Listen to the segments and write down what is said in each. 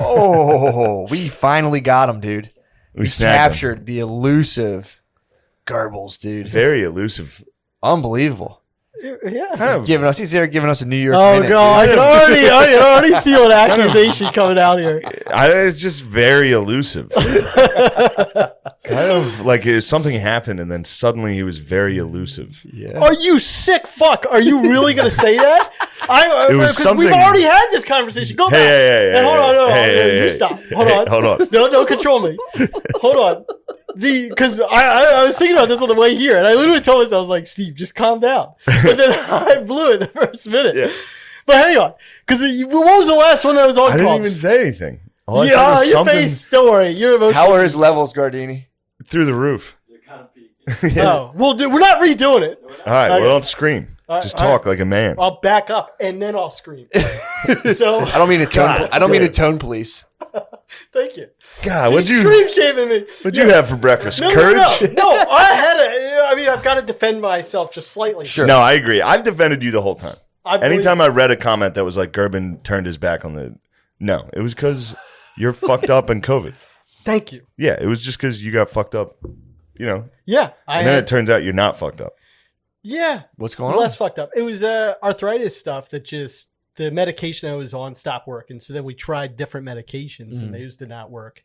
Oh, we finally got him, dude. We captured him. The elusive Gerbs, dude. Very elusive. Unbelievable. Yeah. He's there giving us a New York Oh, minute, God. dude. I can already feel an accusation coming out here. It's just very elusive. Kind of like something happened and then suddenly he was very elusive. Yeah. Are you sick fuck? Are you really going to say that? It was something. We've already had this conversation. Go back. Hey, hold on. hey, you stop. Hold on. No, don't control me. Hold on. Because I was thinking about this on the way here, and I literally told myself, I was like, Steve, just calm down. But then I blew it the first minute. Yeah. But hang on. Because what was the last one that was on I didn't even say anything. All your face, don't worry. You're emotional. How are his levels, Gardini? Through the roof. You're kind of peaking. Yeah. Oh, well, dude, we're not redoing it. All right, well, don't scream. Just talk like a man. I'll back up, and then I'll scream. So I don't mean to tone. I don't mean to tone police. Thank you. God, what'd you scream shaming me? What'd you have for breakfast? Courage? No, I've got to defend myself just slightly. Sure. No, I agree. I've defended you the whole time. Anytime I I read a comment that was like Gerben turned his back on the, no, it was because you're fucked up in COVID. Thank you. Yeah, it was just because you got fucked up, you know. Yeah, and then it turns out you're not fucked up. Yeah, what's going on? Less fucked up. It was arthritis stuff that just the medication I was on stopped working. So then we tried different medications and those did not work.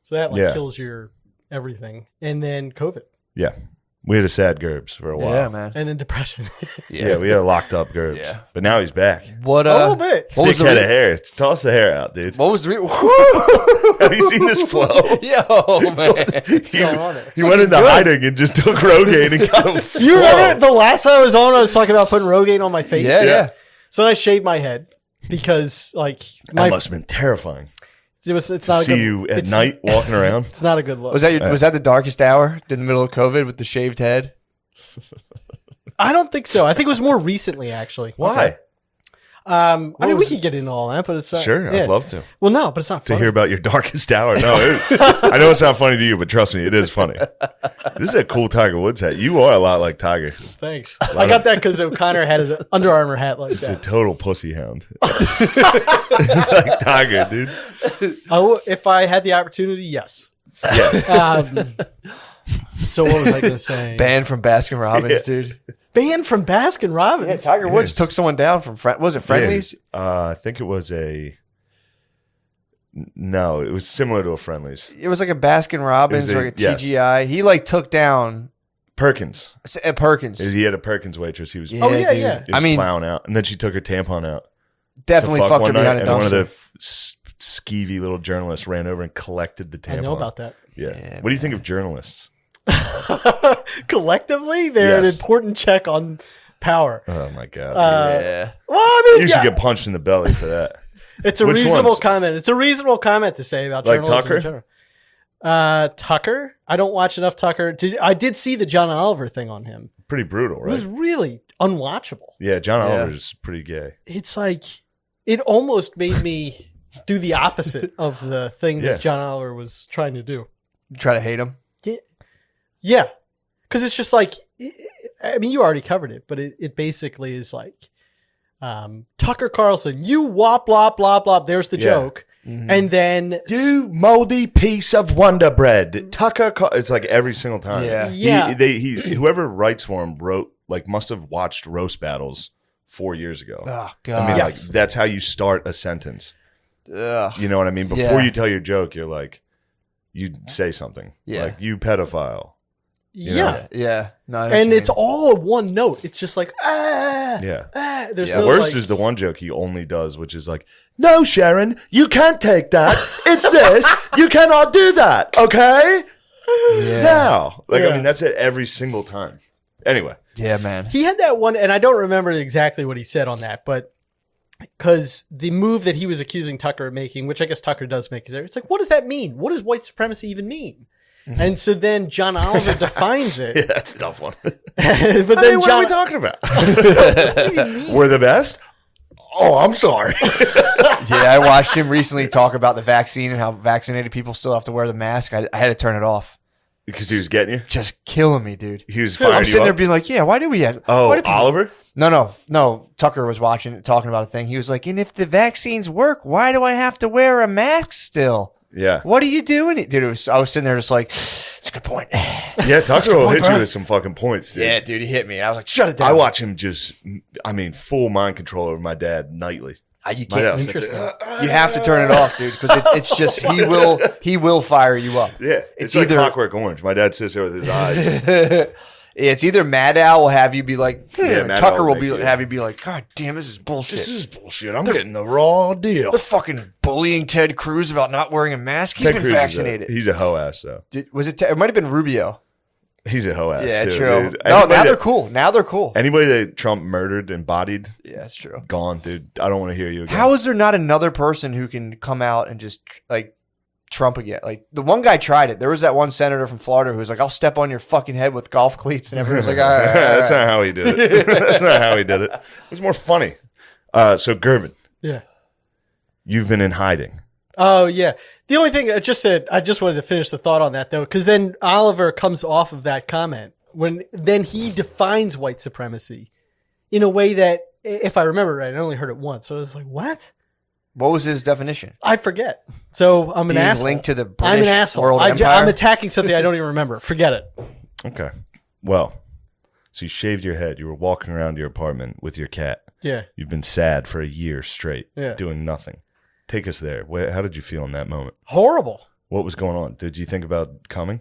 So that kills your everything. And then COVID. Yeah. We had a sad Gerbs for a while. Yeah, man. And then depression. Yeah, we had a locked up Gerbs. Yeah. But now he's back. What a little bit. What was Thick head of hair. Toss the hair out, dude. What was the Have you seen this flow? Yo, man. He went into hiding and just took Rogaine and got him flow. You remember the last time I was on, I was talking about putting Rogaine on my face? Yeah. So I shaved my head because like that must have been terrifying. It's not to see you at night walking around. It's not a good look. Was that the darkest hour in the middle of COVID with the shaved head? I don't think so. I think it was more recently, actually. Why? Okay. I mean, we could get into all that, but it's not, sure. yeah. I'd love to. Well, no, but it's not to funny. hear about your darkest hour. No, I know it's not funny to you, but trust me, it is funny. This is a cool Tiger Woods hat. You are a lot like Tiger. Thanks. I got that because O'Connor had an Under Armour hat like just that. A total pussy hound, like Tiger, dude. If I had the opportunity, yes. Yeah. So what was I going to say? Banned from Baskin Robbins, dude. Banned from Baskin Robbins. Yeah, Tiger Woods took someone down from was it Friendlies? I think it was no, it was similar to a Friendlies. It was like a Baskin Robbins or a TGI. He like took down Perkins. Perkins. He had a Perkins waitress. He was yeah. He was plowing out, and then she took her tampon out. Definitely fucked her behind a dumpster. And one of the skeevy little journalists ran over and collected the tampon. I know about that. Yeah. What do you think of journalists? Collectively, they're an important check on power. Oh my god! Yeah. Well, I mean, you should get punched in the belly for that. It's a reasonable comment. It's a reasonable comment to say about journalism. Like Tucker? Tucker? I don't watch enough Tucker. I did see the John Oliver thing on him. Pretty brutal, right? It was really unwatchable. Yeah, John Oliver's pretty gay. It's like it almost made me do the opposite of the thing that John Oliver was trying to do. Try to hate him. Yeah, because it's just like, I mean, you already covered it, but it basically is like, Tucker Carlson, you wop, blah, blah, blah. There's the joke. Mm-hmm. And then you moldy piece of Wonder Bread. Tucker, it's like every single time. Yeah. Whoever writes for him must have watched roast battles 4 years ago. Oh, God. I mean, like, that's how you start a sentence. Ugh. You know what I mean? Before you tell your joke, you're like, you say something. Yeah. Like, you pedophile. You know? Yeah. No, and it's all one note. It's just like, There's no, worse is the one joke he only does, which is like, no, Sharon, you can't take that. It's this. You cannot do that. Okay? Yeah. Now. I mean, that's it every single time. Anyway. Yeah, man. He had that one, and I don't remember exactly what he said on that, but because the move that he was accusing Tucker of making, which I guess Tucker does make, it's like, what does that mean? What does white supremacy even mean? And so then John Oliver defines it. Yeah, that's a tough one. But then what are we talking about? We're the best? Oh, I'm sorry. Yeah, I watched him recently talk about the vaccine and how vaccinated people still have to wear the mask. I had to turn it off. Because he was getting you? Just killing me, dude. He was firing I'm you sitting there up? being like, yeah, why do we have... Oh, why do people- Oliver? No. Tucker was talking about a thing. He was like, and if the vaccines work, why do I have to wear a mask still? Yeah. What are you doing? Dude, I was sitting there just like, it's a good point. Yeah, Tucker will hit bro. you with some fucking points, dude. Yeah, dude, he hit me. I was like, shut it down. I watch him full mind control over my dad nightly. You My dad's can't. like, Interesting. You have to turn it off, dude, because it's just he will fire you up. Yeah, it's like Clockwork Orange. My dad sits there with his eyes. It's either Mad Al will have you be like, Mad Tucker Al will makes you- have you be like, God damn, this is bullshit. This is bullshit. I'm getting the raw deal. They're fucking bullying Ted Cruz about not wearing a mask. He's Ted been Cruz vaccinated. He's a hoe ass though. Was it? It might have been Rubio. He's a hoe ass. Yeah, too, true. Dude. No, now they're cool. Now they're cool. Anybody that Trump murdered and bodied, Yeah, that's true. gone, dude. I don't want to hear you again. How is there not another person who can come out and just like Trump again? Like the one guy tried it. There was that one senator from Florida who was like, "I'll step on your fucking head with golf cleats," and everyone was like, "All right, all right, That's all right." not how he did it. That's not how he did it. It was more funny. So Gervin, Yeah. you've been in hiding. Oh yeah. The only thing I just wanted to finish the thought on that though, because then Oliver comes off of that comment then he defines white supremacy in a way that, if I remember right, I only heard it once. So I was like, what? What was his definition? I forget. So I'm an Being asshole. linked to the I'm British an asshole. world empire? I'm attacking something I don't even remember. Forget it. Okay. Well, so you shaved your head. You were walking around your apartment with your cat. Yeah. You've been sad for a year straight, Yeah. doing nothing. Take us there. How did you feel in that moment? Horrible. What was going on? Did you think about coming?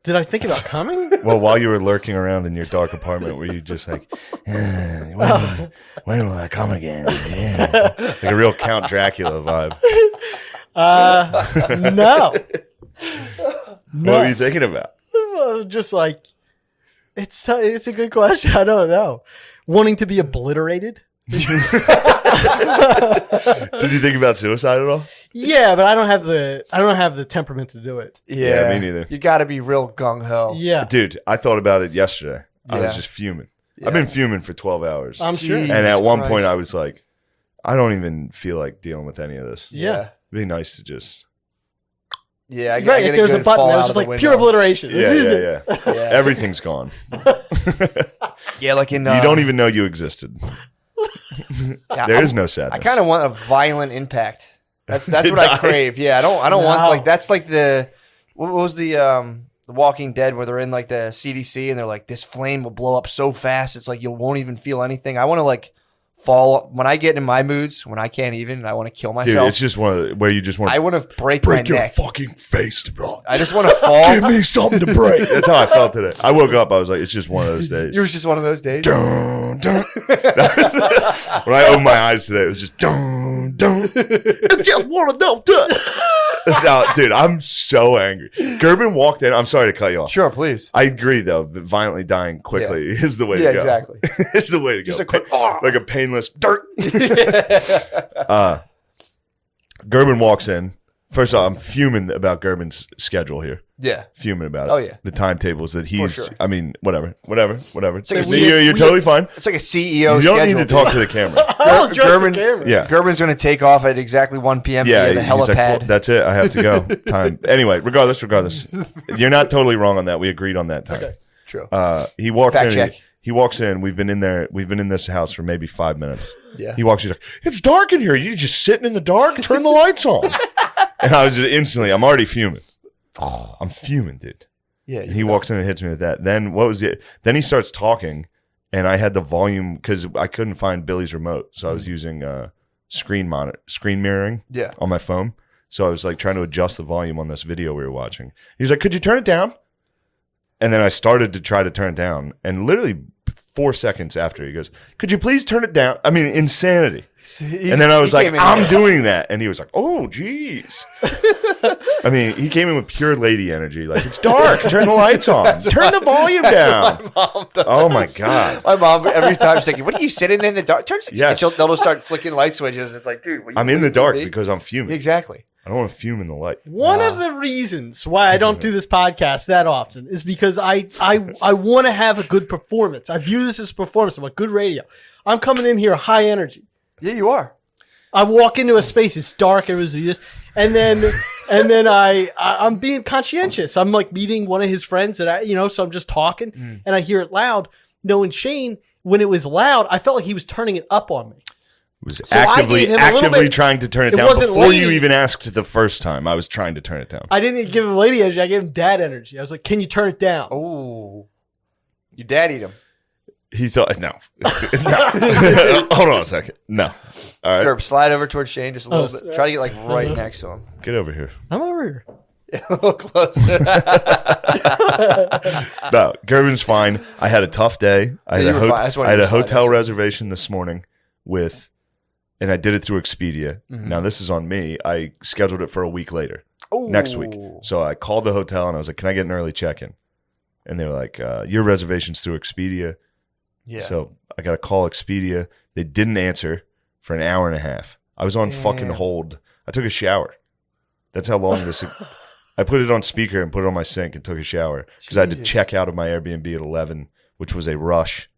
Did I think about coming? Well, while you were lurking around in your dark apartment, were you just like, when will I come again? Yeah. Like a real Count Dracula vibe. No. What were you thinking about? Just like, it's a good question. I don't know. Wanting to be obliterated? Did you think about suicide at all? Yeah, but I don't have the temperament to do it. Yeah, me neither. You got to be real gung ho. Yeah. Dude, I thought about it yesterday. I Yeah. was just fuming. I've been fuming for 12 hours. I'm sure. Jeez. And at one Christ. point, I was like, I don't even feel like dealing with any of this. Yeah. It'd be nice to just... Yeah, I Right, get if there's a good button, fall it out was of just the like window. pure obliteration. Yeah. Yeah. Everything's gone. Yeah, like in You don't even know you existed. Yeah, There is no sadness. I kind of want a violent impact. That's To what I die. crave. Yeah, I don't No. want like that's like the what was the Walking Dead where they're in like the CDC and they're like this flame will blow up so fast it's like you won't even feel anything. I want to like fall when I get in my moods when I can't even I want to kill Dude, myself. it's just one of the, where you just want I to want to break break my your neck. fucking face, bro. I just want to fall. Give me something to break. That's how I felt today. I woke up. I was like, it's just one of those days. It was just one of those days. Dun, dun. When I opened my eyes today, it was just dun, dun. I just want to know. That's how, dude, I'm so angry. Gerben walked in. I'm sorry to cut you off. Sure, please. I agree, though. But violently dying quickly is the way to Yeah, go. exactly. It's the way to Just go. a quick Like a painless dirt. Gerben walks in. First off, I'm fuming about Gerben's schedule here. Yeah. Fuming about it. Oh, yeah. The timetables that he's. sure. I mean, whatever. It's like a you're totally fine. It's like a CEO You don't schedule. need to talk to the camera. I'll address Gerben- the camera. Yeah. Gerben's going to take off at exactly 1 p.m. Yeah, via the he's like, helipad. well, that's it. I have to go. Time. Anyway, regardless, you're not totally wrong on that. We agreed on that time. Okay. True. He walks Fact in. check. He walks in. We've been in there. We've been in this house for maybe 5 minutes. Yeah. He walks. He's like, "It's dark in here. You just sitting in the dark. Turn the lights on." And I was just instantly. I'm already fuming. I'm fuming, dude. Yeah. And he walks in and hits me with that. Then what was it? Then he starts talking, and I had the volume because I couldn't find Billy's remote, so I was using screen mirroring. Yeah. On my phone. So I was like trying to adjust the volume on this video we were watching. He was like, "Could you turn it down?" And then I started to try to turn it down, and literally 4 seconds after, he goes, "Could you please turn it down?" I mean, insanity. And then I was like, "I'm doing that," and he was like, "Oh, geez." I mean, he came in with pure lady energy, like, "It's dark. Turn the lights on. Turn the volume down." My mom does. Oh my god. My mom every time she's like, "What are you sitting in the dark?" Turns. Yes. They'll just start flicking light switches. It's like, dude, I'm in the dark because I'm fuming. exactly. I don't want to fume in the light. One of the reasons why I don't do this podcast that often is because I want to have a good performance. I view this as a performance. I want good radio. I'm coming in here high energy. Yeah, you are. I walk into a space, it's dark, everyone's this, and then And then I'm being conscientious. I'm like meeting one of his friends that so I'm just talking and I hear it loud. Knowing Shane, when it was loud, I felt like he was turning it up on me. Was actively trying to turn it down before you even asked the first time. I was trying to turn it down. I didn't give him lady energy. I gave him dad energy. I was like, "Can you turn it down?" Oh, you daddied him. He thought no. No. Hold on a second. No. All right. Gerbs, slide over towards Shane just a little bit. Try to get like right next to him. Get over here. I'm over here. A little closer. No, Gerben's fine. I had a tough day. I had a hotel reservation this morning and I did it through Expedia. Mm-hmm. Now, this is on me. I scheduled it for a week later, next week. So I called the hotel and I was like, can I get an early check-in? And they were like, your reservation's through Expedia. Yeah. So I got to call Expedia. They didn't answer for an hour and a half. I was on fucking hold. I took a shower. That's how long this... I put it on speaker and put it on my sink and took a shower because I had to check out of my Airbnb at 11, which was a rush.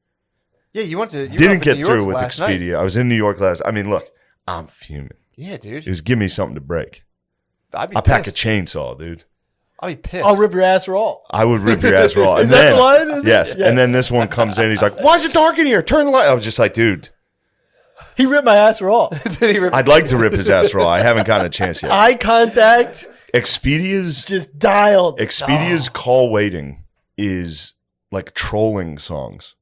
Yeah, you didn't get through with Expedia. Night. I was in New York last. I mean, look, I'm fuming. Yeah, dude. It was give me something to break. I'll pack a chainsaw, dude. I'll be pissed. I'll rip your ass raw. I would rip your ass raw. Is that the line? Yes. Yeah. And then this one comes in. He's like, "Why is it dark in here? Turn the light." I was just like, dude. He ripped my ass raw. I'd like to rip his ass raw. I haven't gotten a chance yet. Eye contact. Expedia's just dialed. Expedia's call waiting is like trolling songs.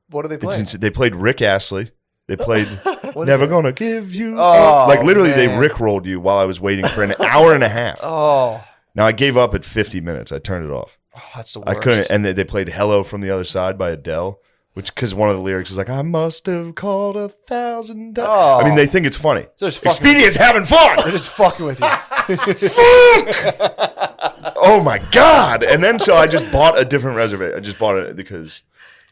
What do they play? They played Rick Astley. They played "Never Gonna Give You." Like literally, they rickrolled you while I was waiting for an hour and a half. Oh. Now I gave up at 50 minutes. I turned it off. Oh, that's the worst. I couldn't. And they played "Hello from the Other Side" by Adele, which because one of the lyrics is like, "I must have called 1,000 times." Oh. I mean, they think it's funny. Expedia's having fun. They're just fucking with you. Fuck! Oh my god! And then so I just bought a different reservation. I just bought it because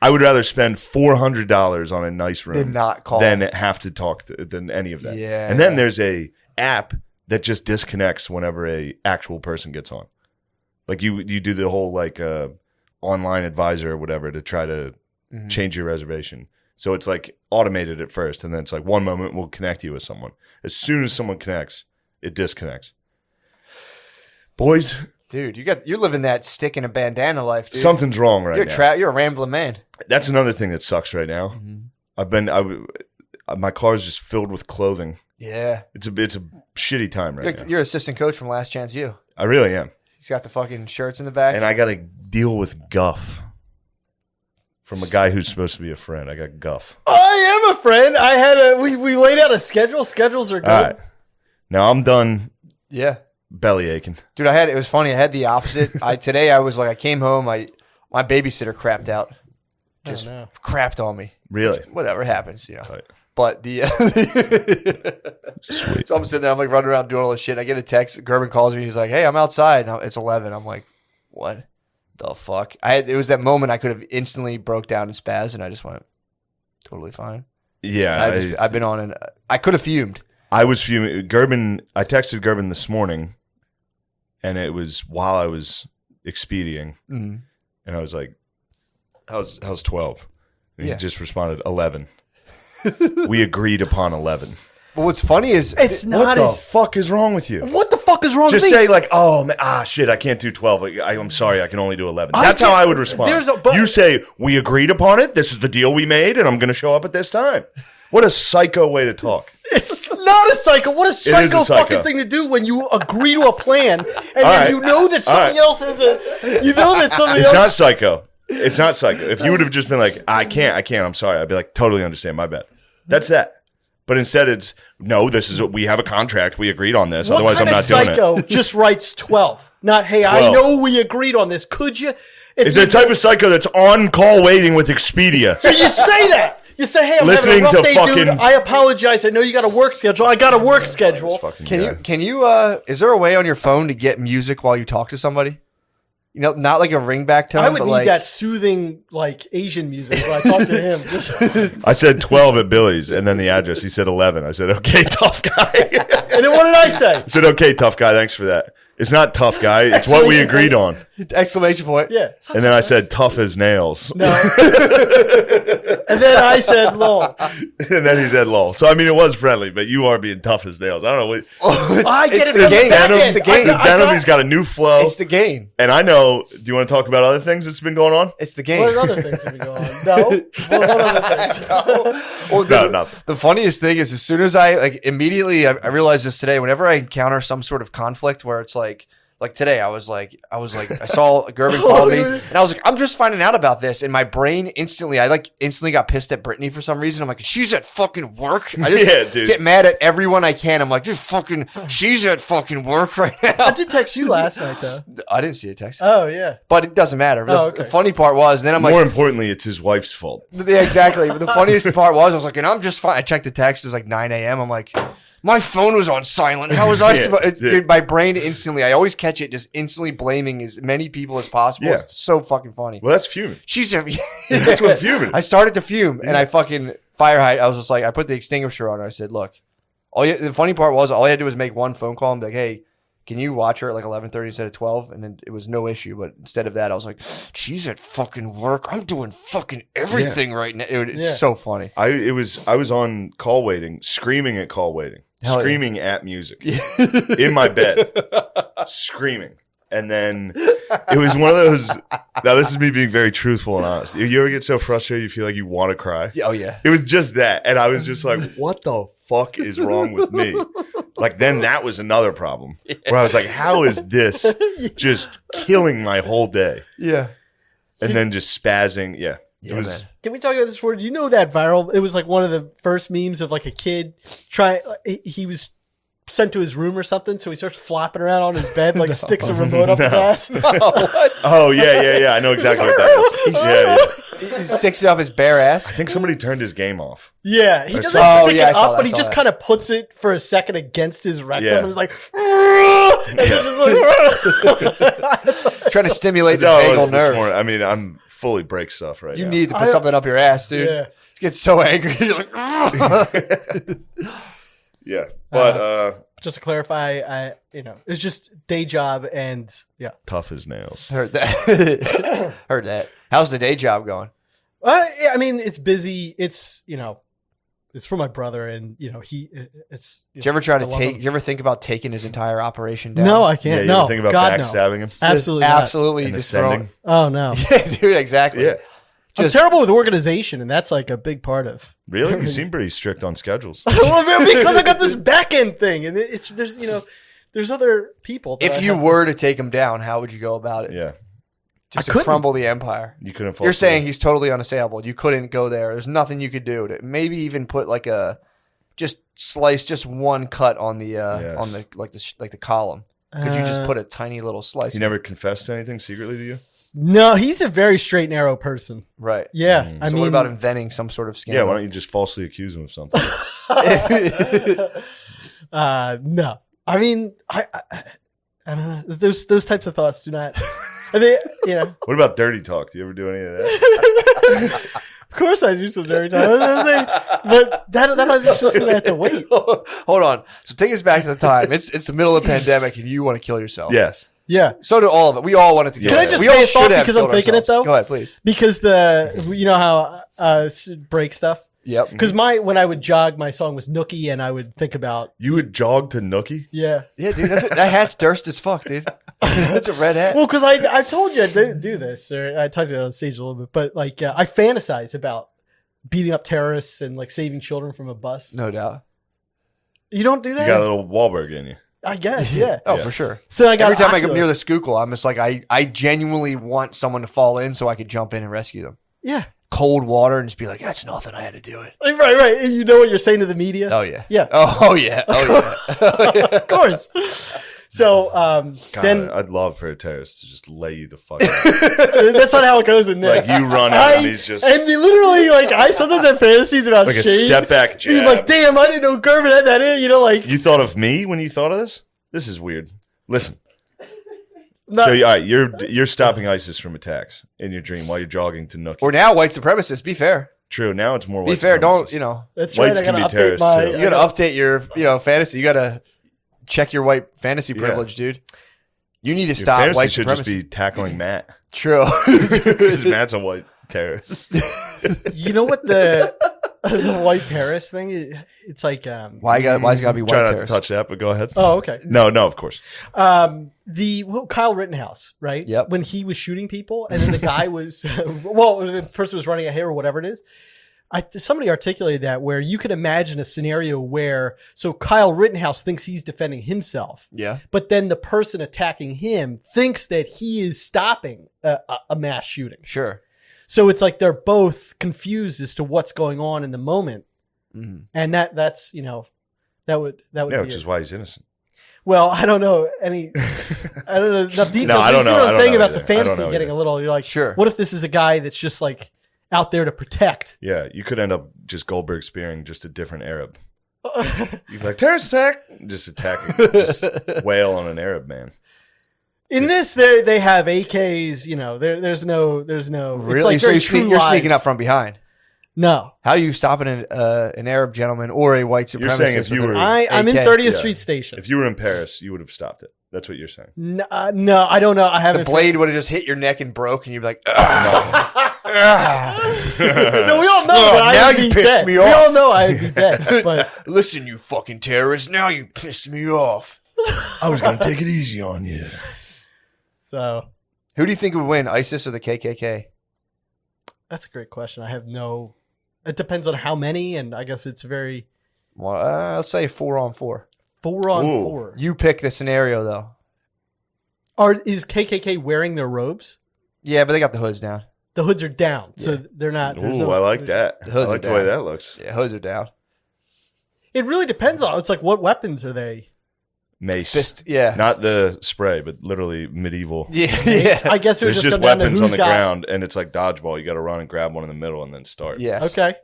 I would rather spend $400 on a nice room than not call than have to talk than any of that. Yeah. And then there's a app that just disconnects whenever a actual person gets on. Like you do the whole like online advisor or whatever to try to change your reservation. So it's like automated at first, and then it's like one moment we'll connect you with someone. As soon as someone connects, it disconnects. Boys, dude, you're living that stick in a bandana life, dude. Something's wrong right now. You're a rambling man. That's another thing that sucks right now. My car's just filled with clothing. Yeah, it's a shitty time now. You're assistant coach from Last Chance U. I really am. He's got the fucking shirts in the back, and I got to deal with guff from a guy who's supposed to be a friend. I got guff. I am a friend. I had we laid out a schedule. Schedules are good. All right. Now I'm done. Yeah. Belly aching. Dude, it was funny. I had the opposite. Today I was like, I came home, my babysitter crapped out. Just crapped on me. Really? Whatever happens, Right. But Sweet. So I'm sitting there, I'm like running around doing all this shit. I get a text. Gerben calls me. He's like, "Hey, I'm outside." And it's 11. I'm like, "What the fuck?" It was that moment I could have instantly broke down and spazzed, and I just went, "Totally fine." Yeah, I've been on, and I could have fumed. I was fuming. I texted Gerben this morning, and it was while I was expedieing, and I was like, "How's 12?" And he just responded, 11. We agreed upon 11. But what's funny is it's not. What the fuck is wrong with you? What the fuck is wrong? Just with me? say like, "Oh man, shit, I can't do 12. I'm sorry, I can only do 11." That's how I would respond. You say, "We agreed upon it. This is the deal we made, and I'm going to show up at this time." What a psycho way to talk. It's not a psycho. What a psycho fucking thing to do when you agree to a plan and then you know that somebody else has a. You know that somebody else. It's not psycho. It's not psycho. If you would have just been like, I can't, I'm sorry. I'd be like, totally understand, my bad. That's that. But instead it's, no, we have a contract. We agreed on this. Otherwise I'm not doing it. Psycho just writes 12. Not, hey, 12. I know we agreed on this. Could you? It's the type of psycho that's on call waiting with Expedia. So you say that. You say, hey, I'm having a rough day, dude. I apologize. I know you got a work schedule. I got a work schedule. Can you, is there a way on your phone to get music while you talk to somebody? You know, not like a ringback tone. I would need that soothing, like Asian music when I talk to him. I said 12 at Billy's, and then the address. He said 11. I said, "Okay, tough guy." And then what did I say? I said, "Okay, tough guy. Thanks for that." It's not tough guy. It's what we agreed on. Exclamation point. Yeah. And then I said, tough as nails. No. And then I said, lol. And then he said, lol. So, I mean, it was friendly, but you are being tough as nails. I don't know what. I get it. the game. It's the game. Venom, he's got a new flow. It's the game. And I know, do you want to talk about other things that's been going on? It's the game. What other things have been going on? No. What other things? Well, nothing. The funniest thing is, as soon as I immediately I realized this today. Whenever I encounter some sort of conflict where it's like today, I was like, I saw Gerbs call me, and I was like, I'm just finding out about this, and my brain instantly got pissed at Brittany for some reason. I'm like, she's at fucking work. I just get mad at everyone I can. I'm like, she's at fucking work right now. I did text you last night, though. I didn't see a text. Oh, yeah. But it doesn't matter. The funny part was, and then I'm More importantly, it's his wife's fault. Yeah, exactly. But the funniest part was, I was like, and I'm just fine. I checked the text. It was like 9 a.m. I'm like, my phone was on silent. How was I supposed? Dude, my brain instantly. I always catch it just instantly blaming as many people as possible. Yeah. It's so fucking funny. Well, that's fuming. That's what fuming is. I started to fume, and I fucking fire height. I was just like, I put the extinguisher on her. I said, look, the funny part was, all I had to do was make one phone call and be like, hey, can you watch her at like 11:30 instead of 12? And then it was no issue. But instead of that, I was like, she's at fucking work. I'm doing fucking everything right now. It's so funny. I was on call waiting, screaming at call waiting, screaming at music in my bed, screaming. And then it was one of those. Now this is me being very truthful and honest. You ever get so frustrated you feel like you want to cry? Oh yeah. It was just that, and I was just like, "What the fuck is wrong with me?" Like then that was another problem where I was like, "How is this just killing my whole day?" Yeah. And then just spazzing. Yeah. It was. Man. Can we talk about this before? Do you know that viral? It was like one of the first memes of like a kid he was sent to his room or something, so he starts flopping around on his bed, like sticks a remote up his ass. Oh yeah. I know exactly what that is. He sticks it up his bare ass. I think somebody turned his game off. Yeah, he doesn't stick it up, but he just kind of puts it for a second against his rectum and is like, trying to stimulate the vagal nerve. I mean, I'm fully break stuff right now. You need to put something up your ass, dude. Yeah. You get so angry. You're like, yeah, but just to clarify, it's just day job and tough as nails. Heard that. Heard that. How's the day job going? I mean, it's busy. It's it's for my brother, and it's. Did you ever Did you ever think about taking his entire operation down? No, I can't. Yeah, you ever think about backstabbing him? Absolutely, just throw. Oh no, dude, exactly. Yeah. I'm terrible with organization, and that's like a big part of. Really, you seem pretty strict on schedules. Well, because I got this back end thing, and there's other people. If you were to take him down, how would you go about it? Yeah, just to crumble the empire. You couldn't. You're saying he's totally unassailable. You couldn't go there. There's nothing you could do to maybe even put slice one cut on the on the column. Could you just put a tiny little slice? He never confessed to anything secretly to you? No, he's a very straight and narrow person. Right. Yeah. I mean, what about inventing some sort of scandal? Yeah, why don't you just falsely accuse him of something? No. I mean, I don't know. Those types of thoughts do not. I mean, What about dirty talk? Do you ever do any of that? Of course I do some dirty talk. But that I'm just going to have to wait. Hold on. So take us back to the time. It's the middle of the pandemic and you want to kill yourself. Yes. Yeah. So do all of it. We all wanted to kill Can I just say a thought because I'm thinking it, though? Go ahead, please. Because how break stuff? Yep. Because when I would jog, my song was Nookie, and I would think about... You would jog to Nookie? Yeah. Yeah, dude. That hat's Durst as fuck, dude. That's a red hat. Well, because I told you I'd do this, or I talked about it on stage a little bit, but I fantasize about beating up terrorists and saving children from a bus. No doubt. You don't do that? You got a little Wahlberg in you. I guess, yeah. Oh, for sure. So every time I go near the Schuylkill, I'm just like, I genuinely want someone to fall in so I could jump in and rescue them. Yeah. Cold water and just be like, that's nothing. I had to do it. Right. And you know what you're saying to the media? Oh, yeah. Yeah. Oh, yeah. Of course. So then I'd love for a terrorist to just lay you the fuck out. That's not how it goes in this. You run out and he's just... And literally, I sometimes have fantasies about like Shane. a step back jab. You're like, damn, I didn't know Gervin had that in. You thought of me when you thought of this? This is weird. Listen. Not, so, all right, you're stopping ISIS from attacks in your dream while you're jogging to Nookie. Or now white supremacists. Be fair. True. Now it's more white Be fair. supremacists. Don't, That's Whites right. can be terrorists, too. You got to update your, fantasy. You got to check your white fantasy privilege, dude. You need to Your stop fantasy white should supremacy. just be tackling Matt. True. Because Matt's a white terrorist. You know what the white terrorist thing is? It's like Why's it got to be white Try not to terrorist? touch that, but go ahead. oh, okay. No, of course. Kyle Rittenhouse, right? Yep. When he was shooting people, and then the guy was, the person was running a hair or whatever it is. Somebody articulated that where you could imagine a scenario where so Kyle Rittenhouse thinks he's defending himself, Yeah. but then the person attacking him thinks that he is stopping a mass shooting. Sure. So it's like they're both confused as to what's going on in the moment, and that's that would Yeah, be which is why he's innocent. well, I don't know I don't know enough details. No, I You don't see know. what I I'm don't saying know about either. the I don't fantasy know getting either. a little. You're like, Sure. What if this is a guy that's just like out there to protect? Yeah, you could end up just Goldberg spearing just a different Arab. You'd be like, terrorist attack! Just attacking. Just wail on an Arab man. In this, they have AKs. There's no. Really? It's like So very True you're sneaking Lies. up from behind. No, How are you stopping an Arab gentleman or a white supremacist? You're saying if you with an were- I'm in AK? 30th Yeah. Street Station. If you were in Paris, you would have stopped it. That's what you're saying. No, I don't know. I The haven't. blade would have just hit your neck and broke, and you'd be like, "Ugh." No, we all know Oh, that now I would you be pissed dead. me We off. all know I'd be dead. But Listen, you fucking terrorist, now you pissed me off. I was going to take it easy on you. so Who do you think would win, ISIS or the KKK? that's a great question. I have no. It depends on how many, and I guess it's very Well, let's say 4-on-4. 4 on Ooh. 4. You pick the scenario, though. Is KKK wearing their robes? Yeah, but they got the hoods down. The hoods are down, so Yeah. they're not. there's Ooh, no- I like that. The I hoods like are the way down. that looks. Yeah, hoods are down. It really depends on. It's like what weapons are they? Mace. Fist, yeah. Not the spray, but literally medieval. Yeah, yeah. I guess it would There's just just come down to weapons on who's the got. ground, and it's like dodgeball. You got to run and grab one in the middle and then start. Yes. Okay.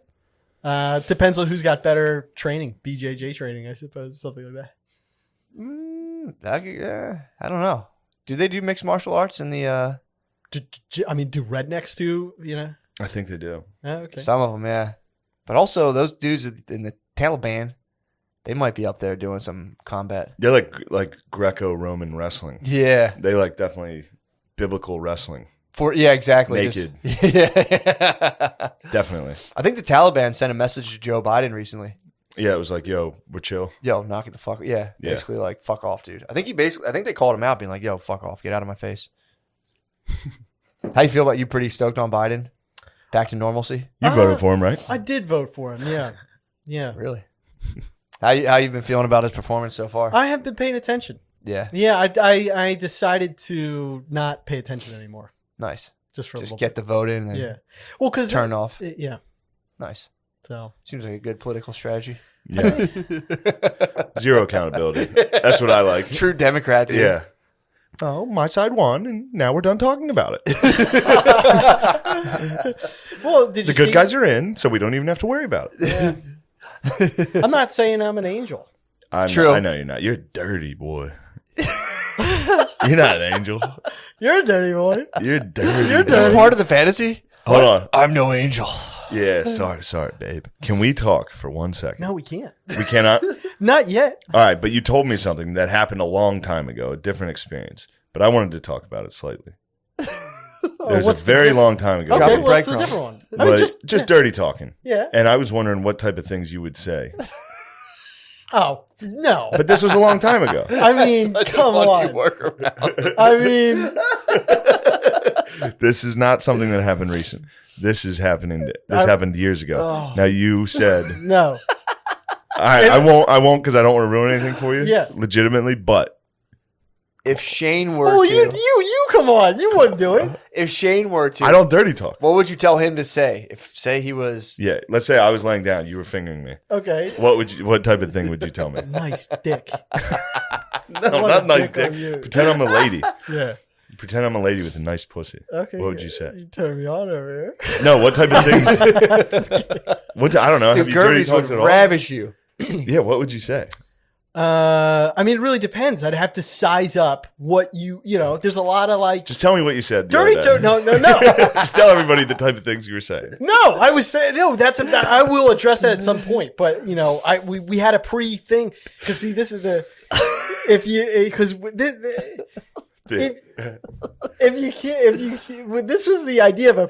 Depends on who's got better training, BJJ training, I suppose, something like that. I don't know. Do they do mixed martial arts in the? Do rednecks do? I think they do. Oh, okay. Some of them, yeah. But also those dudes in the Taliban, they might be up there doing some combat. They're like Greco-Roman wrestling. Yeah. They like definitely biblical wrestling. Yeah, exactly. Naked. Yeah. Definitely. I think the Taliban sent a message to Joe Biden recently. Yeah, it was like, yo, we're chill. Yo, knock it the fuck. Yeah, Yeah. basically like fuck off, dude. I think they called him out, being like, yo, fuck off, get out of my face. How you feel about you? Pretty stoked on Biden? Back to normalcy? You voted for him, right? I did vote for him. Yeah, yeah. Really? How you been feeling about his performance so far? I have been paying attention. Yeah, Yeah, I decided to not pay attention anymore, nice. just for a Just little get the vote in and bit. then Yeah. Well, because turn off. Yeah. Nice. So Seems like a good political strategy. Yeah. Zero accountability. That's what I like. True Democrat, dude. Yeah. Oh, my side won, and now we're done talking about it. well, did you The good see- guys are in, so we don't even have to worry about it. Yeah. I'm not saying I'm an angel. True. I know you're not. You're a dirty boy. You're not an angel. You're a dirty boy. You're dirty. You're boy. This is dirty. part of the fantasy. Hold on. I'm no angel. Yeah, sorry, babe. Can we talk for 1 second? No, we can't. We cannot? Not yet. All right, but you told me something that happened a long time ago, a different experience. But I wanted to talk about it slightly. There's a what's the very diff- long time ago. Drop Okay, a what's the breadcrumb. different one? I mean, But just dirty talking. yeah. And I was wondering what type of things you would say. Oh no. But this was a long time ago. I mean, Such a come funny on. workaround. I mean, This is not something that happened recent. This is happening. This happened years ago. Oh. Now you said, no. I won't because I don't want to ruin anything for you. Yeah. Legitimately, but If Shane were Well, to, you come on. You wouldn't do it. if Shane were to, I don't dirty talk. what would you tell him to say? If say he was, Yeah, let's say I was laying down, you were fingering me. Okay. What type of thing would you tell me? Nice dick. No, What not a nice dick on dick. you. Pretend I'm a lady. Yeah. Pretend I'm a lady with a nice pussy. Okay. What would you say? You turn me on over No, what type of things? I don't know. dude, Have you dirty Gerbs would talked at all? ravish you. Yeah, what would you say? I mean, it really depends. I'd have to size up what there's a lot of like Just tell me what you said. the dirty. other day. No. Just tell everybody the type of things you were saying. No, I was saying no. I will address that at some point. But we had a pre thing because see, this is the this was the idea of a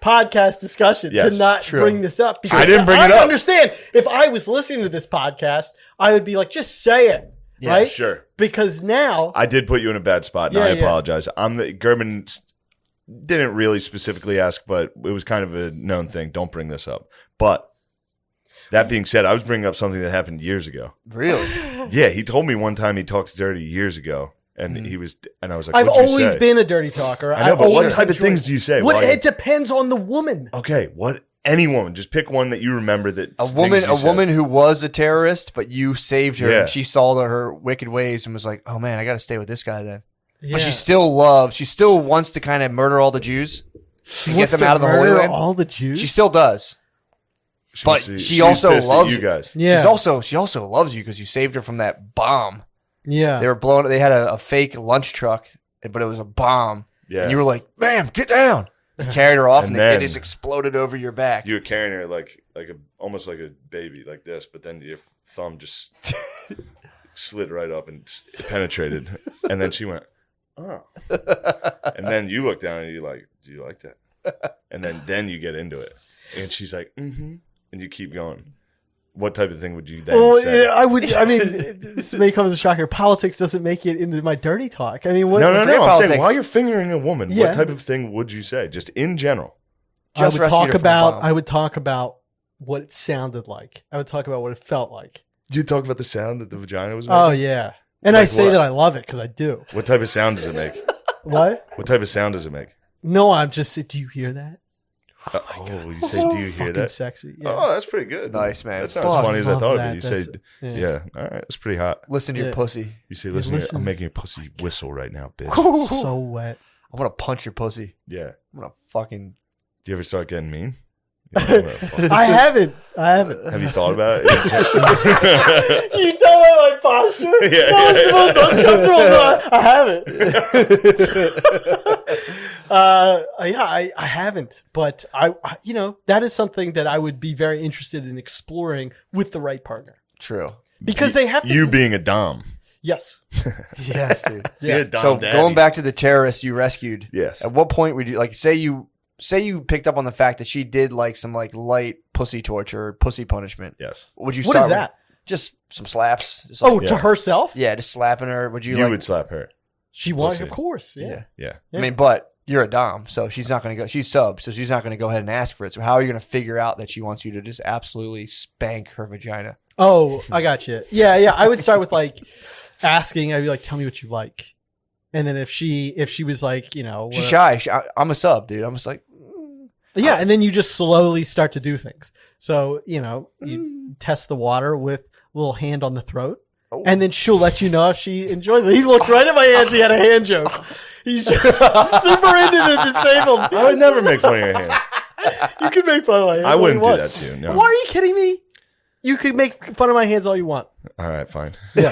podcast discussion to not bring this up. I didn't bring it up. I understand. If I was listening to this podcast, I would be like, just say it. Yeah, right? Sure. Because now I did put you in a bad spot, and I apologize. Gerben didn't really specifically ask, but it was kind of a known thing. Don't bring this up. But that being said, I was bringing up something that happened years ago. Really? Yeah, he told me one time he talked dirty years ago, and I was like, I've what'd you always say? been a dirty talker. I know, but what type of things do you say? It depends on the woman. Okay, what? Any woman, just pick one that you remember that a woman who was a terrorist, but you saved her, and she saw her wicked ways and was like, "Oh man, I got to stay with this guy then." Yeah. But she still wants to kind of murder all the Jews, get them out of the Holy Land. All the Jews, she still does. But she also loves you guys. Yeah, she also loves you because you saved her from that bomb. Yeah, they had a fake lunch truck, but it was a bomb. Yeah, and you were like, "Ma'am, get down." You carried her off, and it just exploded over your back. You were carrying her almost like a baby, like this, but then your thumb just slid right up and it penetrated, and then she went, "Oh," and then you look down and you're like, "Do you like that?" And then you get into it, and she's like, "Mm-hmm," and you keep going. What type of thing would you then say? Yeah, I mean, this may come as a shocker. Politics doesn't make it into my dirty talk. I mean, no. I'm saying while you're fingering a woman, what type of thing would you say? Just in general. I would talk about what it sounded like. I would talk about what it felt like. You talk about the sound that the vagina was making? Oh yeah, and I say that I love it because I do. What type of sound does it make? What? What type of sound does it make? No, I'm just. Do you hear that? You say, do you hear that? Sexy. Yeah. Oh, that's pretty good. Nice, man. That's not as funny as I thought of it. You say, yeah, all right, that's pretty hot. Listen to your pussy. You say, listen. I'm making your pussy whistle right now, bitch. So wet. I'm going to punch your pussy. Yeah. I'm going to fucking. Do you ever start getting mean? I haven't. Have you thought about it? You tell me my posture? That was the most uncomfortable. I haven't. I haven't. But I that is something that I would be very interested in exploring with the right partner. True. Because they have to. You being a dom. Yes. Yes, dude. Yeah. So going back to the terrorists you rescued. Yes. At what point would you say you picked up on the fact that she did some light pussy torture or pussy punishment? Yes. Would you? What is that? Just some slaps. To herself? Yeah, just slapping her. Would you? You would slap her. She wanted, of course. Yeah. I mean, but you're a dom, so she's not going to go. She's sub, so she's not going to go ahead and ask for it. So how are you going to figure out that she wants you to just absolutely spank her vagina? Oh, I got you. Yeah. I would start with asking. I'd be like, "Tell me what you like," and then if she was like, she's shy. I'm a sub, dude. I'm just like. Yeah, and then you just slowly start to do things. So, you test the water with a little hand on the throat, and then she'll let you know if she enjoys it. He looked right at my hands. He had a hand joke. He's just super into the disabled. I would never make fun of your hands. You can make fun of my hands. I wouldn't do that to you. No. Why are you kidding me? You could make fun of my hands all you want. All right, fine. Yeah.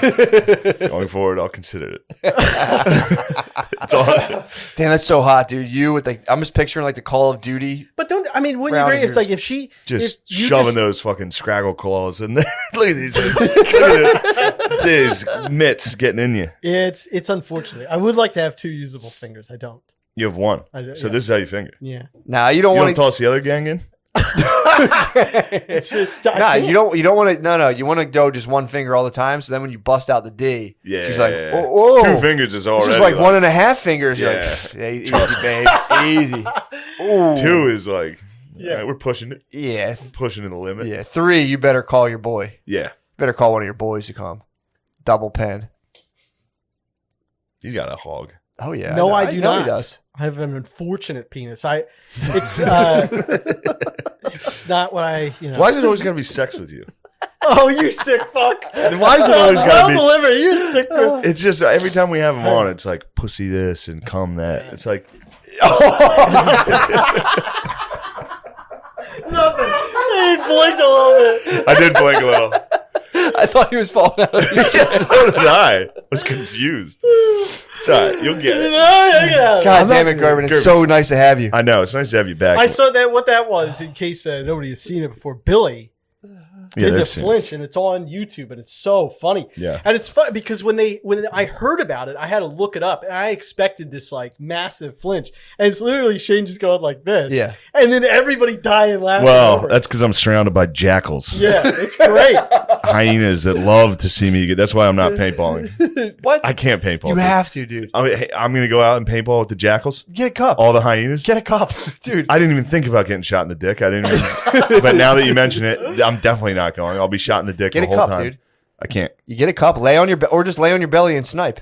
Going forward, I'll consider it. It's all. Damn, that's so hot, dude. You with I'm just picturing the Call of Duty. But wouldn't you agree? It's like if she shoving those fucking Scraggle claws in there. Look at these. Look at these mitts getting in you. It's unfortunate. I would like to have 2 usable fingers. I don't. You have one. So this is how you finger. Yeah. Nah, you don't want to toss the other gang in. You don't want to. No, you want to go just one finger all the time. So then when you bust out the D, she's like, "Oh, 2 fingers is already." She's like 1.5 fingers. You're like, easy, babe, easy. Ooh. 2 is like, right, we're pushing it. Yeah, pushing in the limit. Yeah, 3, you better call your boy. Yeah, better call one of your boys to come. Double pen. You got a hog. Oh yeah. No, I do not. He does. I have an unfortunate penis. It's not what I. Why is it always got to be sex with you? Oh, you sick fuck! Why is it always got to be? Delivery, you sick. It's just every time we have him on, it's like pussy this and cum that. It's like nothing. He blinked a little bit. I did blink a little. I thought he was falling out of his chair. So did I. Was confused. It's all right. You'll get it. God damn it, Gerben. It's so nice to have you. I know. It's nice to have you back. I saw what that was, in case nobody has seen it before. Billy did the they've seen it. flinch, and it's on YouTube, and it's so funny. Yeah. And it's funny because when I heard about it, I had to look it up, and I expected this like massive flinch, and it's literally Shane just going like this, Yeah. and then everybody dying laughing. Well, over it. that's because I'm surrounded by jackals. Yeah, it's great. Hyenas that love to see me get. That's why I'm not paintballing. What? I can't paintball. You dude. have to, dude. I'm going to go out and paintball with the jackals. Get a cup. All the hyenas. Get a cup, dude. I didn't even think about getting shot in the dick. I didn't even. But now that you mention it, I'm definitely not going. I'll be shot in the dick Get the a whole cup, time. dude. I can't. You get a cup, lay on your or just lay on your belly and snipe.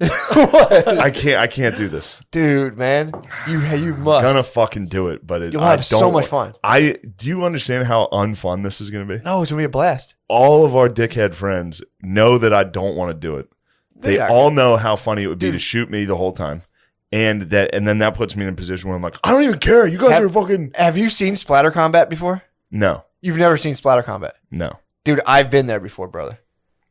I can't do this. Dude, man, you must. I'm gonna fucking do it, but You'll have so much fun. Do you understand how unfun this is gonna be? No, it's gonna be a blast. All of our dickhead friends know that I don't want to do it. They They're not all know how funny it would be Dude. to shoot me the whole time, and then that puts me in a position where I'm like, I don't even care. You guys are fucking Have you seen splatter combat before? no. You've never seen splatter combat, No. dude. I've been there before, brother.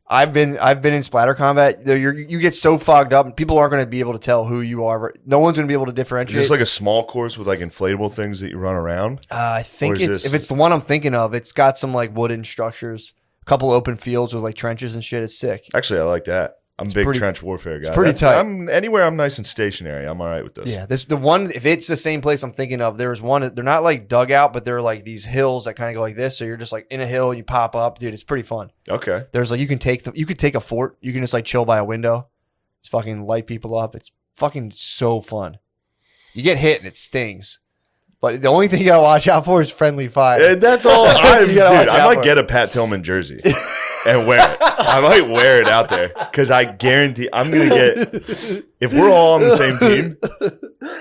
I've been in splatter combat. You get so fogged up, and people aren't going to be able to tell who you are. No one's going to be able to Is differentiate. this like a small course with like inflatable things that you run around? I think or is it's this- if it's the one I'm thinking of, it's got some like wooden structures, a couple open fields with like trenches and shit. It's sick. Actually, I like that. I'm a big pretty- trench warfare guy. pretty tight. Anywhere I'm nice and stationary, I'm all right with this. Yeah, the one, if it's the same place I'm thinking of, there's one. They're not like dugout, but they're like these hills that kind of go like this. So you're just like in a hill and you pop up, dude. It's pretty fun. Okay. There's like you could take a fort. You can just like chill by a window. It's fucking light people up. It's fucking so fun. You get hit and it stings, but the only thing you gotta watch out for is friendly fire. That's all. You gotta watch I out might for get a Pat Tillman jersey and wear it. I might wear it out there because I guarantee I'm gonna get. If we're all on the same team,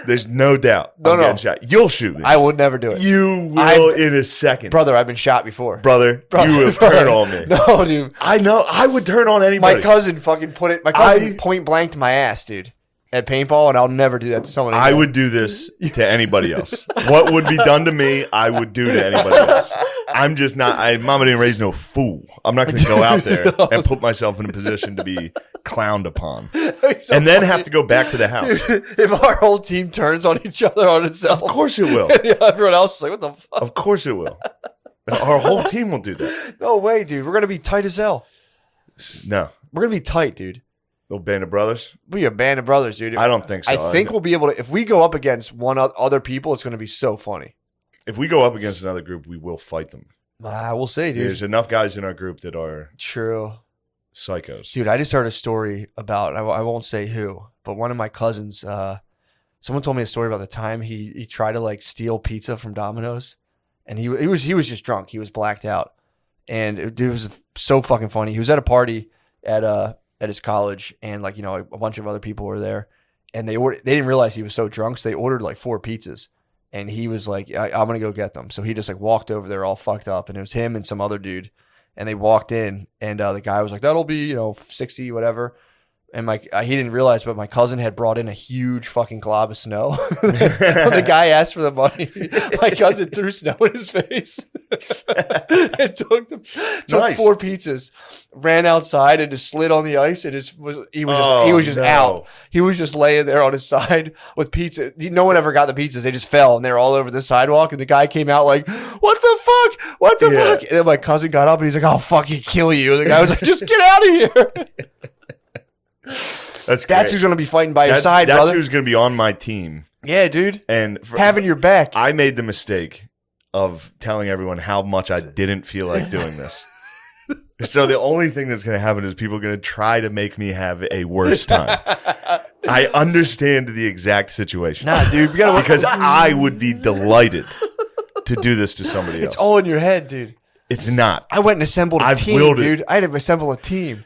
there's no doubt. I'm getting shot. You'll shoot me. I would never do it, You will in a second, brother. I've been shot before, brother. You have turned on me. No, dude. I know. I would turn on anybody. My cousin fucking put it. My cousin point blanked my ass, dude, at paintball, and I'll never do that to someone again. I would do this to anybody else. What would be done to me, I would do to anybody else. I'm just not. Mama didn't raise no fool. I'm not going to go out there and put myself in a position to be clowned upon, So and then funny. have to go back to the house. Dude, if our whole team turns on each other on itself, Of course it will. everyone else is like, "What the fuck?" Of course it will. Our whole team will do that. No way, dude. We're gonna be tight as hell. No, We're gonna be tight, dude. little band of brothers. We a band of brothers, dude. I don't think so. I think we'll be able to. If we go up against other people, it's gonna be so funny. if we go up against another group, we will fight them. We'll see, dude. There's enough guys in our group that are True. psychos. Dude, I just heard a story about, I won't say who, but one of my cousins, someone told me a story about the time he tried to like steal pizza from Domino's, and he was just drunk. He was blacked out. And it was so fucking funny. He was at a party at his college, and like, a bunch of other people were there, and they didn't realize he was so drunk, so they ordered like 4 pizzas. And he was like, I'm going to go get them. So he just like walked over there all fucked up, and it was him and some other dude. And they walked in, and the guy was like, that'll be, 60, whatever. And he didn't realize, but my cousin had brought in a huge fucking glob of snow. When the guy asked for the money, my cousin threw snow in his face. And took Nice. 4 pizzas, ran outside and just slid on the ice, and he was just no. out. He was just laying there on his side with pizza. No one ever got the pizzas. They just fell, and they were all over the sidewalk. And the guy came out like, "What the fuck? What the Yeah. fuck?" And then my cousin got up, and he's like, "I'll fucking kill you." And the guy was like, "Just get out of here." That's That's who's gonna be fighting by your side, That's brother. who's going to be on my team. Yeah, dude. And Having your back. I made the mistake of telling everyone how much I didn't feel like doing this. So the only thing that's going to happen is people are going to try to make me have a worse time. I understand the exact situation. Nah, dude. We gotta Because I would be delighted to do this to somebody else. It's all in your head, dude. It's not. I went and assembled a I've team, willed it. dude. I had to assemble a team.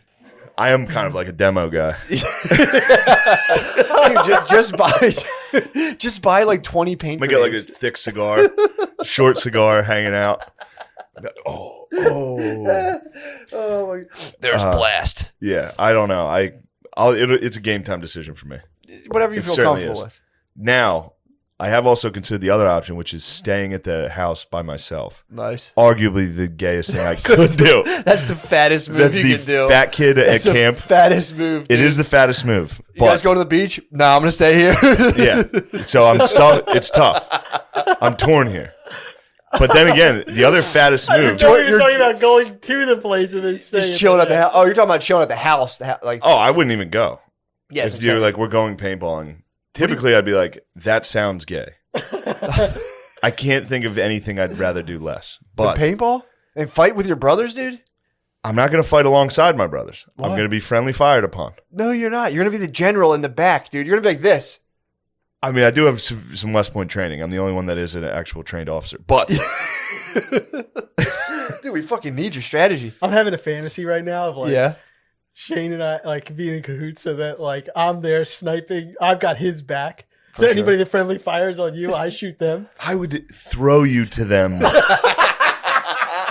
I am kind of like a demo guy. Dude, just buy like 20 paint I'm going to get like a grenades. thick cigar, short cigar hanging out. Oh. Oh my. There's blast. Yeah, I don't know. It's a game time decision for me. Whatever you It feel certainly comfortable is. with. Now, I have also considered the other option, which is staying at the house by myself. Nice. Arguably the gayest thing I could do. That's the fattest move That's you the can do. fat kid That's at the camp. fattest move. It dude. is the fattest move. You guys go to the beach? No, I'm gonna stay here. Yeah. So I'm stuck. It's tough. I'm torn here. But then again, the other fattest I move. didn't know he was talking about going to the place and then staying. Just chilling at the house. Oh, you're talking about chilling at the house. Like, Oh, I wouldn't even go. yes, If you're like, we're going paintballing. Typically, I'd be like, that sounds gay. I can't think of anything I'd rather do less. But paintball and fight with your brothers, dude. I'm not going to fight alongside my brothers. Why? I'm going to be friendly fired upon. No, you're not. You're gonna be the general in the back, dude. You're gonna be like this. I mean, I do have some West Point training. I'm the only one that is an actual trained officer. But Dude, we fucking need your strategy. I'm having a fantasy right now of like Yeah. Shane and I like being in cahoots so that like I'm there sniping. I've got his back. For So sure. anybody that friendly fires on you, I shoot them. I would throw you to them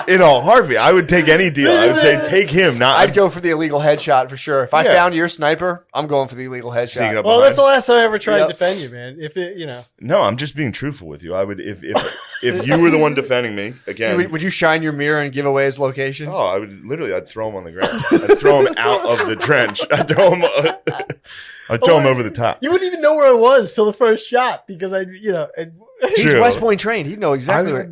in a heartbeat. I would take any deal. I would say, take him. Not I'd go for the illegal headshot for sure. If I Yeah. found your sniper, I'm going for the illegal Sneaking headshot. up Well, behind. that's the last time I ever tried Yep. to defend you, man. If it, No, I'm just being truthful with you. I would if you were the one defending me again. Would you shine your mirror and give away his location? Oh, I would literally. I'd throw him on the ground. I'd throw him out of the trench. I'd throw him. I'd throw him over the top. you wouldn't even know where I was till the first shot because I, He's True. West Point trained. He'd know exactly where.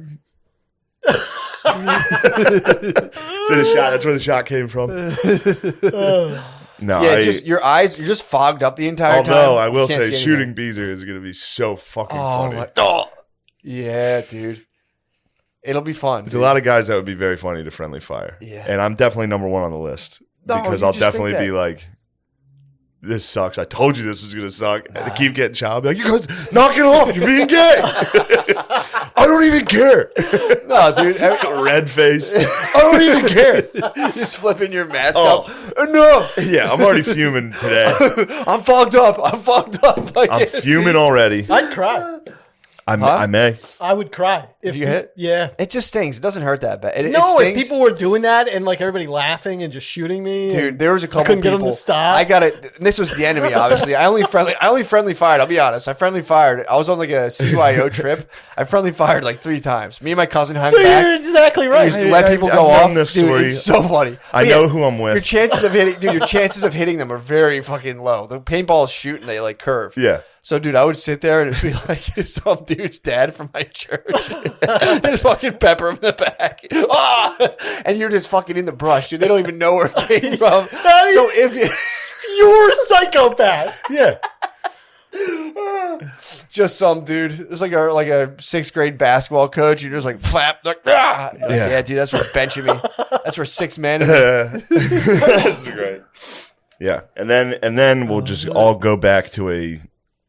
So the shot. That's where the shot came from. No, Yeah, just your eyes. You're just fogged up the entire time. although I will You can't say, see shooting anything. Beezer is going to be so fucking Oh funny. my! Oh, yeah, dude. It'll be fun. There's a lot of guys that would be very funny to friendly fire. Yeah. And I'm definitely number one on the list No, because you I'll just think definitely be that. like, this sucks. I told you this was going to suck. And they keep getting shot. I'll be like, you guys, knock it off. You're being gay. I don't even care. No, dude. Red face. I don't even care. Just flipping your mask Oh. up. Enough. Yeah, I'm already fuming today. I'm fogged up. I I'm can't fuming see. already. I'd cry. I may. I would cry If you hit? Yeah. It just stings. It doesn't hurt that bad. It No, if stings. people were doing that and like everybody laughing and just shooting me, Dude, and there was a couple couldn't get people. them to stop. I got it. This was the enemy, obviously. I only friendly fired. I'll be honest. I friendly fired. I was on like a CYO trip. I friendly fired like 3 times. Me and my cousin hung so back. you're exactly You right. just let people go I've known off. this Dude, story. it's so funny. I But know yeah, who I'm with. Your chances of hitting, dude, your chances of hitting them are very fucking low. The paintballs shoot and they like curve. Yeah. So, dude, I would sit there and it'd be like some dude's dad from my church. Just fucking pepper him in the back. Ah! And you're just fucking in the brush, dude. They don't even know where it came from. That is So if you, pure psychopath. Yeah. just some dude, it's like a 6th grade basketball coach. You're just like flap, like, ah! You're like, Yeah. yeah, dude, that's for benching me. That's for 6 men. That's great. Yeah. And then we'll just all go back to a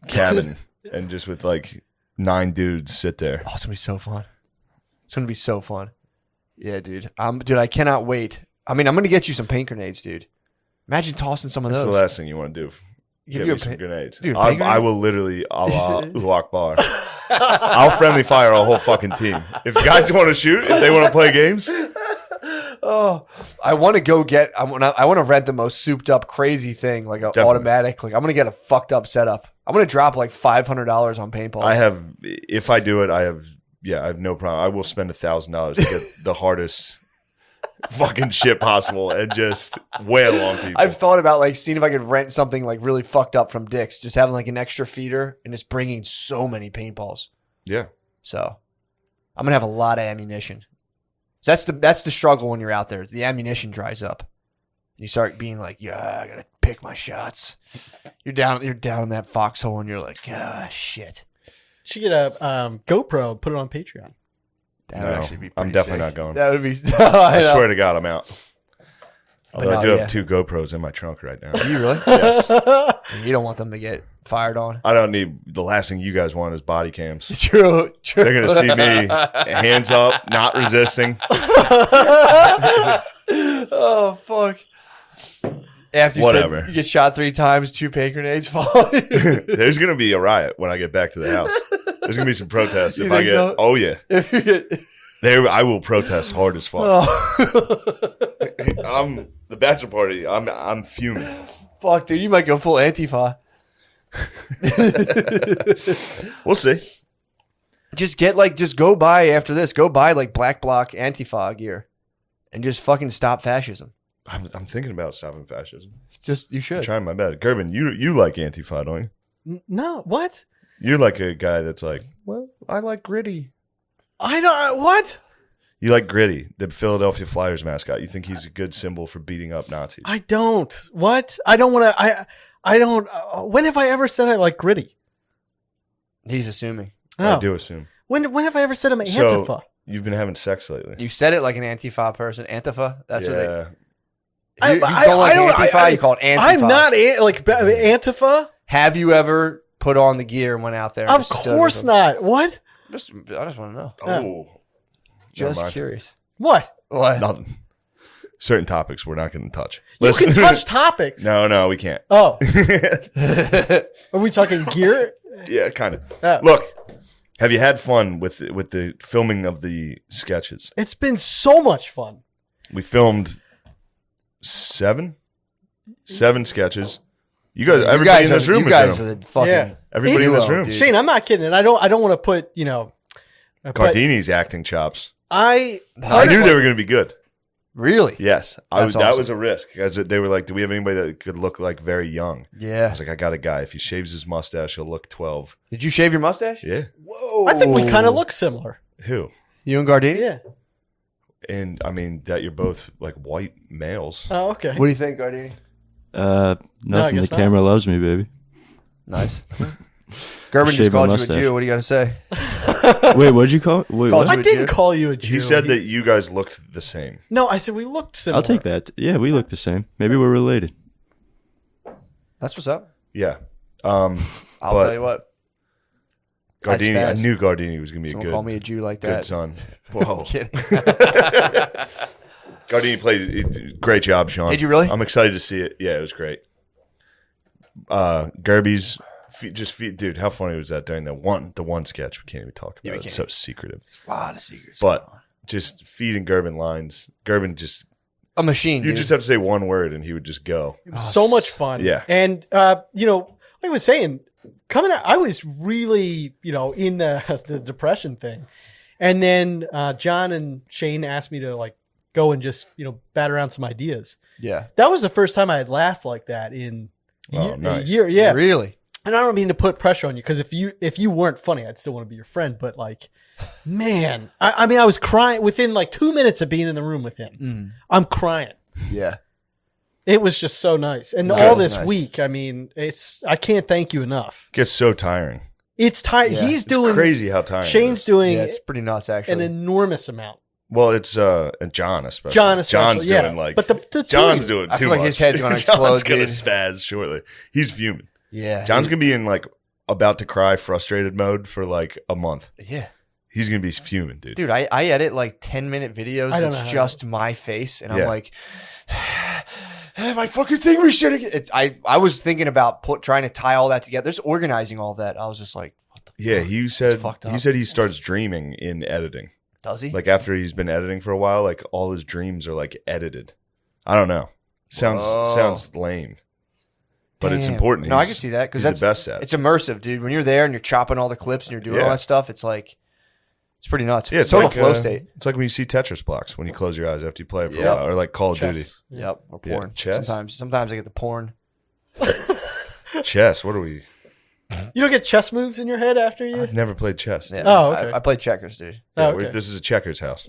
cabin and just with like 9 dudes sit there. Oh, it's gonna be so fun. It's gonna be so fun. Yeah, dude. Dude, I cannot wait. I mean, I'm gonna get you some paint grenades, dude. Imagine tossing some of That's those. the last thing you want to do. Give Give you me a some paint- grenades. Dude, I paint grenade? will literally Allahu Akbar. I'll friendly fire a whole fucking team. If guys want to shoot, if they want to play games, Oh, I want to go get. I want to rent the most souped up, crazy thing, like an Definitely. automatic. Like I'm gonna get a fucked up setup. I'm gonna drop like $500 on paintball. I have. If I do it, I have no problem. I will spend $1,000 to get the hardest fucking shit possible and just wail on people. I've thought about like seeing if I could rent something like really fucked up from Dick's, just having like an extra feeder and just bringing so many paintballs. Yeah. So I'm gonna have a lot of ammunition. So that's the struggle when you're out there. The ammunition dries up. You start being like, yeah, I gotta pick my shots. You're down in that foxhole and you're like, ah, shit. Should get a GoPro and put it on Patreon. That would actually be pretty I'm definitely sick. not going. That would be. I swear to God, I'm out. Although no, I do yeah. have 2 GoPros in my trunk right now. You really? Yes. You don't want them to get fired on. I don't need the last thing you guys want is body cams. True. They're gonna see me hands up, not resisting. Oh fuck. After you Whatever. said you get shot 3 times, 2 paint grenades fall. There's gonna be a riot when I get back to the house. There's gonna be some protests You if I think get. so? Oh yeah, If you get, there I will protest hard as fuck. oh. I'm the bachelor party. I'm fuming. Fuck, dude, you might go full Antifa. We'll see. Just go buy after this. Go buy like black bloc Antifa gear, and just fucking stop fascism. I'm thinking about stopping fascism. Just you I'm should. trying my best. Gerben, you like Antifa, don't you? No, what? You're like a guy that's like, Well, I like gritty. I don't. What? You like Gritty, the Philadelphia Flyers mascot. You think he's a good symbol for beating up Nazis. I don't. What? I don't want to. I don't. When have I ever said I like Gritty? He's assuming. I do assume. When have I ever said I'm Antifa? So, you've been having sex lately. You said it like an Antifa person. Antifa? That's what they... I You don't like Antifa, you call it Antifa. I'm not Antifa. Have you ever put on the gear and went out there? And Of course not. What? I just want to know. Oh. Just curious. What? What? Nothing. Certain topics we're not going to touch. You can touch topics. No, we can't. Oh. Are we talking gear? Yeah, kind of. Oh. Look, have you had fun with the filming of the sketches? It's been so much fun. We filmed seven sketches. You guys, everybody in this room you is guys in are them. the fucking... Yeah. Everybody in this room. dude. Shane, I'm not kidding. And I don't want to put, but Gardini's acting chops. I I knew they were going to be good. Really? Yes, That's that awesome. was a risk because they were like, "Do we have anybody that could look like very young?" I Yeah. was like, "I got a guy. If he shaves his mustache, he'll look 12." Did you shave your mustache? Yeah. Whoa. I think we kind of look similar. Who? You and Gardini? Yeah. And I mean that you're both like white males. Oh, okay. What do you think, Gardini? Nothing. guess The camera loves me, baby. Nice. Gerben just Shave my called you a mustache. Jew. What do you got to say? Wait, what'd you call it? Wait, Called what? I a didn't Jew? call you a Jew. He said that you guys looked the same. No, I said we looked similar. I'll take that. Yeah, we look the same. Maybe we're related. That's what's up. Yeah. I'll But- tell you what. Gardini. I That's knew Gardini was going to be a Someone good, call me a Jew like good that. son. I'm Whoa. kidding. Gardini played great job, Sean. Did you really? I'm excited to see it. Yeah, it was great. Gerbs, dude, how funny was that during the one sketch? We can't even talk Yeah, about we it. It's can't. so secretive. A lot of secrets. But just feeding Gerben lines. Gerben just, a machine, you dude. just have to say one word and he would just go. It was so much fun. Yeah. And, like I was saying, coming out, I was really, in the depression thing. And then John and Shane asked me to, go and just, bat around some ideas. Yeah. That was the first time I had laughed like that in a nice. year. Yeah. Really? And I don't mean to put pressure on you, because if you weren't funny, I'd still want to be your friend. But man, I mean, I was crying within 2 minutes of being in the room with him. Mm. I'm crying. Yeah. It was just so nice. And That all was this nice. week, I mean, I can't thank you enough. Gets so tiring. It's tired. Yeah. He's It's doing crazy how tiring. it Shane's is. doing Yeah, it's pretty nuts, an actually. enormous amount. Well, it's and John especially. John especially, John's yeah. doing But the John's team- doing I too feel like much. his head's gonna John's explode, gonna dude. spaz shortly. He's fuming. Yeah. John's gonna be in about to cry, frustrated mode for a month. Yeah. He's gonna be fuming, dude. Dude, I edit 10-minute videos. I don't know It's how just my face. And Yeah. I'm like, my fucking thing was shitting. I was thinking about trying to tie all that together. Just organizing all that. I was just like, what the Yeah, fuck? he said fucked up. he starts dreaming in editing. Does he? After he's been editing for a while, all his dreams are edited. I don't know. Whoa. Sounds lame. But it's Damn. important. No, I can see that because he's that's the best at it. it's immersive, dude. When you're there and you're chopping all the clips and you're doing all Yeah. that stuff, it's it's pretty nuts. Yeah, it's total like flow state. It's like when you see Tetris blocks when you close your eyes after you play it for Yep. a while, or Call of Duty. Chess. Yep, or Yeah, porn. chess? Sometimes I get the porn. Chess. What are we? You don't get chess moves in your head after you? I've never played chess. Yeah, Oh, okay. I play checkers, dude. Yeah, Oh, okay. this is a checkers house.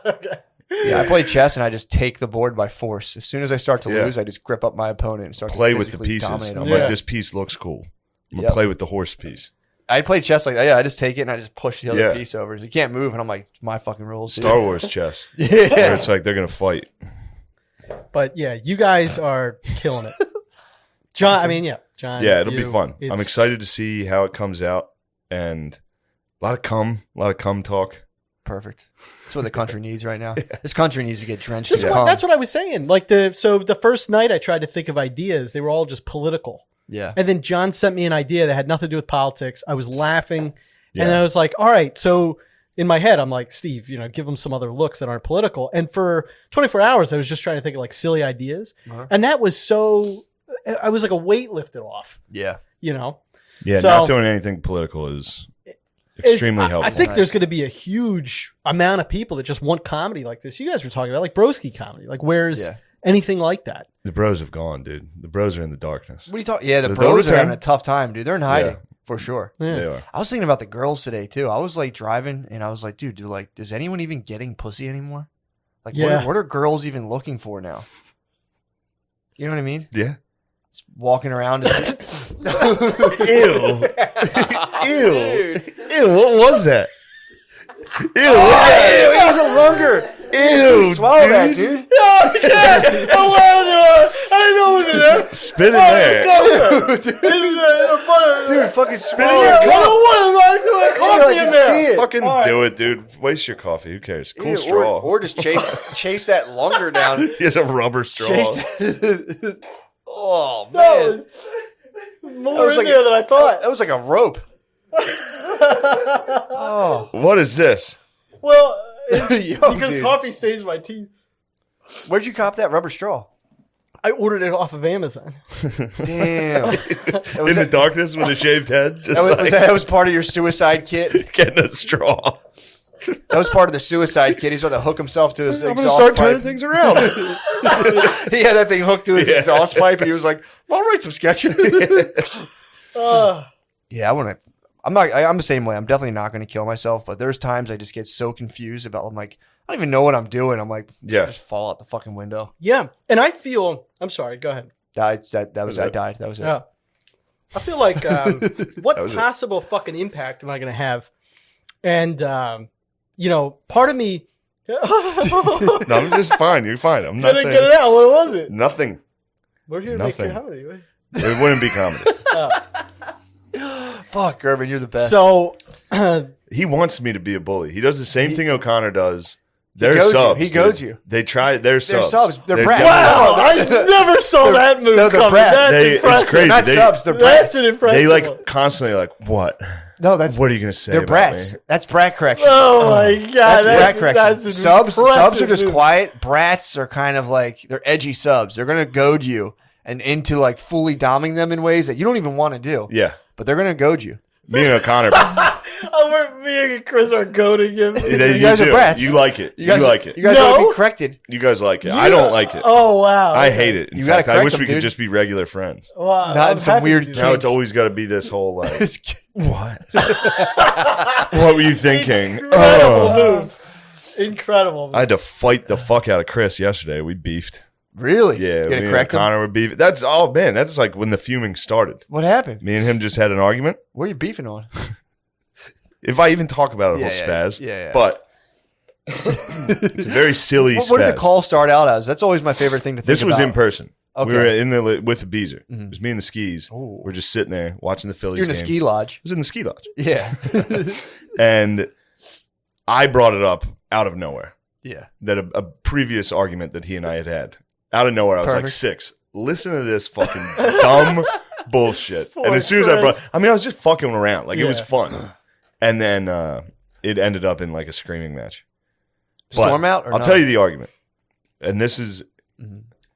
Okay. Yeah, I play chess and I just take the board by force. As soon as I start to Yeah. lose, I just grip up my opponent and start Play to with the physically pieces. dominate I'm them. Yeah. like, this piece looks cool. I'm gonna Yep. play with the horse piece. I play chess like that. Yeah, I just take it and I just push the other Yeah. piece over. So you can't move, and I'm like, it's my fucking rules. dude. Star Wars chess. Where Yeah. it's they're gonna fight. But yeah, you guys are killing it. John, John. Yeah, it'll be you, fun. I'm it's- excited to see how it comes out, and a lot of cum talk. Perfect. That's what the country needs right now. This country needs to get drenched This in is cum. that's what I was saying. So the first night I tried to think of ideas, they were all just political. Yeah. And then John sent me an idea that had nothing to do with politics. I was laughing. Yeah. And then I was like, all right. So in my head, I'm like, Steve, give them some other looks that aren't political. And for 24 hours, I was just trying to think of silly ideas. Uh-huh. And that was I was like a weight lifted off, Yeah. Yeah, So- not doing anything political is extremely helpful. I think Nice. there's going to be a huge amount of people that just want comedy like this. You guys were talking about like broski comedy. Where's Yeah. anything like that? The bros have gone, dude. The bros are in the darkness. What are you talking? Yeah, the They'll bros are return. having a tough time, dude. They're in hiding. Yeah. For sure. Yeah. They are. I was thinking about the girls today too. I was like driving and I was like, dude, does anyone even getting pussy anymore? Like, Yeah. what are girls even looking for now? You know what I mean? Yeah. Just walking around. And Ew. Ew. Dude. Ew. What was that? Ew. Ew, it was a longer. Ew. Swallow that, dude. I didn't know it was in there. Spit in there. Dude, fucking Spit in swallow your it. cup. I can see it. Fucking do it, dude. Waste your coffee. Who cares? Cool Ew, straw. or just chase that longer down. He has a rubber straw. Oh That man, was more That was in like there than I thought. that was like a rope. Oh, What is this? Well, it's Yo, because dude. coffee stains my teeth. Where'd you cop that rubber straw? I ordered it off of Amazon. Damn, In the darkness with a shaved head? Just that was part of your suicide kit. getting a straw. That was part of the suicide kit. He's about to hook himself to his I'm going to exhaust start pipe. turning things around. He had that thing hooked to his Yeah. exhaust pipe, and he was like, "I'll write some sketches." Uh, Yeah, I want to. I'm not. I'm the same way. I'm definitely not going to kill myself. But there's times I just get so confused about. I'm like, I don't even know what I'm doing. I'm like, Yeah. just fall out the fucking window. yeah, and I feel. I'm sorry. Go ahead. That was. Was I it? died. That was it. Yeah. I feel like what That was it. possible fucking impact am I going to have? And part of me. No, I'm just fine. You're fine. I'm not Couldn't saying get it out. What was it? nothing. We're here to Nothing. make comedy. Right? It wouldn't be comedy. Fuck, Gerben, you're the best. So, He wants me to be a bully. He does the same thing O'Connor does. They're goads you. subs. He dude. goads you. They try. They're subs. subs. They're brats. definitely- wow, I never saw that move no, they're coming. brats. That's It's impressive. crazy. not They- subs. They're That's brats. an impressive They one. like constantly like what? No, that's What are you gonna say? they're about brats. me? That's brat correction. Oh my god, That's brat correction. an Subs are impressive just move. quiet. Brats are kind of like they're edgy subs. They're gonna goad you and into like fully doming them in ways that you don't even want to do. Yeah, But they're gonna goad you. me and O'Connor. Me and Chris are goading him. you guys are do. brats. You like it. You guys like it. You guys No. gotta be corrected. You guys like it. I don't like it. Oh wow, I hate it. In You gotta fact, I correct wish them, we could dude. just be regular friends. Wow, Not I'm in some happy weird to do Now that. it's always got to be this whole like. what? What were you thinking? Incredible Oh. move. Incredible. I had to fight the fuck out of Chris yesterday. We beefed. Really? Yeah, You me gotta and correct them? O'Connor were beefing. That's man. That's like when the fuming started. What happened? Me and him just had an argument. What are you beefing on? If I even talk about it, Yeah, he'll yeah, spaz. yeah. But it's a very silly What did the spaz. call start out as? That's always my favorite thing to think This was about. in person. Okay. We were in the with the Beezer. Mhm. It was me and the skis. Ooh. We're just sitting there watching the Phillies You're in a game. ski lodge. It was in the ski lodge, Yeah. and I brought it up out of nowhere. yeah. That a previous argument that he and I had out of nowhere. I was like Perfect. 6. Listen to this fucking dumb bullshit. Poor And as soon as I Chris. I was just fucking around. Like it was Yeah. fun. And then it ended up in like a screaming match. But Storm out or I'll no? tell you the argument. And this is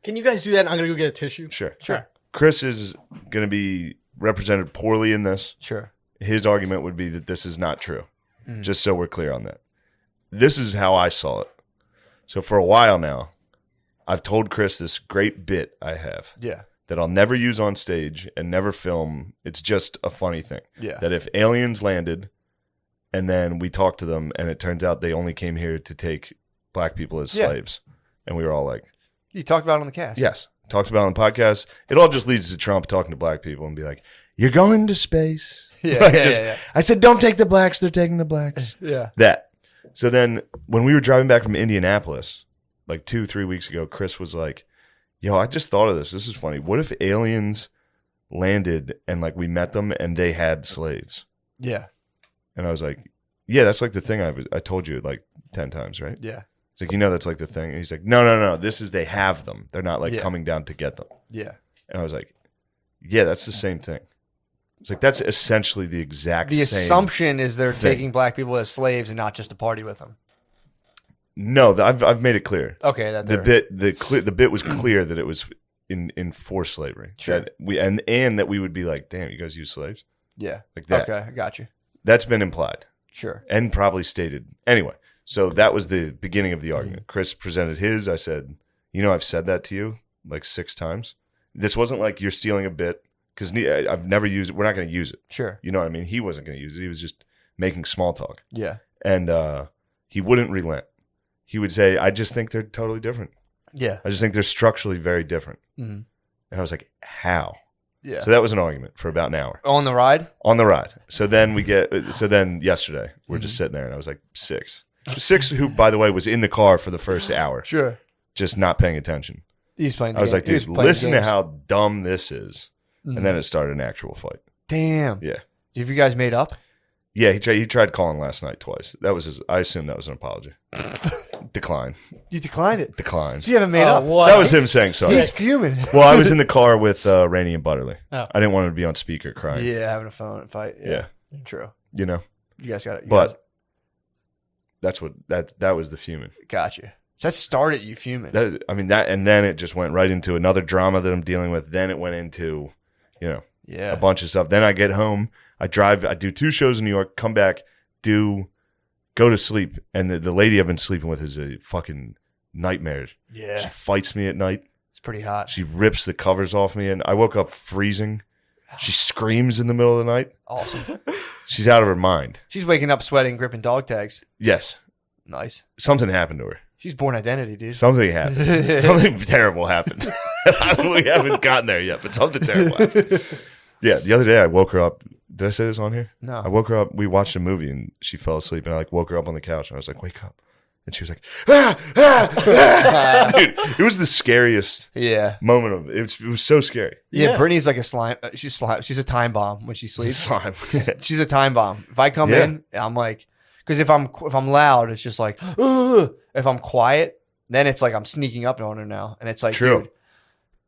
Can you guys do that? I'm gonna go get a tissue. sure. Sure. Chris is going to be represented poorly in this. Sure. His argument would be that this is not true. Mhm. Just so we're clear on that. This is how I saw it. So for a while now, I've told Chris this great bit I have Yeah. that I'll never use on stage and never film. It's just a funny thing. Yeah. That if aliens landed and then we talked to them and it turns out they only came here to take black people as Yeah. slaves. And we were all like, You talked about it on the cast. yes. Talked about it on the podcast. It all just leads to Trump talking to black people and be like, you're going to space. Yeah. Like, yeah, just- yeah, I said, don't take the blacks. They're taking the blacks. yeah. That. So then when we were driving back from Indianapolis, like 2-3 weeks ago, Chris was like, yo, I just thought of this. This is funny. What if aliens landed and like we met them and they had slaves? Yeah. And I was like, yeah, that's like the thing I told you like 10 times, right? Yeah. It's like, that's like the thing. And he's like, no. This is they have them. They're not like Yeah. coming down to get them. Yeah. And I was like, yeah, that's the same thing. It's like, that's essentially the exact The same. assumption is they're thing. taking black people as slaves and not just to party with them. No, I've made it clear. Okay. That The they're- bit was clear that it was in forced slavery. Sure. That we and that we would be like, damn, you guys use slaves Yeah. like that. Okay. I got you. That's been implied Sure. and probably stated anyway. So that was the beginning of the Mm-hmm. argument. Chris presented his. I said, I've said that to you like 6 times. This wasn't like you're stealing a bit. because I've never used it. We're not going to use it. Sure. You know what I mean? He wasn't going to use it. He was just making small talk. Yeah. And he wouldn't relent. He would say, I just think they're totally different. Yeah. I just think they're structurally very different. Mm-hmm. And I was like, how? Yeah. So that was an argument for about an hour. On the ride? On the ride. So then yesterday, we're just sitting there and I was like, Six, who, by the way, was in the car for the first hour. Sure. Just not paying attention. He's playing I was like, dude, listen to games. how dumb this is. And then it started an actual fight. Damn. Yeah. Have you guys made up? Yeah, he tried calling last night twice. That was I assume that was an apology. Decline. You declined it. Decline. So you haven't made up. What? That was him saying sorry. He's fuming. Well, I was in the car with Rainey and Butterly. Oh. I didn't want him to be on speaker crying. Yeah, having a phone fight. Yeah. True. You know? You guys got it. But that's what that was the fuming. Got you. So that started you fuming. And then it just went right into another drama that I'm dealing with. Then it went into, yeah. a bunch of stuff. Then I get home, I do 2 shows in New York, come back, go to sleep. And the lady I've been sleeping with is a fucking nightmare. She Yeah. fights me at night. It's pretty hot. She rips the covers off me, and I woke up freezing. She screams in the middle of the night. Awesome. She's out of her mind. She's waking up sweating, gripping dog tags. Yes. Nice. Something happened to her. She's born identity, dude. Something happened. Something terrible happened. We haven't gotten there yet, but something terrible happened. Yeah, the other day I woke her up. Did I say this on here? No. I woke her up. We watched a movie, and she fell asleep, and I woke her up on the couch, and I was like, wake up. And she was like, ah, ah, ah. Dude, it was the scariest Yeah. moment of it. It was so scary. Yeah, Yeah. Brittany's like a slime. She's a time bomb when she sleeps. Slime. She's a time bomb. If I come Yeah. in, I'm like, because if I'm loud, it's just like, ugh. If I'm quiet, then it's like I'm sneaking up on her now, and it's like, True. dude,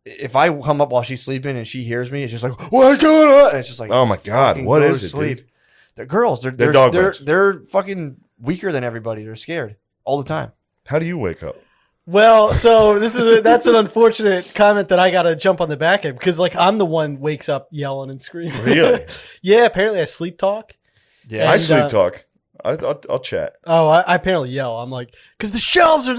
if I come up while she's sleeping and she hears me, it's just like, what's going on? And it's just like, Oh my God, fucking what go is to it, sleep. dude? The girls, They're dog bites. they're fucking weaker than everybody. They're scared all the time. How do you wake up? Well, so that's an unfortunate comment that I got to jump on the back end because like I'm the one wakes up yelling and screaming. Really? Yeah, apparently I sleep talk. Yeah, I And, sleep talk. I'll chat. Oh, I apparently yell. I'm like, because the shelves are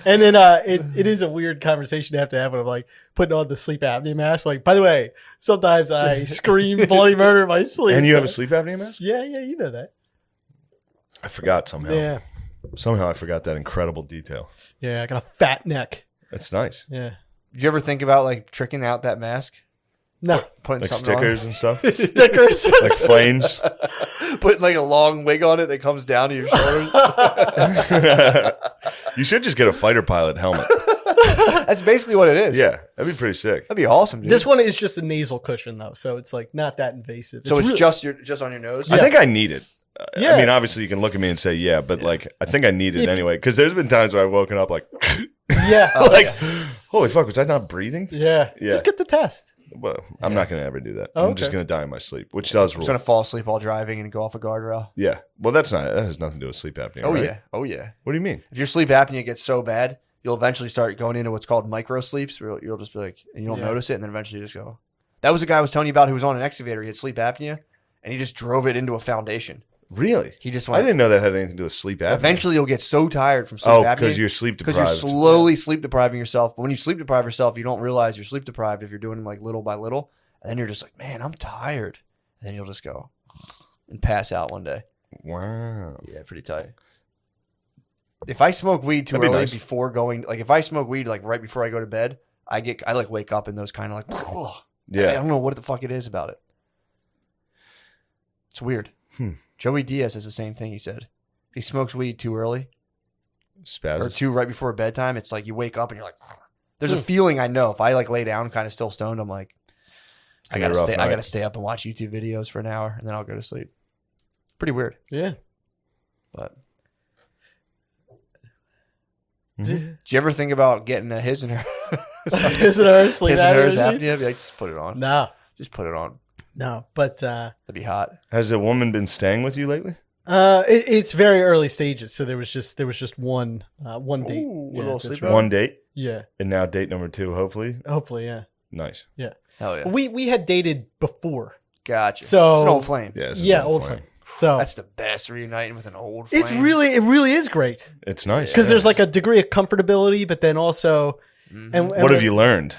and then it is a weird conversation to have when I'm like putting on the sleep apnea mask. Like, by the way, sometimes I scream bloody murder in my sleep. And you have a sleep apnea mask? Yeah, you know that. I forgot somehow. Yeah. Somehow I forgot that incredible detail. Yeah, I got a fat neck. That's nice. Yeah. Did you ever think about like tricking out that mask, No. putting Like something stickers and stuff. Stickers. Like flames. on, putting like a long wig on it that comes down to your shoulders? You should just get a fighter pilot helmet. That's basically what it is. Yeah, that'd be pretty sick. that'd be awesome, dude. This one is just a nasal cushion though, so it's like not that invasive. so it's really- just on your nose. I think I need it. Yeah. I mean, obviously you can look at me and say, yeah, but like, I think I need it If- anyway. Because there's been times where I've woken up like, yeah. like, holy fuck, was I not breathing? Yeah. Yeah. Just get the test. Well, I'm not going to ever do that. Oh, I'm just okay. going to die in my sleep, which does I'm rule. just gonna fall asleep while driving and go off a guardrail. Yeah. Well, that has nothing to do with sleep apnea. Oh right? yeah, oh yeah. What do you mean? If your sleep apnea gets so bad, you'll eventually start going into what's called micro sleeps, where you'll just be like, and you don't Yeah. notice it, and then eventually you just go. That was a guy I was telling you about who was on an excavator. He had sleep apnea, and he just drove it into a foundation. Really? He just I went. didn't know that had anything to do with sleep apnea. Eventually, you'll get so tired from sleep Oh, apnea because you're sleep because deprived. you're slowly sleep depriving yourself. But when you sleep deprive yourself, you don't realize you're sleep deprived if you're doing it like little by little, and then you're just like, man, I'm tired, and then you'll just go and pass out one day. Wow. Yeah, pretty tight. If I smoke weed too That'd be early nice. before going, like if I smoke weed like right before I go to bed, I like wake up in those kind of like, I Yeah. don't know what the fuck it is about it. It's weird. Joey Diaz has the same thing. He said if he smokes weed too early or Spasms. too right before bedtime, it's like you wake up and you're like, there's a feeling I know if I like lay down kind of still stoned, I'm like, I Gonna be gotta a rough stay. I night. gotta stay up and watch YouTube videos for an hour and then I'll go to sleep. Pretty weird, Yeah. but. Mhm. Did you ever think about getting a his and her? His and hers sleep his and hers apnea? apnea? Be like, just put it on. No. Just put it on. No. But That'd be hot. Has a woman been staying with you lately? it's very early stages, so there was just one date. Ooh, a Yeah, little just sleep right. One date, Yeah. and now date number 2, hopefully. Hopefully, yeah. Nice. Hell yeah. We had dated before. Gotcha. So- it's an old flame. Yeah, this is Yeah, not old fun. flame. So That's the best, reuniting with an old flame. it really is great It's nice. because yeah. there's like a degree of comfortability, but then also and What have you learned?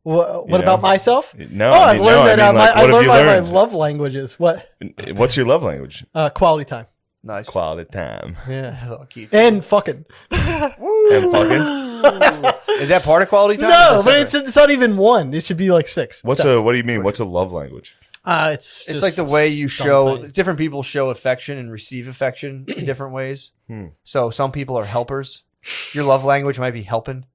What You know? about myself? No, I've learned that. like, I what have learned you my learned? love languages. What? What's your love language? Quality time. Nice. Quality time. Yeah. Oh, Keith. And fucking. And fucking. Is that part of quality time? No, Or is but that separate? it's not even one. It should be like 6. What do you mean? What's a love language? It's It's just like the way you show. something. Different people show affection and receive affection in different ways. So some people are helpers. Your love language might be helping.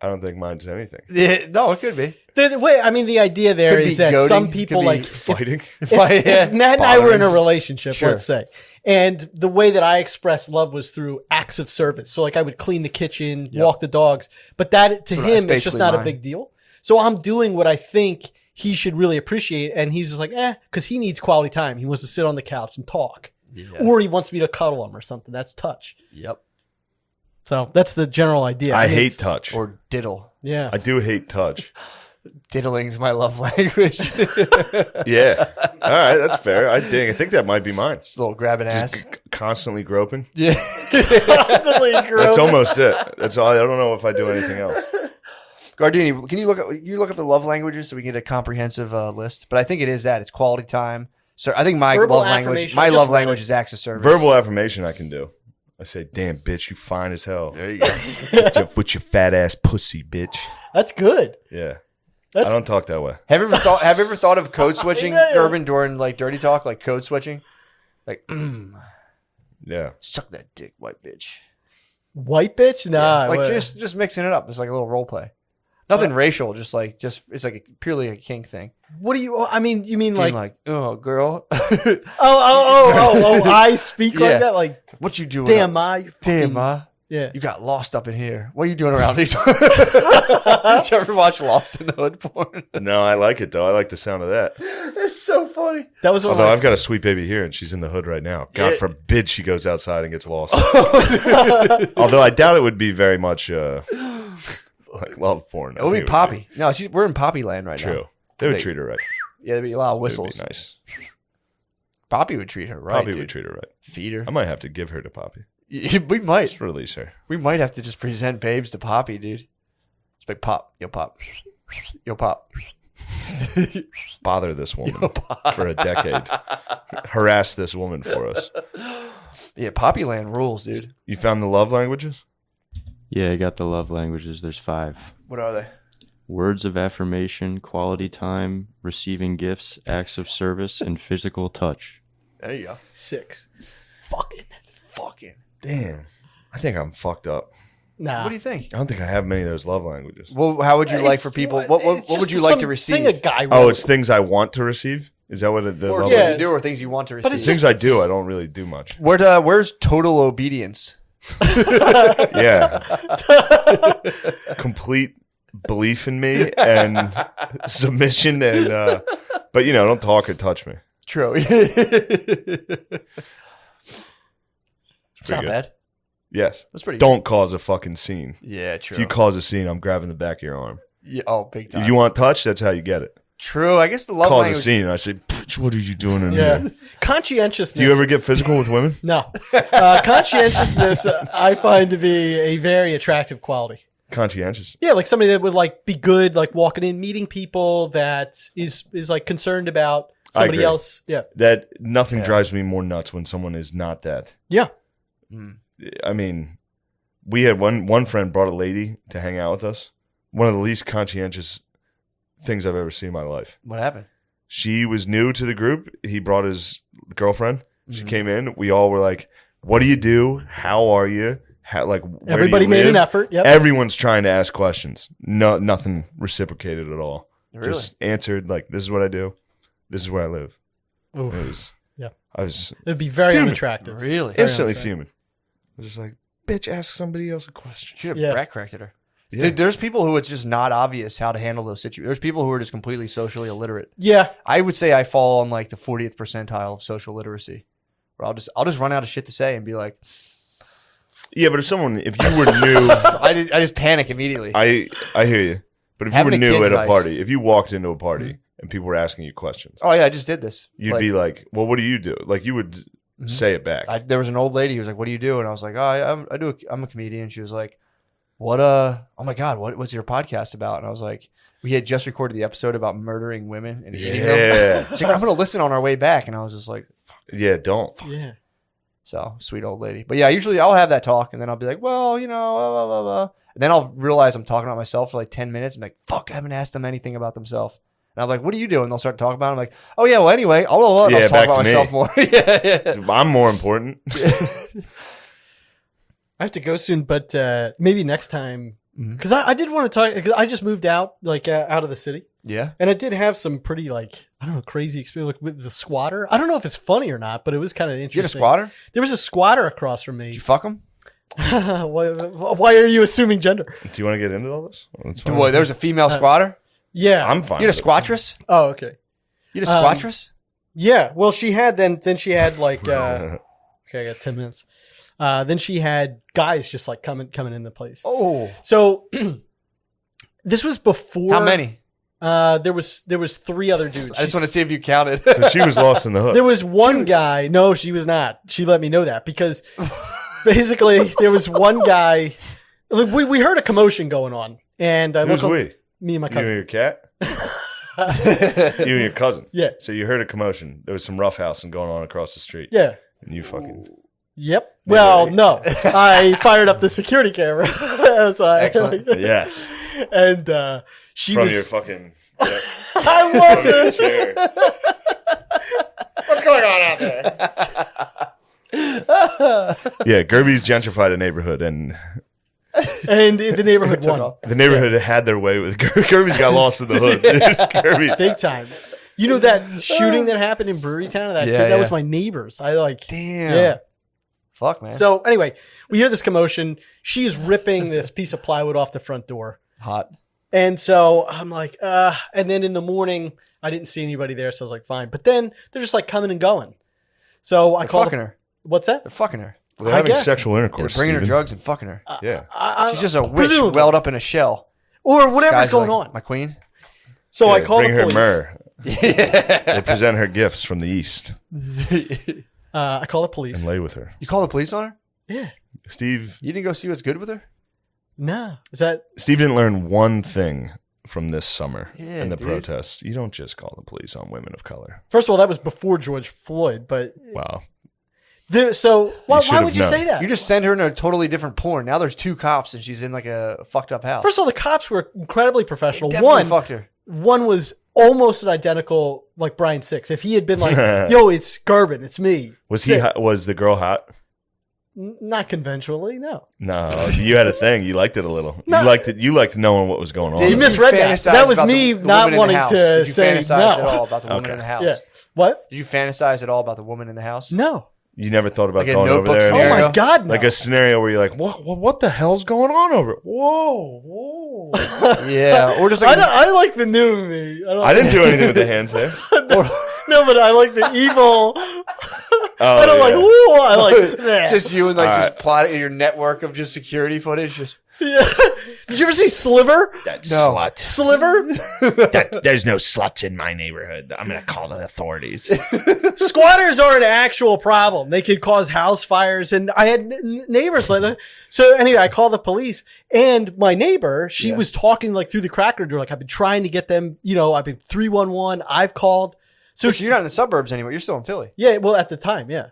I don't think mine's anything. Yeah, no, it could be. The way, I mean, the idea there Could be is that goading, some could people be like Fighting. if Nat and I were in a bothering. relationship, Sure. let's say, and the way that I expressed love was through acts of service. So, like, I would clean the kitchen, walk the dogs, but that to So him, that's it's just basically not a mine. big deal. So I'm doing what I think he should really appreciate, and he's just like, because he needs quality time. He wants to sit on the couch and talk, or he wants me to cuddle him or something. That's touch. Yep. So that's the general idea. I mean, hate it's- touch. Or diddle. Yeah. I do hate touch. Diddling's my love language. Yeah. All right, that's fair. I think that might be mine. Just a little grabbing ass. Constantly groping. Yeah. That's almost it. That's all. I don't know if I do anything else. Gardini, can you look up the love languages so we can get a comprehensive list? But I think it is that. It's quality time. So I think my Verbal love language affirmation, I just love read language it. is acts of service. Verbal affirmation I can do. I say, "Damn bitch, you fine as hell." There you go. with your fat ass pussy, bitch. That's good. Yeah. That's- I don't talk that way. Have you ever thought of code switching, Yeah. Gerben, during like dirty talk, like code switching? Like Yeah. suck that dick, white bitch. White bitch? Nah. Like what- just mixing it up. It's like a little role play. Nothing racial, just it's like purely a kink thing. What do you? I mean, you mean Being like? oh girl, Oh! I speak Yeah. like that. Like, what you doing? damn, up? ma. you Damn, fucking- ma. Yeah. You got lost up in here. What are you doing around these? Did you ever watch Lost in the Hood porn? No, I like it though. I like the sound of that. It's so funny. That was one Although of I've got a sweet baby here and she's in the hood right now. God Yeah. forbid she goes outside and gets lost. Although I doubt it would be very much like love porn. It would be Poppy. No, we're in Poppy land right True. now. They would They- treat her right. Yeah, there'd be a lot of It would whistles. be nice. Poppy would treat her right. Poppy dude. would treat her right. Feed her. I might have to give her to Poppy. We might. Just release her. We might have to just present babes to Poppy, dude. It's like pop, yo pop, yo pop. Bother this woman Yo, pop. for a decade. Harass this woman for us. Yeah, Poppy land rules, dude. You found the love languages? Yeah, I got the love languages. There's 5. What are they? Words of affirmation, quality time, receiving gifts, acts of service, and physical touch. There you go. 6. Fucking. Damn. I think I'm fucked up. Nah. What do you think? I don't think I have many of those love languages. Well, how would you like It's- for people? it's What just would you like to something receive? A guy Oh, wrote. it's things I want to receive? Is that what the Or love things Yeah. you do, or things you want to But receive? it's Things I do, I don't really do much. Where's total obedience? Yeah. Complete belief in me and submission and but don't talk or touch me. True. It's not good. bad. Yes. That's pretty. Don't cause a fucking scene. Yeah, true. If you cause a scene, I'm grabbing the back of your arm. Yeah, oh, big time. If you want touch, that's how you get it. True. I guess the love Cause language. a scene, and I say, "Pfft, what are you doing in Yeah. here? Conscientiousness. Do you ever get physical with women? No. Conscientiousness, I find to be a very attractive quality. Conscientious. Yeah, like somebody that would like be good, like walking in, meeting people, that is like concerned about somebody agree. else. Yeah. That nothing Yeah. drives me more nuts when someone is not that. Yeah. I mean, we had one friend brought a lady to hang out with us. One of the least conscientious things I've ever seen in my life. What happened? She was new to the group. He brought his girlfriend. She Mhm. came in. We all were like, "What do you do? How are you? How where do Everybody you made an live?" effort. Yep. Everyone's trying to ask questions. No, nothing reciprocated at all. Really? Just answered like, "This is what I do. This is where I live." Oof. It was. Yeah. I was It'd be very Fuming. unattractive. Really? instantly unfair. fuming. I was just like, "Bitch, ask somebody else a question." Should have Yeah. brat cracked at her. Yeah. Dude, there's people who it's just not obvious how to handle those situations. There's people who are just completely socially illiterate. Yeah. I would say I fall on like the 40th percentile of social literacy, where I'll just run out of shit to say and be like, Yeah, but if you were new, I just panic immediately. I hear you. But if Having you a were new kid's at a nice. party, if you walked into a party and people were asking you questions, Oh yeah, I just did this. you'd be like, "Well, what do you do?" Like you would say it back. There was an old lady who was like, "What do you do?" And I was like, "Oh, I'm a comedian." She was like, "What? Oh my god, what's your podcast about?" And I was like, we had just recorded the episode about murdering women and eating them. Yeah. She's like, I'm going to listen on our way back. And I was just like, Yeah, don't. Yeah. so sweet old lady. But yeah, usually I'll have that talk and then I'll be like, well, you know, blah, blah, blah, blah. And then I'll realize I'm talking about myself for like 10 minutes. I'm like, fuck, I haven't asked them anything about themselves. And I'm like, what are you doing? They'll start talking about it. I'm like, oh yeah, well anyway, I'll Yeah, talk back about to me. myself more. yeah. I'm more important. I have to go soon, but maybe next time. Mhm. Because I did want to talk, because I just moved out, like out of the city. Yeah. And I did have some pretty, like, I don't know, crazy experience like, with the squatter. I don't know if it's funny or not, but it was kind of You interesting. get a squatter? There was a squatter across from Did me. you fuck him? Why are you assuming gender? Do you want to get into all this? That's fine. Boy, there was a female squatter? Yeah. I'm fine. You had a with it. squattress? Oh, okay. You had a squattress? Yeah. Well, she had then she had like okay, I got 10 minutes. Then she had guys just like coming in the place. Oh. So this was before. How many? There was 3 other dudes. I just want to see if you counted. So she was lost in the hook. There was one guy. No, she was not. She let me know that because basically there was one guy. We heard a commotion going on, and I Who's looked. we? Me and my You and cousin. your cat? You and your cousin. Yeah. So you heard a commotion. There was some roughhousing going on across the street. Yeah. And you fucking. Yep. Well, no. I fired up the security camera. So Excellent. Yes. And she From was. your fucking. I love From your it. chair. What's going on out there? Yeah, Gerbs gentrified a neighborhood, and And the neighborhood Took won off. the neighborhood had their way with Gerbs. Got lost in the hood. Dude. Gerbs. big time. You know that shooting that happened in Brewery Town? That Yeah, kid, that was yeah. my neighbors. I like. Damn. Yeah. Fuck, man. So anyway, we hear this commotion. She is ripping this piece of plywood off the front door. Hot. And so I'm like, and then in the morning, I didn't see anybody there. So I was like, fine. But then they're just like coming and going. So I They're called. fucking her. What's that? They're fucking her. Well, they're I having guess. sexual They're intercourse. bringing her Steven. drugs and fucking her. Yeah. She's just a witch presumably. welled up in a shell. Or whatever's Guys are going like, on. My queen? So I Yeah, called bring the her police. myrrh. Yeah. They present her gifts from the east I call the police. and lay with her. You call the police on her? Yeah. Steve You didn't go see what's good with her? Nah. Is that didn't learn one thing from this summer Yeah, in the dude. protests. You don't just call the police on women of color. first of all, that was before George Floyd, but Wow. so why should have would you known. say that? You just send her in a totally different porn. Now there's 2 cops and she's in like a fucked up house. First of all, the cops were incredibly professional. Definitely fucked her. One was almost an identical like Brian Six. If he had been like, "Yo, it's Garbin, it's me," Was he? Was the girl hot? Not conventionally, no. No, you had a thing. You liked it a little. No. You liked knowing what was going on. You Did misread that. fantasize That was about me the not woman in the wanting house? to Did you say fantasize no. at all about the woman Okay. in the house? Yeah. What? Did you fantasize at all about the woman in the house? No. You never thought about Like a going over Notebook there. Oh scenario? my God, no. Like a scenario where you're like, what the hell's going on over? Whoa, whoa. Yeah. Or just I, like don't, I like the new me. I didn't do anything with the hands there. No, but I like the evil. I don't like. yeah. Ooh, I like. Nah. just you and like All just right. plotting your network of just security footage. Just Yeah. Did you ever see Sliver? That No. slut. Sliver. There's no sluts in my neighborhood. I'm gonna call the authorities. Squatters are an actual problem. They could cause house fires, and I had neighbors like. So anyway, I called the police, and my neighbor, she Yeah. was talking like through the cracker door, like I've been trying to get them. You know, I've been 311. I've called. So so you're not in the suburbs anymore. You're still in Philly. yeah, well at the time, yeah,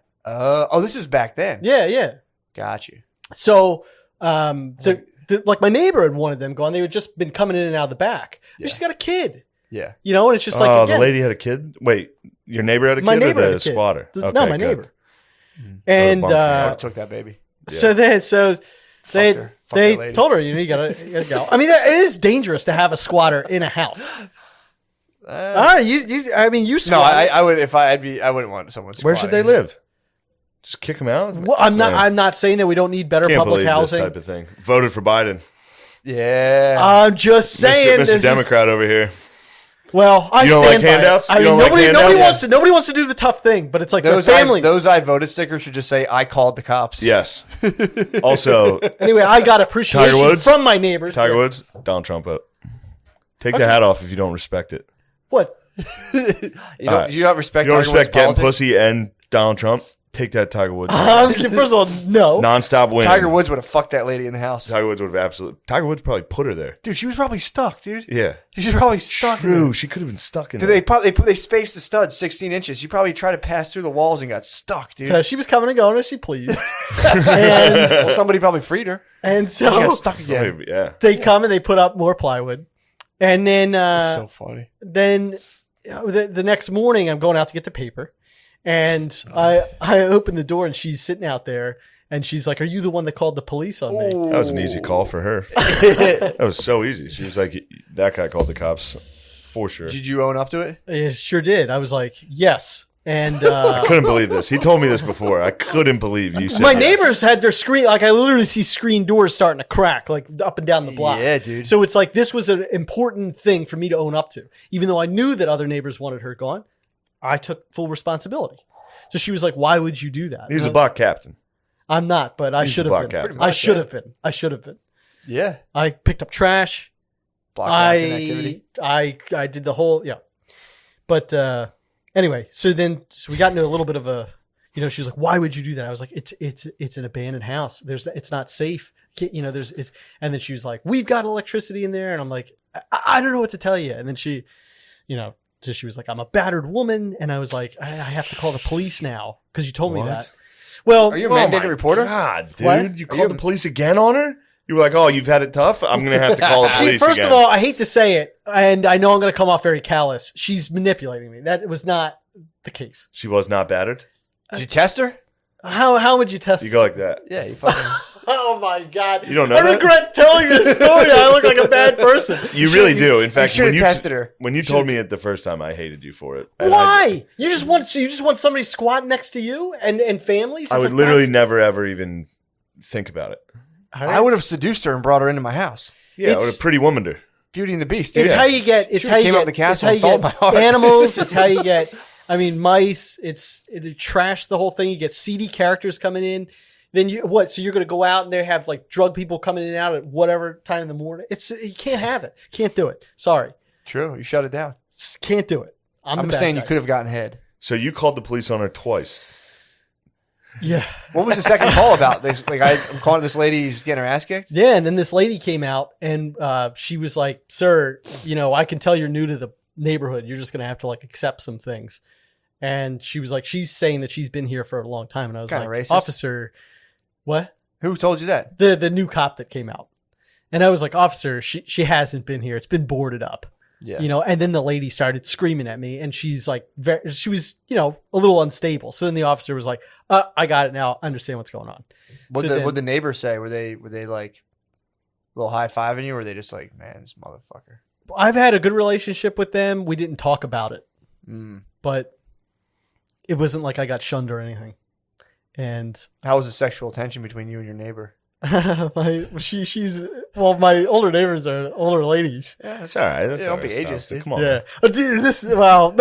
This is back then. yeah. Got you. So like my neighbor had wanted them gone. They had just been coming in and out of the back. Yeah. She's got a kid, Yeah. you know, and it's just like Oh, again, the lady had a kid. Wait, your neighbor had a my kid, neighbor or had the a kid. squatter? No, Okay, my good. neighbor. And bump me I out. would've took that baby. so they Fucked they her. Fucked that lady. told her, you gotta go. I mean, it is dangerous to have a squatter in a house. All right, I mean, you No, squat. I would if I wouldn't want someone. Where should they squatting. live? Just kick them out. Well, I'm Man, not saying that we don't need better can't public believe housing. this type of thing. Voted for Biden, Yeah. I'm just saying, Mr. this is- Democrat over here. well, I You don't stand like by handouts? it. I You mean, don't like nobody wants to do the tough thing, but it's like those their families. those I voted stickers should just say I called the cops. Yes. Also, Anyway, I got appreciation Tiger Woods? from my neighbors. Tiger Woods, Donald Trump vote. Take the hat off if you don't respect it. What? You don't respect. You don't Tiger Woods' respect getting politics? pussy and Donald Trump. Take that, Tiger Woods. First of all, no. Non-stop winning. Tiger Woods would have fucked that lady in the house. Tiger Woods would have absolutely. Tiger Woods probably put her there. Dude, she was probably stuck, dude. Yeah. She was probably stuck. True. She could have been stuck in Dude, there. they spaced the studs 16 inches. She probably tried to pass through the walls and got stuck, dude. So she was coming and going as she pleased. and, Well, somebody probably freed her. and She got so stuck again. Maybe, yeah. they come and they put up more plywood. And then It's so funny. then the next morning I'm going out to get the paper. And I open the door and she's sitting out there and she's like, "Are you the one that called the police on me?" That was an easy call for her. That was so easy. She was like, that guy called the cops for sure. Did you own up to it? I sure did. I was like, "Yes." And I couldn't believe this. He told me this before. I couldn't believe you said my yes. neighbors had their screen, like I literally see screen doors starting to crack, like up and down the block. Yeah, dude. So it's like this was an important thing for me to own up to. Even though I knew that other neighbors wanted her gone, I took full responsibility. So she was like, "Why would you do that?" He was a block captain. I'm not, but I He's should a have block been. captain. I should have been. I should have been. Yeah. I picked up trash. Block captain activity. I did the whole, yeah. But anyway, so we got into a little bit of a, she was like, "Why would you do that?" I was like, it's an abandoned house. It's not safe. And then she was like, "We've got electricity in there." And I'm like, I don't know what to tell you. And then she, so she was like, "I'm a battered woman." And I was like, I have to call the police now because you told me What? that. Well, Are you a mandated reporter? God, dude. What? You called the police again on her? You were like, "Oh, you've had it tough? I'm going to have to call the police first again." of all, I hate to say it, and I know I'm going to come off very callous. She's manipulating me. That was not the case. She was not battered? Did you test her? How would you test? You go like that. Yeah, you fucking. Oh my god! You don't know I that? regret telling this story. I look like a bad person. You really do. In fact, should when have tested her. When you told me it the first time, I hated you for it. And Why? You just want somebody squatting next to you and families? I would literally never, ever even think about it. I would have seduced her and brought her into my house. Yeah, I would have pretty womaned her. Beauty and the Beast, dude. It's how you get. It's She how you came get. up the castle it's and how you followed my get heart. animals. It's how you get. I mean, mice. It trash the whole thing. You get seedy characters coming in. Then so you're going to go out and they have like drug people coming in and out at whatever time in the morning. You can't have it. Can't do it. Sorry. True. You shut it down. Just can't do it. I'm I'm the bad saying guy. you could have gotten head. So you called the police on her twice. Yeah. What was the second call about? I'm calling this lady who's getting her ass kicked. Yeah. And then this lady came out and she was like, "Sir, I can tell you're new to the neighborhood. You're just going to have to like accept some things." And she was like, she's saying that she's been here for a long time. And I was Kinda like, racist. "Officer, what?" Who told you that? The new cop that came out. And I was like, "Officer, she hasn't been here. It's been boarded up." Yeah. And then the lady started screaming at me and she's like, she was, a little unstable. So then the officer was like, "I got it now. I understand what's going on." What'd the neighbors say? Were they like a little high fiving you, or were they just like, "Man, this motherfucker"? I've had a good relationship with them. We didn't talk about it, but it wasn't like I got shunned or anything. And How was the sexual tension between you and your neighbor? my older neighbors are older ladies. Yeah, That's all right. That's Yeah, all don't be right, ageist, Stop. dude. Come on. Yeah. Dude, no, that's Yeah, over.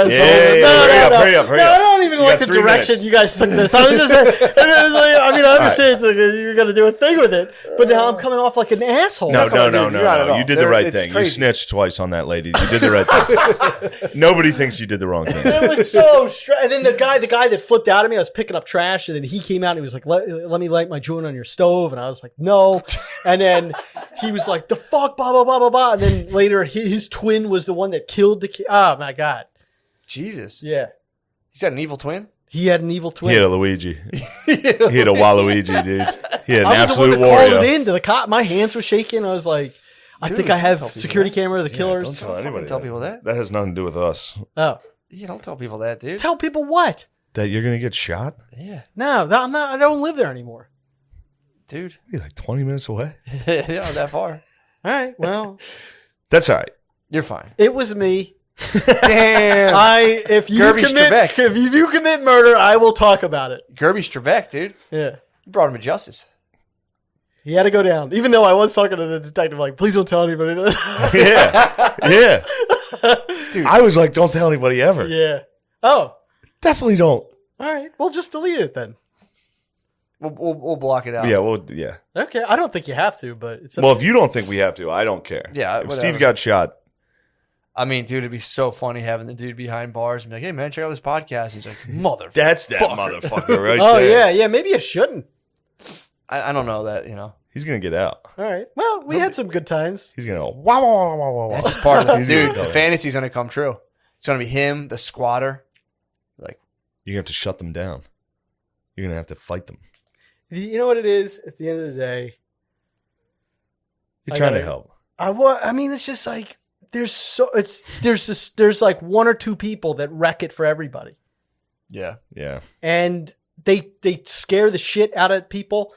yeah, No, hurry up. No, I don't even You like got the 3 direction minutes. you guys took this. I was just I understand it's like you're going to do a thing with it, but now I'm coming off like an asshole. No, Come on, no, dude, you're not at no. all. You did the right It's thing. You crazy. snitched twice on that lady. You did the right thing. Nobody thinks you did the wrong thing. It was so and then the guy that flipped out at me, I was picking up trash, and then he came out and he was like, let me light my joint on your stove. And I was like, "No." And then he was like, "The fuck, blah, blah, blah, blah, blah." And then later his twin was the one that killed the kid. Oh my God. Jesus. Yeah. He's got an evil twin. He had an evil twin. He had a Luigi. He had a Waluigi, dude. He had an I was the one absolute that called it Wario. in to the cop. My hands were shaking. I was like, I Dude, think I have don't tell people security that. camera of the Yeah, killers. don't tell Don't fucking anybody tell that. people that. That has nothing to do with us. Oh, Yeah, don't tell people that, dude. tell people what? That you're gonna get shot? Yeah, No, I'm not. I don't live there anymore. dude. You're like 20 minutes away. You're not that far. All right. Well, That's all right. You're fine. it was me. Damn. If you Gerby commit Strebeck. if you commit murder, I will talk about it. Gerby Strebeck, dude. Yeah. You brought him to justice. He had to go down. Even though I was talking to the detective, like, "Please don't tell anybody this." Yeah. Dude. I was like, don't tell anybody ever. Yeah. Oh. Definitely don't. All right. Well, just delete it then. We'll block it out. Yeah, well, yeah. Okay. I don't think you have to, but it's Well, if you don't think we have to, I don't care. Yeah, If whatever. Steve got shot, I mean, dude, it'd be so funny having the dude behind bars and be like, "Hey, man, check out this podcast." He's like, "Motherfucker." That's that motherfucker right Oh there. yeah. Maybe you shouldn't. I don't know that, He's gonna get out. All right. Well, we had some good times. He's gonna go, wow, wow, wow, wow, wow. That's just part of the He's dude. gonna The go. fantasy's gonna come true. It's gonna be him, the squatter. Like, You're gonna have to shut them down. You're gonna have to fight them. You know what it is? At the end of the day, You're trying to help. I mean, it's just like there's like one or two people that wreck it for everybody, yeah, Yeah. and they scare the shit out of people.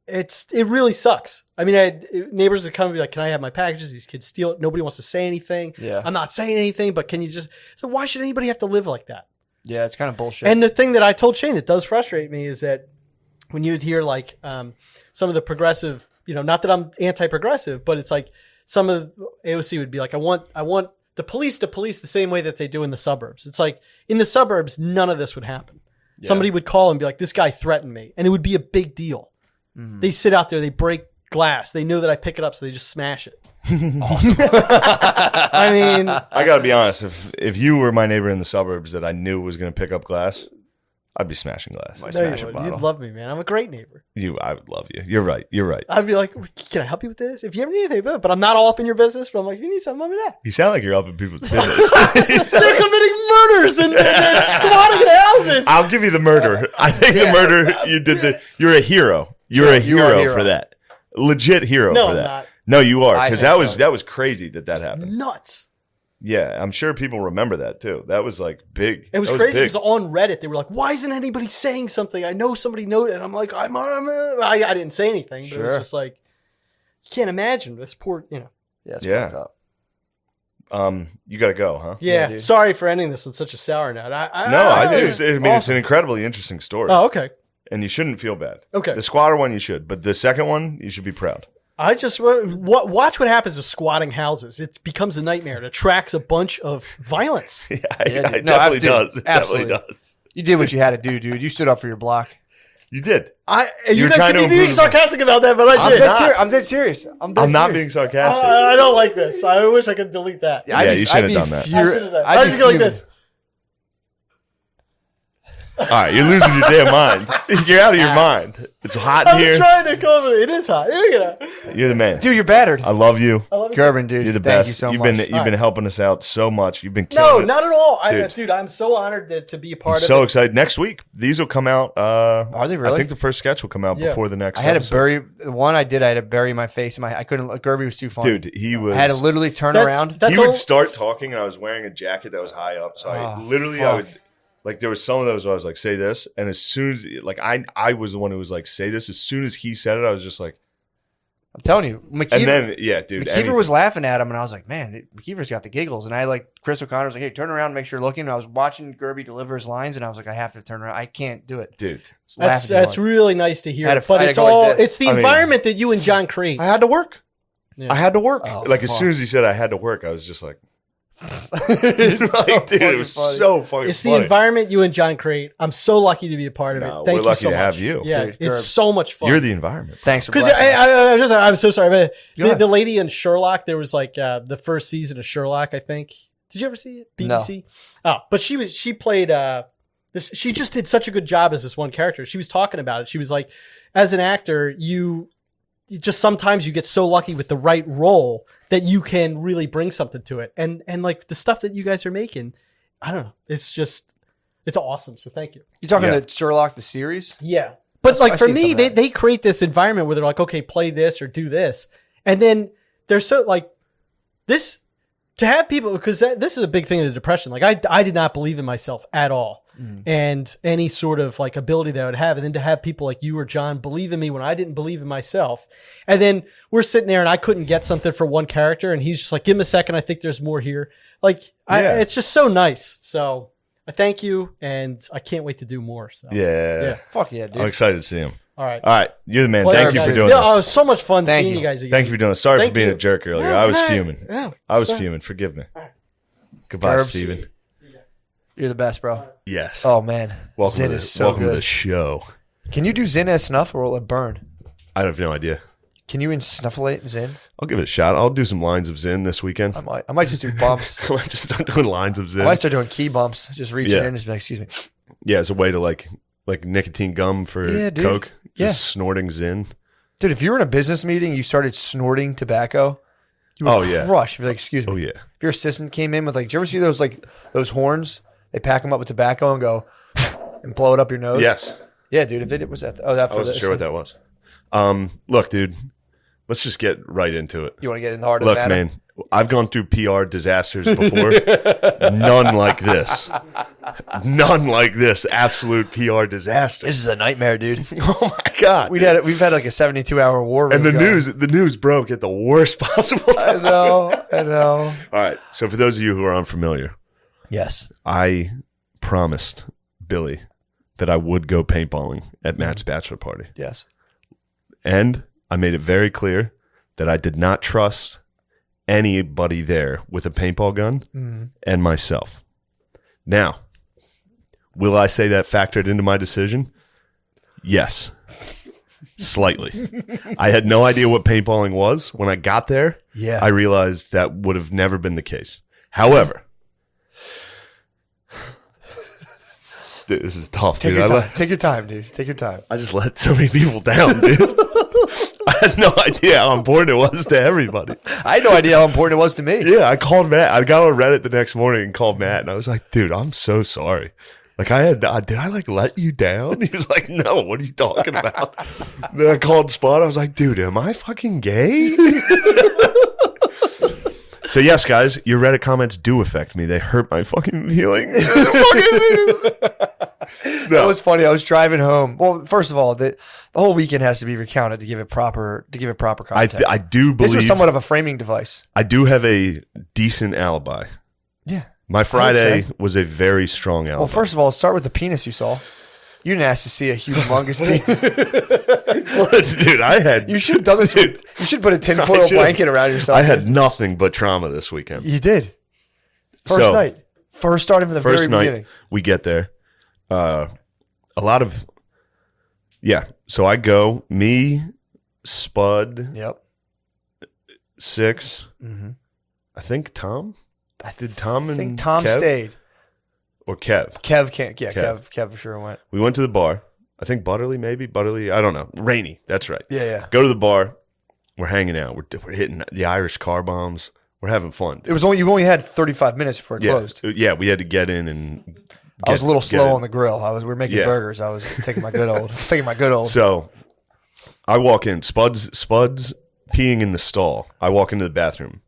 It really sucks. I mean, neighbors would come and be like, "Can I have my packages?" These kids steal it. Nobody wants to say anything. yeah, I'm not saying anything, but can you just? So why should anybody have to live like that? yeah. It's kind of bullshit. And the thing that I told Shane that does frustrate me is that when you would hear like some of the progressive, not that I'm anti-progressive, but it's like some of the AOC would be like, I want the police to police the same way that they do in the suburbs. It's like in the suburbs, none of this would happen. Yeah. Somebody would call and be like, this guy threatened me. And it would be a big deal. Mhm. They sit out there, they break glass. They know that I pick it up, so they just smash it. Awesome. I mean, I gotta be honest. If you were my neighbor in the suburbs that I knew was gonna pick up glass, I'd be smashing glass. Might no, you smash a wouldn't. bottle. You'd love me, man. I'm a great neighbor. I would love you. You're right. You're right. I'd be like, can I help you with this? If you ever need anything, but I'm not all up in your business. But I'm like, if you need something, let me know. You sound like you're helping people's business. They're committing murders and squatting in houses. I'll give you the murder. I think the murder you did. You're a hero. You're a you are a hero hero. for that. Legit hero No, for I'm that. not. No, you are, I because think that so. was crazy that happened. Nuts. Yeah, I'm sure people remember that too. That was like big. It was That crazy big. because on Reddit they were like, "Why isn't anybody saying something?" I know somebody knows, and I'm like, I didn't say anything, but it was Sure. just like, you can't imagine this poor, Yeah, it's Yeah. fucked up. You got to go, huh? Yeah, dude. sorry for ending this on such a sour note. No, I do. do. I mean, it's an incredibly interesting story, Oh, okay, and you shouldn't feel bad. okay. The squatter one, you should, but the second one, you should be proud. I just watch what happens to squatting houses. It becomes a nightmare. It attracts a bunch of violence. Yeah, Yeah, it dude. No, definitely dude, does. It absolutely. definitely does. You did what you had to do, dude. You stood up for your block. You did. You You're guys trying can to be being improve. sarcastic about that, but I I'm did. dead serious. I'm dead I'm not serious. being sarcastic. I don't like this. I wish I could delete that. I'd Yeah, be- you should have I'd be done that. I should have done. I'd I be just go like fuming. this. All right, you're losing your damn mind. You're out of your mind. It's hot in I'm here. trying to come. It is hot. Look at that. You're the man. Dude, you're battered. I love you. I love you. Gerbin, dude. You're the Thank best. you so You've much. been helping us out so much. You've been No, killing it. not at all. Dude. I'm so honored to be a part I'm of so it. excited. Next week, these will come out. Are they really? I think the first sketch will come out Yeah. before the next. I had to episode. bury the one I did. I had to bury my face in my. I couldn't. Gerby was too funny. Dude, he was. I had to literally turn That's- around. that's he would all- start talking, and I was wearing a jacket that was high up. So I Oh, literally, fuck. I would like. There was some of those where I was like, "Say this," and as soon as like I was the one who was like, "Say this." As soon as he said it, I was just like, I'm telling you, McKeever, and then yeah, dude. McKeever was laughing at him, and I was like, man, McKeever's got the giggles. And I like Chris O'Connor was like, hey, turn around, and make sure you're looking. And I was watching Gerby deliver his lines, and I was like, I have to turn around. I can't do it. dude. Just laughing That's too hard. really nice to hear. I had to- But I had it's to go like all this. it's the I mean- environment that you and John create. I had to work. Yeah. I had to work. Oh, like as fuck. soon as he said I had to work, I was just like, It's so like, dude, it fucking was funny. so fucking It's the funny. environment you and John create. I'm so lucky to be a part of No, it. Thank we're you lucky so to much. have you. Yeah, Dude, it's Gerb. so much fun. You're the environment. Thanks for Because blessing us. I'm so sorry, but Go ahead. the lady in Sherlock, there was like the first season of Sherlock, I think. Did you ever see it? BBC? Oh, but she played this. She just did such a good job as this one character. She was talking about it. She was like, as an actor, you just sometimes you get so lucky with the right role that you can really bring something to it. And like the stuff that you guys are making, I don't know. It's awesome. So thank you. You're talking Yeah. the Sherlock the series? Yeah. But That's- like I've for seen me, some of that. they create this environment where they're like, okay, play this or do this. And then they're so like this to have people, because this is a big thing in the depression. Like I did not believe in myself at all and any sort of like ability that I would have. And then to have people like you or John believe in me when I didn't believe in myself. And then we're sitting there and I couldn't get something for one character. And he's just like, give him a second. I think there's more here. Like Yeah. it's just so nice. So I thank you. And I can't wait to do more. So Yeah. Fuck yeah, dude. I'm excited to see him. all right. All right. You're the man. Pleasure, Thank you for guys. doing Yeah, this. it was so much fun Thank seeing you. you guys again. Thank you for doing this. Sorry Thank for being you. a jerk earlier. Yeah, I was hey, fuming. yeah, I was sorry. fuming. Forgive me. Goodbye, Gerbs. Steven. You're the best, bro. Yes. Oh man, welcome Zin to is so welcome to good. the show. Can you do Zin as snuff or will it burn? I have no idea. Can you snuffleate Zin? I'll give it a shot. I'll do some lines of Zin this weekend. I might just do bumps. I might just start doing lines of Zin. I might start doing key bumps. Just reaching Yeah. in and just be like, excuse me. Yeah, as a way to like nicotine gum for Yeah, dude. Coke. Yeah. Just snorting Zin. Dude, if you were in a business meeting, you started snorting tobacco, you would crush. If you're like, excuse me. Oh yeah. If your assistant came in with like, do you ever see those horns? They pack them up with tobacco and go and blow it up your nose. Yes. Yeah, dude. If it was that, that I for wasn't sure what that was. Look, dude, let's just get right into it. You want to get in the heart of Look, the matter? man, I've gone through PR disasters before. None like this. None like this. Absolute PR disaster. This is a nightmare, dude. Oh my god. We've had like a 72-hour war. And room going. the news broke at the worst possible time. I know. All right. So for those of you who are unfamiliar, Yes. I promised Billy that I would go paintballing at Matt's bachelor party. Yes. And I made it very clear that I did not trust anybody there with a paintball gun and myself. Now, will I say that factored into my decision? Yes. Slightly. I had no idea what paintballing was. When I got there, Yeah. I realized that would have never been the case. However, dude, this is tough, Take dude. your time. Take your time, dude. Take your time. I just let so many people down, dude. I had no idea how important it was to everybody. I had no idea how important it was to me. Yeah, I called Matt. I got on Reddit the next morning and called Matt, and I was like, dude, I'm so sorry. Like, did I like let you down? He was like, no, what are you talking about? Then I called Spot. I was like, dude, am I fucking gay? So yes, guys, your Reddit comments do affect me. They hurt my fucking feelings. That was funny. I was driving home. Well, first of all, the whole weekend has to be recounted to give it proper context. I do this was believe somewhat of a framing device. I do have a decent alibi. Yeah. My Friday say. was a very strong alibi. Well, first of all, start with the penis you saw. You didn't ask to see a humongous penis. Dude, I had. You should have done this. You should put a tinfoil blanket around yourself. I had nothing but trauma this weekend. You did. First So, night. First starting from the First very night beginning. we get there. A lot of. Yeah. So I go, me, Spud, Yep. 6. Mm-hmm. I think Tom. Did Tom I and think Tom Kev? stayed. Or Kev. Kev can't. Yeah, Kev. Kev for sure went. We went to the bar. I think Butterly, maybe. Butterly. I don't know. Rainy. That's right. Yeah. Go to the bar. We're hanging out. We're hitting the Irish car bombs. We're having fun. It was only you only had 35 minutes before it closed. Yeah, we had to get in and. I was a little get slow in. on the grill. We were making Yeah. burgers. I was taking my good old. So, I walk in. Spud's peeing in the stall. I walk into the bathroom.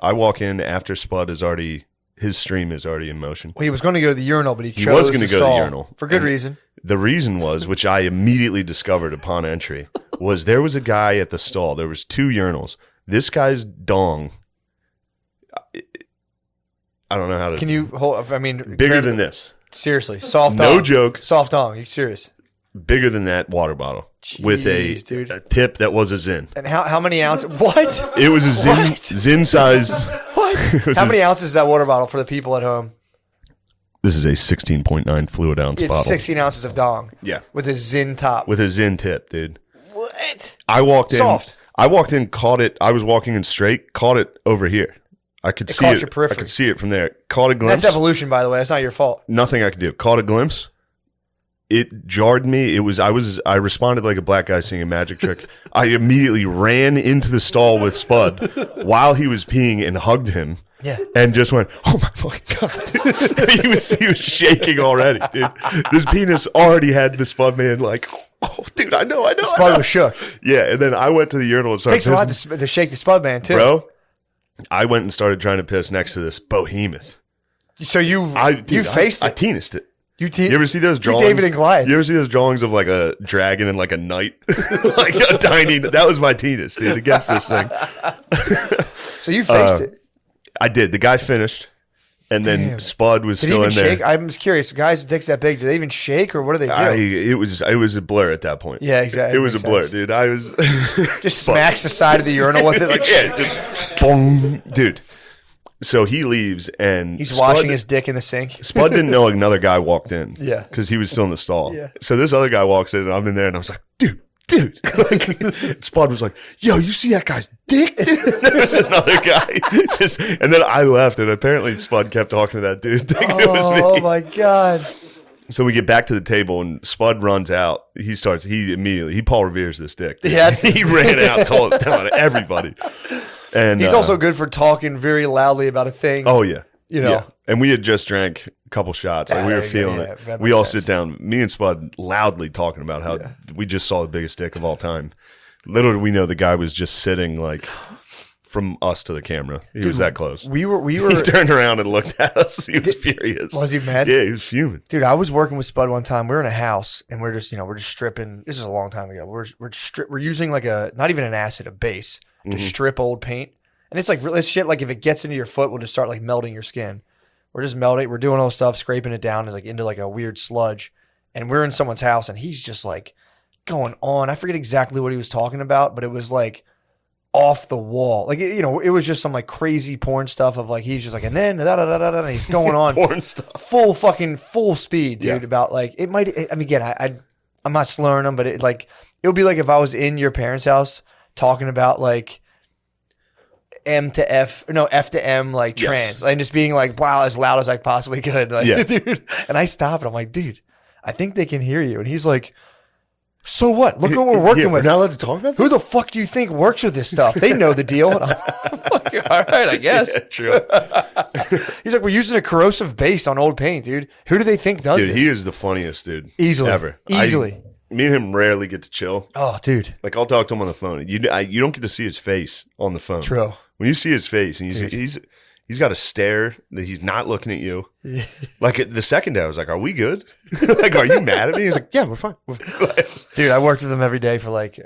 I walk in after Spud is already. His stream is already in motion. Well, he was going to go to the urinal, but he chose was gonna to go to the stall urinal. for good And reason. The reason was, which I immediately discovered upon entry, was there was a guy at the stall. There was 2 urinals. This guy's dong. I don't know how to. Can you hold? I mean, Bigger than this. Seriously, soft. No dong. joke. Soft dong. You serious? Bigger than that water bottle with Jeez, dude. a tip that was a Zin. And how many ounces? What? It was a Zin What? Zin sized. What? It was How a- many ounces is that water bottle for the people at home? This is a 16.9 fluid ounce It's bottle. 16 ounces of dong Yeah, with a Zin top. with a Zin tip, dude. What? I walked in. Soft. I walked in, caught it. I was walking in straight, caught it over here. I could see caught it. your periphery. I could see it from there. Caught a glimpse. That's evolution, by the way. That's not your fault. Nothing I could do. Caught a glimpse. It jarred me. I responded like a black guy seeing a magic trick. I immediately ran into the stall with Spud while he was peeing and hugged him. Yeah. And just went, oh my fucking God. Dude. he was shaking already, dude. This penis already had the Spud man like, oh, dude, I know. Spud was shook. Yeah, and then I went to the urinal and started Takes a lot pissing. to shake the Spud man, too. Bro, I went and started trying to piss next to this behemoth. So you faced I it. tenised it. You ever see those drawings? David and Goliath. You ever see those drawings of like a dragon and like a knight? Like a tiny, that was my penis, dude, against this thing. So you faced it. I did. The guy finished, and then Damn. Spud was Did he still even in there. shake? I'm just curious. Guys with dicks that big, do they even shake or what do they do? It was a blur at that point. Yeah, exactly. It was a Makes blur, sense. dude. I was Just smacks the side of the urinal with it. Like, yeah, just boom, dude. So he leaves, and he's Spud- washing his dick in the sink. Spud didn't know another guy walked in. Yeah. Because he was still in the stall. Yeah. So this other guy walks in, and I'm in there, and I was like, dude, dude. Like, Spud was like, yo, you see that guy's dick? There was another guy. And then I left, and apparently Spud kept talking to that dude, thinking it was me. Oh, my God. So we get back to the table, and Spud runs out. He Paul Revere's this dick. Dude. Yeah. He ran out, telling everybody. And He's also good for talking very loudly about a thing. Oh, yeah. You know. Yeah. And we had just drank a couple shots. Like, we were feeling yeah, it. that We makes all sense. sit down, me and Spud loudly talking about how we just saw the biggest dick of all time. Little did we know the guy was just sitting like from us to the camera. He was that close. We were He turned around and looked at us. He was furious. Was he mad? Yeah, he was fuming. Dude, I was working with Spud one time. We were in a house and we're just stripping. This is a long time ago. We're using like not even an acid, a base to strip old paint. And it's like this shit. Like if it gets into your foot, we'll just start like melting your skin. We're just melting. We're doing all this stuff, scraping it down like into like a weird sludge. And we're in someone's house and he's just like going on. I forget exactly what he was talking about, but it was like off the wall. Like, it was just some like crazy porn stuff of like, he's just like, and then and he's going on Porn stuff. full speed, dude. Yeah. About like, it might, I mean, again, I'm not slurring them, but it would be like if I was in your parents' house talking about like F to M, like trans, and just being like, wow, as loud as I possibly could. Like, dude. And I stop and I'm like, dude, I think they can hear you. And he's like, so what? Look what we're working with. We're not allowed to talk about this? Who the fuck do you think works with this stuff? They know the deal. And I'm like, all right, I guess. Yeah, true. He's like, we're using a corrosive base on old paint, dude. Who do they think does Dude, this? he is the funniest dude. Easily. Ever. Easily. Me and him rarely get to chill. Oh, dude. Like, I'll talk to him on the phone. You don't get to see his face on the phone. True. When you see his face, and he's got a stare that he's not looking at you. Like the second day, I was like, "Are we good? Like, are you mad at me?" He's like, "Yeah, we're fine." Dude, I worked with him every day for like,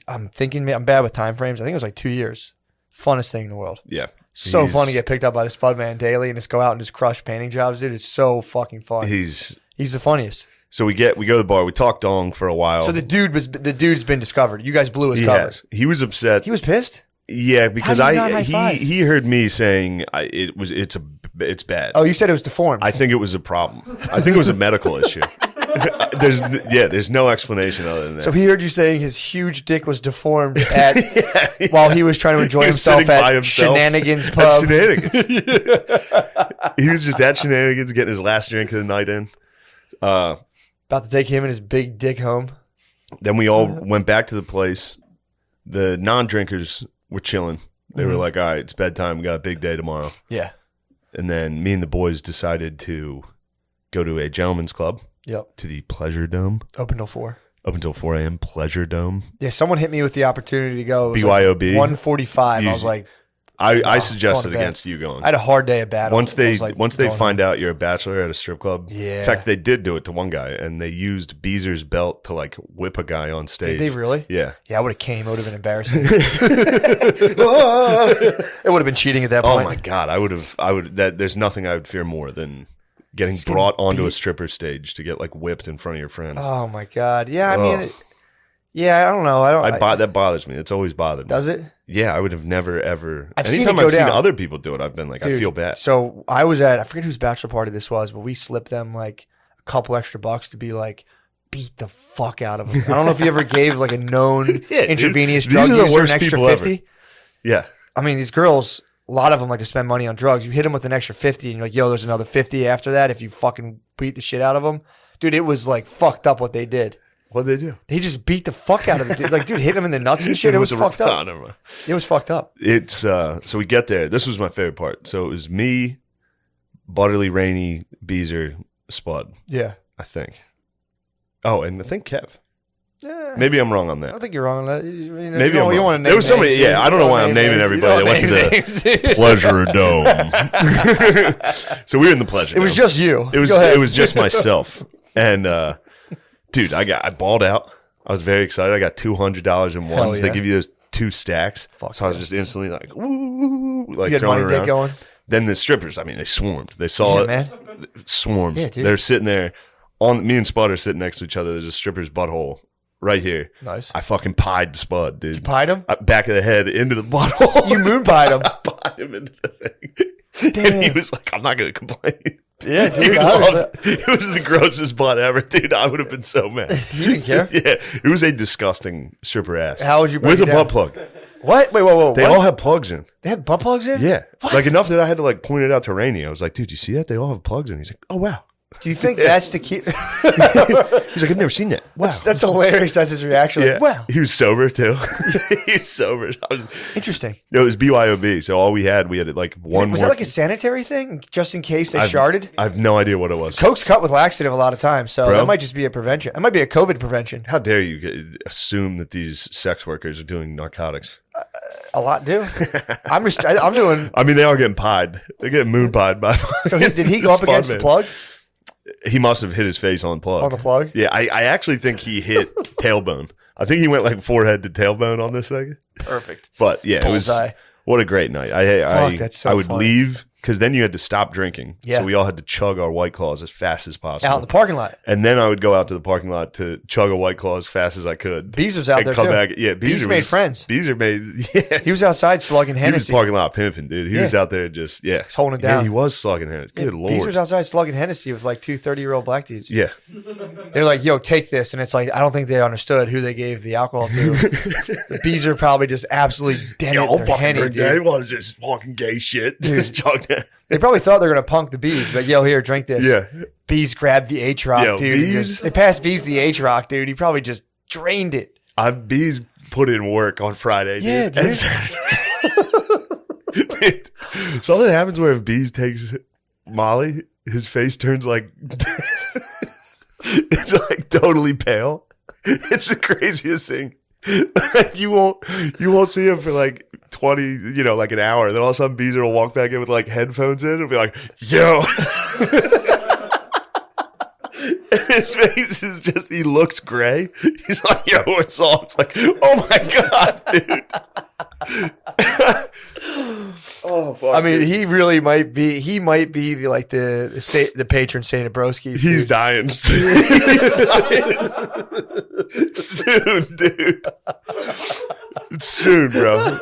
I'm thinking, I'm bad with time frames. I think it was like 2 years. Funnest thing in the world. Yeah, So fun to get picked up by the Spud Man daily and just go out and just crush painting jobs, dude. It's so fucking fun. He's the funniest. So we go to the bar. We talk dong for a while. So the dude's been discovered. You guys blew his cover. He was upset. He was pissed. Yeah, because How do you not high five? he heard me saying it's bad. Oh, you said it was deformed. I think it was a problem. I think it was a medical issue. There's no explanation other than that. So he heard you saying his huge dick was deformed while he was trying to enjoy He was himself sitting by at himself Shenanigans at Pub. Shenanigans. He was just at Shenanigans getting his last drink of the night in. About to take him and his big dick home. Then we all went back to the place. The non-drinkers were chilling. They were like, all right, it's bedtime. We got a big day tomorrow. Yeah. And then me and the boys decided to go to a gentleman's club. Yep. To the Pleasure Dome. Open till 4. Up until 4 a.m. Pleasure Dome. Yeah, someone hit me with the opportunity to go. It was BYOB. Like 1:45. I was like, I suggested going to bed. against you going. I had a hard day at battle. Once they going find out you're a bachelor at a strip club. Yeah. In fact, they did do it to one guy, and they used Beezer's belt to like whip a guy on stage. Did they really? Yeah. Yeah, I would have came. It would have been embarrassing. It would have been cheating at that Oh point. my god, I would. There's nothing I would fear more than getting brought onto a stripper stage to get like whipped in front of your friends. Oh my god. Yeah, I mean, yeah, I don't know. That bothers me. It's always bothered me. Does it? Yeah, I would have never ever. I've seen anytime it go I've seen down. other people do it, I've been like, I Dude, feel bad. So I was I forget whose bachelor party this was, but we slipped them like a couple extra bucks to be like, beat the fuck out of them. I don't know if you ever gave like a known intravenous dude, drug these are the user an worst extra people ever. 50. Yeah. I mean, these girls, a lot of them like to spend money on drugs. You hit them with an extra 50 and you're like, yo, there's another 50 after that if you fucking beat the shit out of them. Dude, it was like fucked up what they did. What'd they do? They just beat the fuck out of it. Dude. Like, dude, hit him in the nuts and shit. It was fucked up. Never mind. It was fucked up. It's so we get there. This was my favorite part. So it was me, Butterly, Rainey, Beezer, Spud. Yeah. I think. Oh, and I think Kev. Yeah. Maybe I'm wrong on I that. don't think you're wrong on that. Maybe you I'm wrong. want to name There was somebody. names, Yeah, dude. I don't know why I'm naming everybody that went to the Pleasure Dome. So we were in the Pleasure It was Dome. just you. It was. Go ahead. It was just myself. And dude, I balled out. I was very excited. I got $200 in Hell ones. yeah. They give you those 2 stacks. Fuck So I was yeah. just instantly like, woo, like You had throwing money it dick around. going. Then the strippers, I mean, they swarmed. They saw Yeah, it. man. Swarmed. Yeah, dude. They're sitting there. Me and Spud are sitting next to each other. There's a stripper's butthole right here. Nice. I fucking pied Spud, dude. Pied him? Back of the head into the butthole. You moon pied him. I pied him into the thing. And he was like, I'm not going to complain. Yeah, He dude. I was, loved- it was the grossest butt ever, dude. I would have been so mad. you didn't care? Yeah, it was a disgusting stripper ass. How would you break with it a down? butt plug? What? Wait, whoa. They all have plugs in. They had butt plugs in? Yeah, like enough that I had to like point it out to Rainey. I was like, dude, you see that? They all have plugs in. He's like, oh wow. Do you think that's to keep? He's like, I've never seen that. Wow. That's hilarious. That's his reaction. Yeah. Like, wow. He was sober too. He was sober. Interesting. It was BYOB. So all we had like one Was more. that like a sanitary thing, just in case they I've- sharded? I have no idea what it was. Coke's cut with laxative a lot of times, so Bro. that might just be a prevention. It might be a COVID prevention. How dare you assume that these sex workers are doing narcotics? A lot do. I'm doing. I mean, they are getting pied. They're getting moon pied by. So did he go up against the plug? He must have hit his face on plug. On the plug? Yeah, I actually think he hit tailbone. I think he went like forehead to tailbone on this thing. Perfect. But yeah, it was Bullseye. what a great night. That's so I would fun. leave because then you had to stop drinking. Yeah. So we all had to chug our White Claws as fast as possible. Out in the parking lot. And then I would go out to the parking lot to chug a White Claw as fast as I could. Bees was out and there come too. back. Yeah, Bees Beezer made was- friends. Beezer made. Yeah, He was outside slugging he was Hennessy. parking lot pimping, dude. He was Yeah. out there just He's holding it Yeah, down. he was slugging Hennessy. Good Bees lord. was outside slugging Hennessy with like 2 30-year-old black dudes. Yeah. They're like, yo, take this. And it's like, I don't think they understood who they gave the alcohol to. The bees are probably just absolutely dented their Henny, dude. What is this fucking gay shit? Just chug that. They probably thought they were going to punk the bees. But, yo, here, drink this. Yeah. Bees grabbed the H-Rock, Yo, dude. Bees- They passed Bees the H-Rock, dude. He probably just drained it. Bees put in work on Friday, dude. Yeah, dude. And Saturday. Dude, something happens where if Bees takes Molly, his face turns like it's like totally pale. It's the craziest thing. Like you won't see him for like 20, like an hour. Then all of a sudden Beezer will walk back in with like headphones in and be like, yo. And his face is just, he looks gray. He's like, yo, what's all? It's like, oh my God, dude. Oh, fuck. I mean, he really might be. He might be the patron saint of broskies. He's dude. dying. He's dying. Soon, dude. Soon, bro.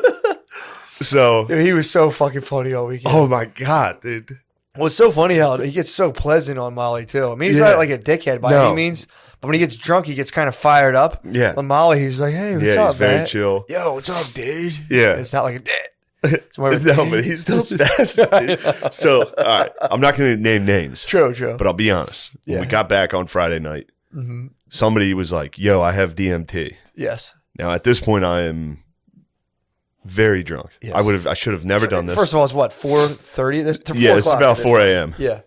So, Dude, he was so fucking funny all weekend. oh my God, dude. Well, it's so funny how he gets so pleasant on Molly too. I mean, he's Yeah. not like a dickhead by No. any means, but when he gets drunk, he gets kind of fired up. Yeah. On Molly, he's like, "Hey, what's Yeah, up, he's very man? chill. Yo, what's up, dude?" Yeah. It's not like a It's more of a No, but he's still spastic, dude. So, all right, I'm not going to name names, True. but I'll be honest. When we Yeah. got back on Friday night, Mm-hmm. somebody was like, yo, I have DMT. Yes. Now, at this point, I am very drunk. Yes. I should have never done this. First of all, it's what 4:30. Yeah, it's about 4 a.m. Yeah.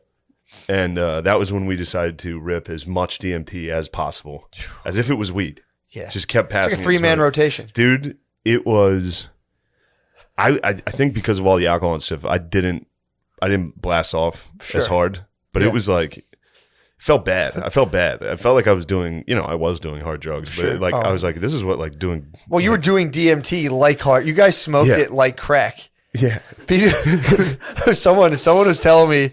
And that was when we decided to rip as much DMT as possible, as if it was weed. Yeah. Just kept It's passing. like a 3-man rotation. Dude, it was. I think because of all the alcohol and stuff, I didn't blast off Sure. as hard, but Yeah. it was like, it felt bad. I felt bad. I felt like I was doing, I was doing hard drugs, Sure. but like Oh. I was like, this is what like doing. Well, you were doing DMT like hard. You guys smoked Yeah. it like crack. Yeah. someone was telling me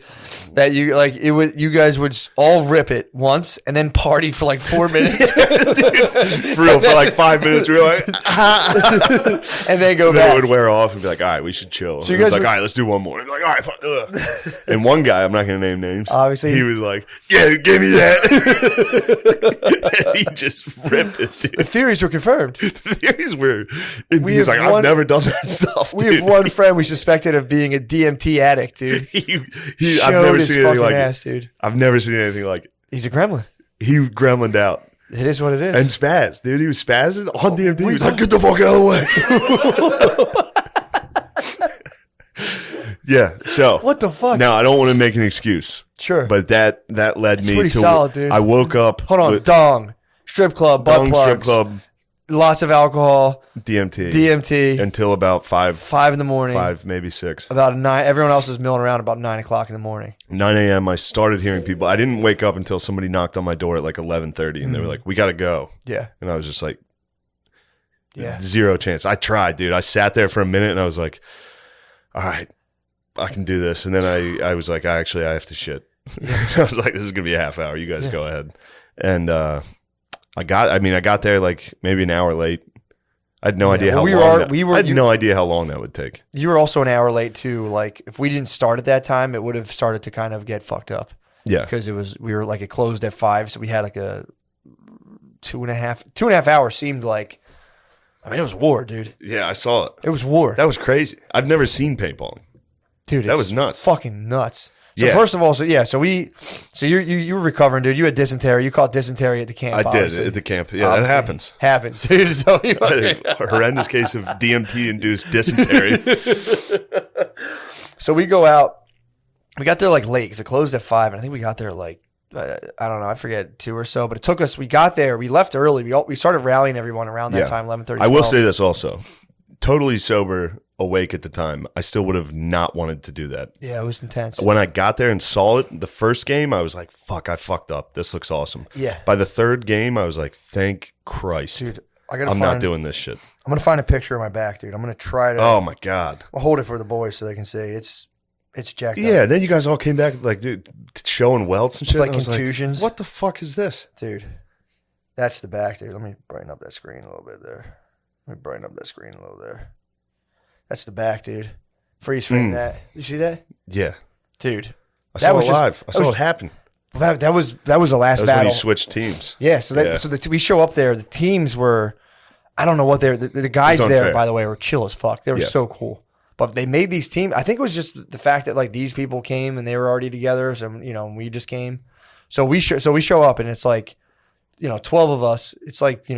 that you guys would all rip it once and then party for like 4 minutes For real, for like 5 minutes, we were like, and then go then it back. would wear off and be like, all right, we should chill. So So you you guys guys like, were- all right, let's do one more. And like, all right, fine. Ugh. And one guy, I'm not going to name names. Obviously. he was like, yeah, give me that. And he just ripped it, The dude. theories were confirmed. The theories were, and We he's have like, one- I've never done that stuff. We dude. have one friend we suspected of being a DMT addict, dude. I've Showed never his seen anything fucking like ass, it. dude. I've never seen anything like it. He's a gremlin. He gremlined out It is what it is. and spazzed, dude. He was spazzing on DMT. He was like, get the fuck out of the way. Yeah. So what the fuck? now I don't want to make an excuse, Sure. but that led It's me pretty to. solid, dude. I woke up. Hold on. with Dong. Strip club. Butt Dong plugs. strip club, Lots of alcohol. DMT, DMT. until about 5 in the morning. 5, maybe 6, About 9. Everyone else is milling around about 9 o'clock in the morning. 9 a.m. I started hearing people. I didn't wake up until somebody knocked on my door at like 11:30, and they were like, "We got to go," Yeah. and I was just like, Yeah. Zero chance. I tried, dude. I sat there for a minute and I was like, all right, I can do this. And then I was like, I have to shit. I was like, this is going to be a half hour. You guys go ahead. And I got there like maybe an hour late. I had no idea how well, long. I had no idea how long that would take. You were also an hour late too. Like if we didn't start at that time, it would have started to kind of get fucked up. Yeah, because it closed at 5, so we had like a 2.5 hours seemed like. I mean, it was war, dude. Yeah, I saw it. It was war. That was crazy. I've never seen paintballing. Dude, that was nuts. Fucking nuts. So first of all, so you were recovering, dude. You had dysentery. You caught dysentery at the camp. I obviously. did at the camp. Yeah, that happens. Happens, dude. So a horrendous case of DMT-induced dysentery. So we go out. We got there like late because it closed at 5, and I think we got there like I don't know. I forget 2 or so, but it took us. We got there. We left early. We started rallying everyone around that time, 11:30. I will say this also. Totally sober, awake at the time, I still would have not wanted to do that. Yeah, it was intense. When I got there and saw it, the first game, I was like, fuck, I fucked up. This looks awesome. Yeah. By the third game, I was like, thank Christ. Dude, I'm not doing this shit. I'm going to find a picture of my back, dude. I'm going to try to. Oh, my God. I'll hold it for the boys so they can see. It's jacked up. Yeah, then you guys all came back, like, dude, showing welts and shit. Like contusions. What the fuck is this? Dude, that's the back, dude. Let me brighten up that screen a little bit there. That's the back, dude. Freeze frame that. You see that? Yeah. Dude. I saw it live. I saw it happen. That was the last battle. When you switched teams. Yeah, we show up there. The teams were, I don't know what they're, the guys there, by the way, were chill as fuck. They were so cool. But they made these teams. I think it was just the fact that like these people came and they were already together. So, we just came. So we show up and it's like, 12 of us. It's like,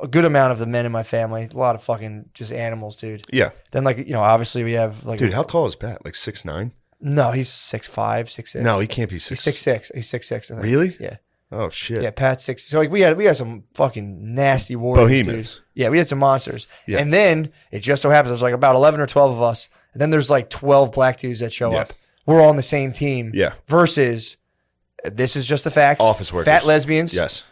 a good amount of the men in my family, a lot of fucking just animals, dude. Yeah. Then obviously we have like. Dude, how tall is Pat? Like 6'9"? No, he's 6'5", 6'6". No, he can't be 6'6". He's 6'6". He's 6'6". I think. Really? Yeah. Oh shit. Yeah, Pat's 6. So like we had some fucking nasty warriors, Bohemians. Dude. Yeah, we had some monsters. Yeah. And then it just so happens there's like about 11 or 12 of us, and then there's like 12 black dudes that show up. We're all on the same team. Yeah. Versus, this is just the facts. Office workers. Fat lesbians. Yes.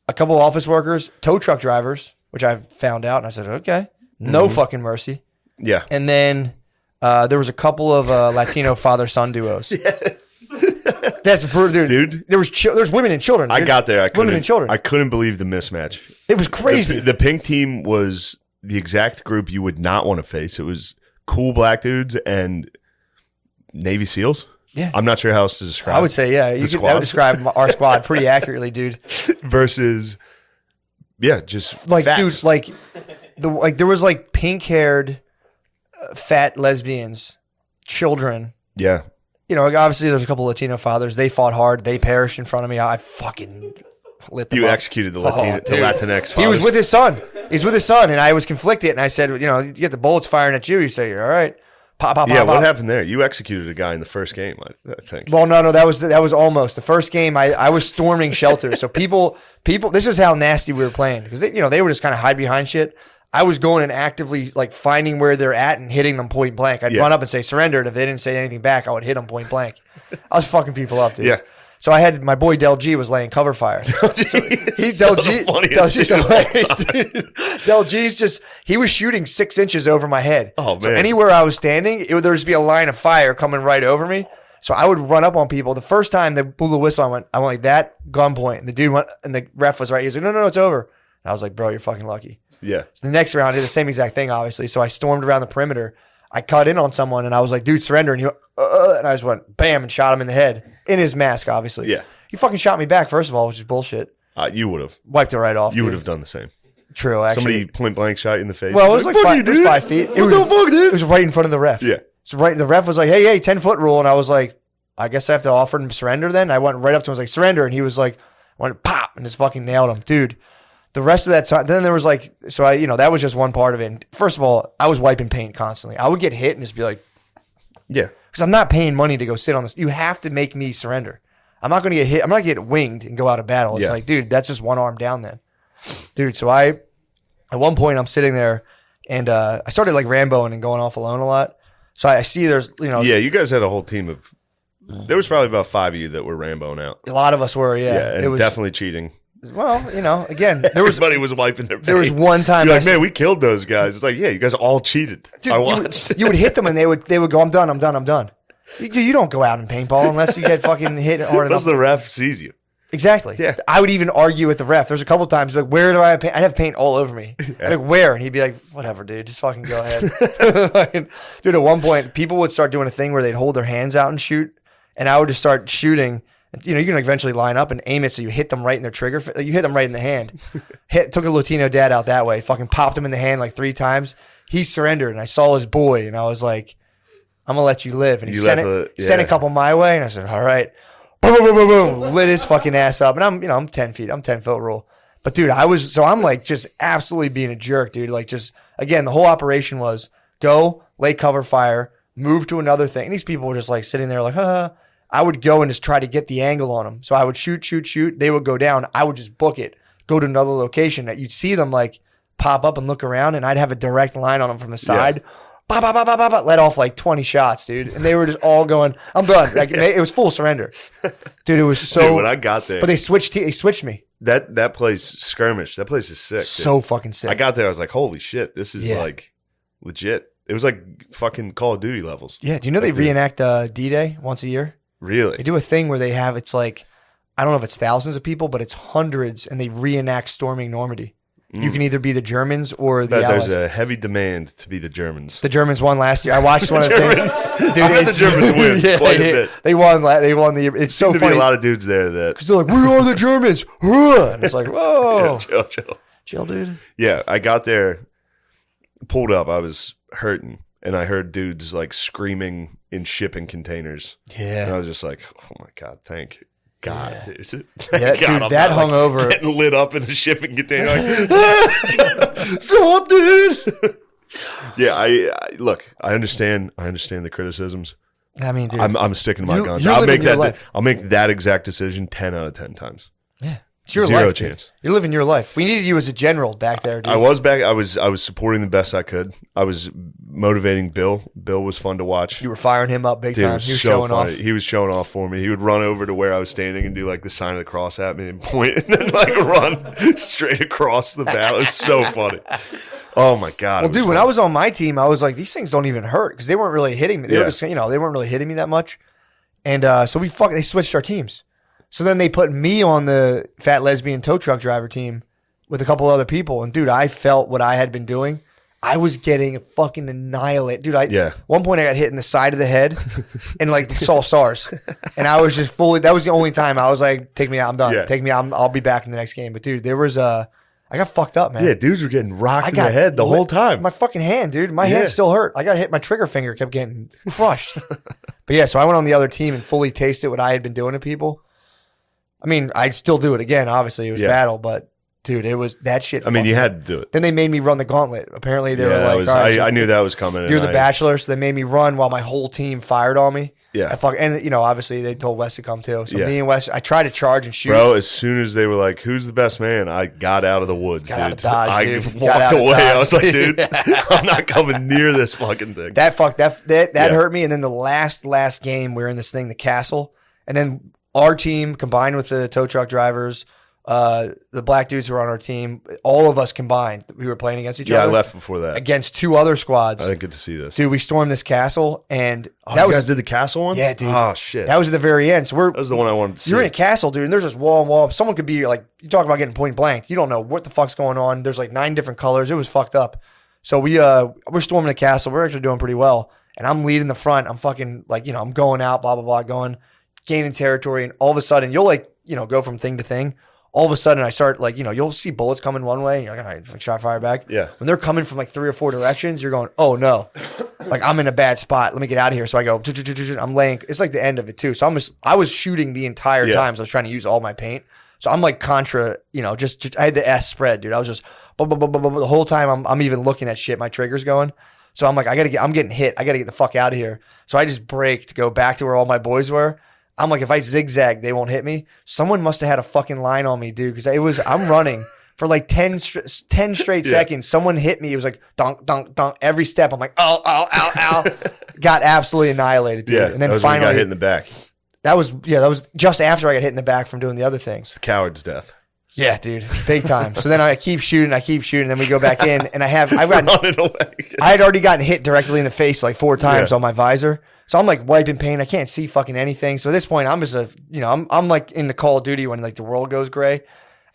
A couple of office workers, tow truck drivers, which I found out, and I said, okay, no fucking mercy. Yeah. And then there was a couple of Latino father-son duos. That's dude. There was women and children. I got there. Women and children. I couldn't believe the mismatch. It was crazy. The pink team was the exact group you would not want to face. It was cool black dudes and Navy SEALs. Yeah. I'm not sure how else to describe. I would say, yeah, that would describe our squad pretty accurately, dude. Versus, just like, fats. dude, there was like pink-haired, fat lesbians, children. Yeah. Obviously there's a couple Latino fathers. They fought hard. They perished in front of me. I fucking lit them up. You executed the Latinx fathers. He was with his son. He's with his son, and I was conflicted. And I said, you get the bullets firing at you. You say, all right. Pop, pop, yeah, pop, what pop. happened there? You executed a guy in the first game, I think. Well, no, that was almost the first game. I was storming shelters, so people. This is how nasty we were playing because they were just kind of hide behind shit. I was going and actively like finding where they're at and hitting them point blank. I'd run up and say surrender, and if they didn't say anything back, I would hit them point blank. I was fucking people up, dude. Yeah. So I had my boy Del G was laying cover fire. Del G's hilarious, dude. Del G's he was shooting 6 inches over my head. Oh man! So anywhere I was standing, there would just be a line of fire coming right over me. So I would run up on people. The first time they blew the whistle, I went like that, gunpoint, and the dude went, and the ref was right. He was like, no, it's over. And I was like, bro, you're fucking lucky. Yeah. So the next round, I did the same exact thing, obviously. So I stormed around the perimeter. I cut in on someone, and I was like, dude, surrender. And he went, and I just went, bam, and shot him in the head. In his mask, obviously. Yeah. He fucking shot me back, first of all, which is bullshit. You would have. Wiped it right off. You would have done the same. True, actually. Somebody point blank shot you in the face. Well, it was like 5 feet. What the fuck, dude? It was right in front of the ref. Yeah. So the ref was like, hey, 10-foot rule. And I was like, I guess I have to offer him surrender then. I went right up to him, I was like, surrender. And he was like, went pop, and just fucking nailed him. Dude. The rest of that time, then there was like, so I, that was just one part of it. And first of all, I was wiping paint constantly. I would get hit and just be like, yeah. Because I'm not paying money to go sit on this. You have to make me surrender. I'm not going to get hit. I'm not going to get winged and go out of battle. It's like, dude, that's just one arm down then. Dude, so at one point, I'm sitting there and I started like Ramboing and going off alone a lot. So I see there's, Yeah, you guys had a whole team of, there was probably about 5 of you that were Ramboing out. A lot of us were, yeah. Yeah, and it was definitely cheating. Well, again, Everybody was wiping their paint. There was one time. You're like, man, we killed those guys. It's like, yeah, you guys all cheated. Dude, I watched. You would hit them and they would go, I'm done. You don't go out in paintball unless you get fucking hit hard enough. Unless the ref sees you. Exactly. Yeah. I would even argue with the ref. There's a couple times like, where do I have paint? I'd have paint all over me. Like, where? And he'd be like, whatever, dude. Just fucking go ahead. Like, dude, at one point, people would start doing a thing where they'd hold their hands out and shoot. And I would just start shooting. You know, you can eventually line up and aim it so you hit them right in their trigger. You hit them right in the hand. Took a Latino dad out that way. Fucking popped him in the hand like 3 times. He surrendered. And I saw his boy. And I was like, I'm going to let you live. And he sent a couple my way. And I said, all right. Boom, boom, boom, boom, boom. Lit his fucking ass up. And I'm 10 feet. I'm 10-foot rule. But dude, I'm like just absolutely being a jerk, dude. Like just, again, the whole operation was go, lay cover fire, move to another thing. And these people were just like sitting there like, huh. I would go and just try to get the angle on them. So I would shoot. They would go down. I would just book it, go to another location that you'd see them like pop up and look around. And I'd have a direct line on them from the side. Yeah. Bah, bah, bah, bah, bah, bah, let off like 20 shots, dude. And they were just all going, I'm done. Like it was full surrender. Dude, it was so. Dude, when I got there. But they switched me. That place, skirmish, that place is sick. So dude. Fucking sick. I got there, I was like, holy shit, this is like legit. It was like fucking Call of Duty levels. Yeah, do you know they reenact D-Day once a year? Really? They do a thing where it's like, I don't know if it's thousands of people, but it's hundreds, and they reenact storming Normandy. You can either be the Germans or the Allies. There's a heavy demand to be the Germans. The Germans won last year. I watched one of the things. Dude, I bet the Germans win quite a bit. They won. It's so funny. There'd be a lot of dudes there that because they're like, we are the Germans, and it's like, whoa, yeah, chill, dude. Yeah, I got there, pulled up. I was hurting, and I heard dudes like screaming in shipping containers. Yeah, and I was just like, oh my god, thank God, yeah. dude. Yeah, God, dude, that hung over. Getting lit up in a shipping container. Like, stop, dude. Yeah, I look. I understand the criticisms. I mean, dude, I'm sticking to my guns. I'll make that exact decision 10 out of 10 times. Yeah. It's your Zero life, chance. Dude. You're living your life. We needed you as a general back there, dude. I was back. I was supporting the best I could. I was motivating Bill. Bill was fun to watch. You were firing him up big Dude, time. He was so showing funny. off. He was showing off for me. He would run over to where I was standing and do like the sign of the cross at me and point and then like run straight across the battle. It's so funny. Oh my God. Well, dude, when I was on my team, I was like, these things don't even hurt because they weren't really hitting me. They were just, they weren't really hitting me that much. And so they switched our teams. So then they put me on the fat lesbian tow truck driver team with a couple other people. And dude, I felt what I had been doing. I was getting fucking annihilated. Dude, one point I got hit in the side of the head and like saw stars. And I was just that was the only time I was like, take me out, I'm done. Yeah. Take me out, I'll be back in the next game. But dude, there was I got fucked up, man. Yeah, dudes were getting rocked in the head the whole time. My fucking hand, dude. My hand still hurt. I got hit. My trigger finger kept getting crushed. But yeah, so I went on the other team and fully tasted what I had been doing to people. I mean, I'd still do it again. Obviously, it was battle, but dude, it was that shit. I mean, you had to do it. Then they made me run the gauntlet. Apparently, they were like, I knew that was coming. You're the bachelor, so they made me run while my whole team fired on me. Yeah. And obviously, they told Wes to come too. So me and Wes, I tried to charge and shoot. Bro, as soon as they were like, who's the best man? I got out of the woods, dude. Out of Dodge, dude. I walked away. I was like, dude, I'm not coming near this fucking thing. That hurt me. And then the last game, we were in this thing, the castle. And then our team combined with the tow truck drivers, the black dudes who were on our team, all of us combined, we were playing against each other. Yeah, I left before that. Against 2 other squads. I didn't get to see this. Dude, we stormed this castle, and you guys did the castle one? Yeah, dude. Oh, shit. That was at the very end. So that was the one I wanted to see. You're in a castle, dude, and there's just wall and wall. Someone could be like, you talk about getting point blank. You don't know what the fuck's going on. There's like 9 different colors. It was fucked up. So we're storming the castle. We're actually doing pretty well. And I'm leading the front. I'm fucking like, I'm going out, blah, blah, blah, gaining territory. And all of a sudden, you'll like, go from thing to thing. All of a sudden, I start like, you'll see bullets coming one way. And you're like, all right, shot fire back. Yeah. When they're coming from like 3 or 4 directions, you're going, oh no, like I'm in a bad spot. Let me get out of here. So I go, I'm laying. It's like the end of it too. So I was shooting the entire time. So I was trying to use all my paint. So I'm like contra, just I had the S spread, dude. I was just the whole time. I'm even looking at shit. My trigger's going. So I'm like, I'm getting hit. I got to get the fuck out of here. So I just break to go back to where all my boys were. I'm like, if I zigzag, they won't hit me. Someone must have had a fucking line on me, dude, because I'm running for like 10 straight seconds. Someone hit me. It was like dunk, dunk, dunk. Every step, I'm like, ow, ow, ow, ow. Got absolutely annihilated, dude. Yeah, and then that was finally, when you got hit in the back. That was just after I got hit in the back from doing the other things. It's the coward's death. Yeah, dude, big time. So then I keep shooting, then we go back in, and I've gotten running away. I had already gotten hit directly in the face like 4 times on my visor. So I'm like wiping paint. I can't see fucking anything. So at this point, I'm just I'm like in the Call of Duty when like the world goes gray.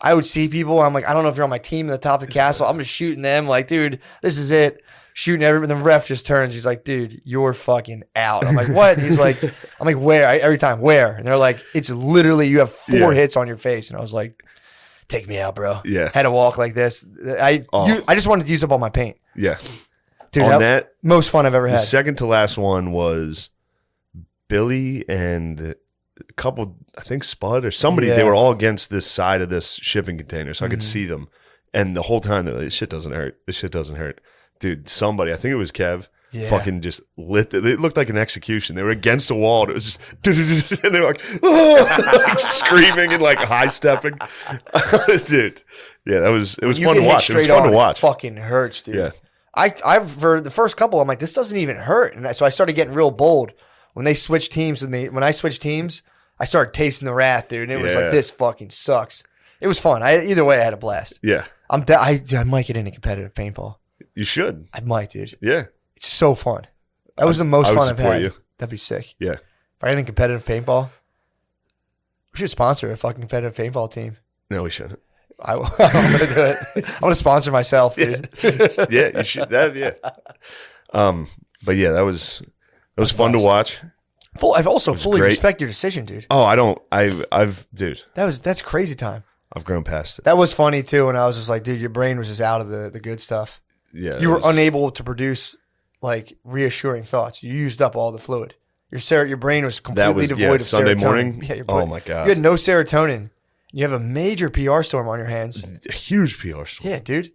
I would see people. I'm like, I don't know if you're on my team at the top of the castle. I'm just shooting them. Like, dude, this is it. Shooting everyone. The ref just turns. He's like, dude, you're fucking out. I'm like, what? He's like, I'm like, where? Every time, where? And they're like, it's literally you have 4 hits on your face. And I was like, take me out, bro. Yeah. Had to walk like this. I just wanted to use up all my paint. Yeah. Dude, On that, most fun I've ever the had. second to last one was Billy and a couple, I think Spud or somebody. Yeah. They were all against this side of this shipping container, so I could see them. And the whole time, they're like, this shit doesn't hurt. This shit doesn't hurt. Dude, somebody, I think it was Kev, fucking just lit. It looked like an execution. They were against a wall. And it was just, and they were like, like screaming and like high stepping. Dude, yeah, it was fun to watch. It was fun to watch. It fucking hurts, dude. Yeah. I've for the first couple, I'm like, this doesn't even hurt. And so I started getting real bold when they switched teams with me. When I switched teams, I started tasting the wrath, dude. And it was like, this fucking sucks. It was fun. Either way, I had a blast. Yeah. I might get into competitive paintball. You should. I might, dude. Yeah. It's so fun. That was the most fun I've had. You. That'd be sick. Yeah. If I had a competitive paintball, we should sponsor a fucking competitive paintball team. No, we shouldn't. I'm gonna do it. I'm gonna sponsor myself, dude. Yeah, you should. But yeah, that was fun to watch. I've also fully great. respect your decision, dude. Oh, I don't. Dude. That's crazy time. I've grown past it. That was funny too, and I was just like, dude, your brain was just out of the good stuff. Yeah, You were unable to produce like reassuring thoughts. You used up all the fluid. Your brain was completely devoid of Sunday serotonin. morning. Yeah, Oh my god, you had no serotonin. You have a major PR storm on your hands. a huge PR storm. Yeah, dude.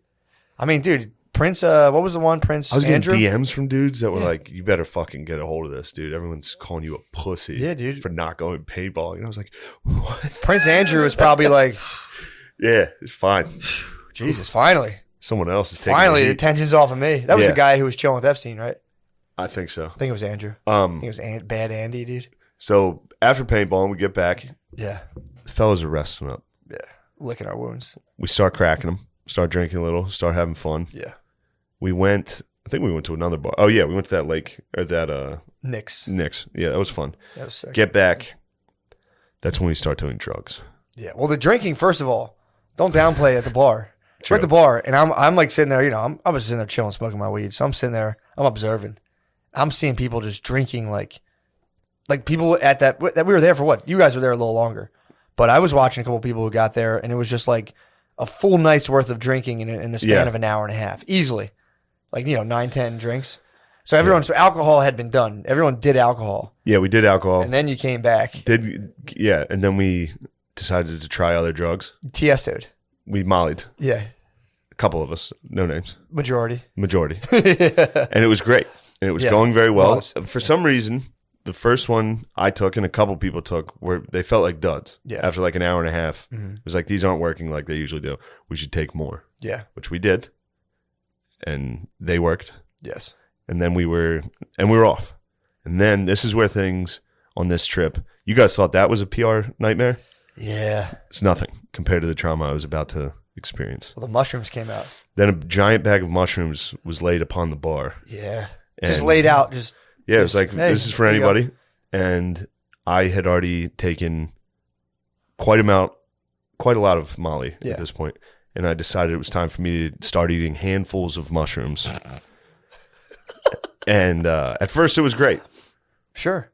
I mean, dude, Prince. What was the one? Prince. I was Andrew? getting DMs from dudes that were like, "You better fucking get a hold of this, dude. Everyone's calling you a pussy, Yeah, dude. for not going paintball." And I was like, "What?" Prince Andrew was probably like, Yeah, it's fine. Jesus, finally. Someone else is taking Finally, the the heat. tension's off of me. That was Yeah. the guy who was chilling with Epstein, right? I think so. I think it was Andrew. I think it was Bad Andy, dude. So after paintball, we get back. Yeah. The fellas are resting up. Yeah. Licking our wounds. We start cracking them. Start drinking a little. Start having fun. Yeah. I think we went to another bar. Oh yeah, we went to that lake or that Nick's. Yeah, that was fun. That was sick. Get back. That's when we start doing drugs. Yeah. Well, the drinking, first of all, don't downplay at the bar. True. We're at the bar, and I'm like sitting there, I was sitting there chilling, smoking my weed. So I'm sitting there, I'm observing. I'm seeing people just drinking like people at that we were there for what? You guys were there a little longer. But I was watching a couple people who got there, and it was just like a full night's worth of drinking in the span of an hour and a half. Easily. Like, 9, 10 drinks. So so alcohol had been done. Everyone did alcohol. Yeah, we did alcohol. And then you came back. And then we decided to try other drugs. Tiesto'd. We mollied. Yeah. A couple of us. No names. Majority. And it was great. And it was going very well. Was. For some reason, the first one I took and a couple people took they felt like duds. Yeah. After like an hour and a half. Mhm. It was like, these aren't working like they usually do. We should take more. Yeah. Which we did. And they worked. Yes. And then we were off. And then this is where things on this trip, you guys thought that was a PR nightmare? Yeah. It's nothing compared to the trauma I was about to experience. Well, the mushrooms came out. Then a giant bag of mushrooms was laid upon the bar. Yeah. Just And- laid out. Just Yeah, it was like, hey, this is for here you go. anybody. And I had already taken quite a lot of Molly Yeah. at this point. And I decided it was time for me to start eating handfuls of mushrooms. And at first it was great. Sure.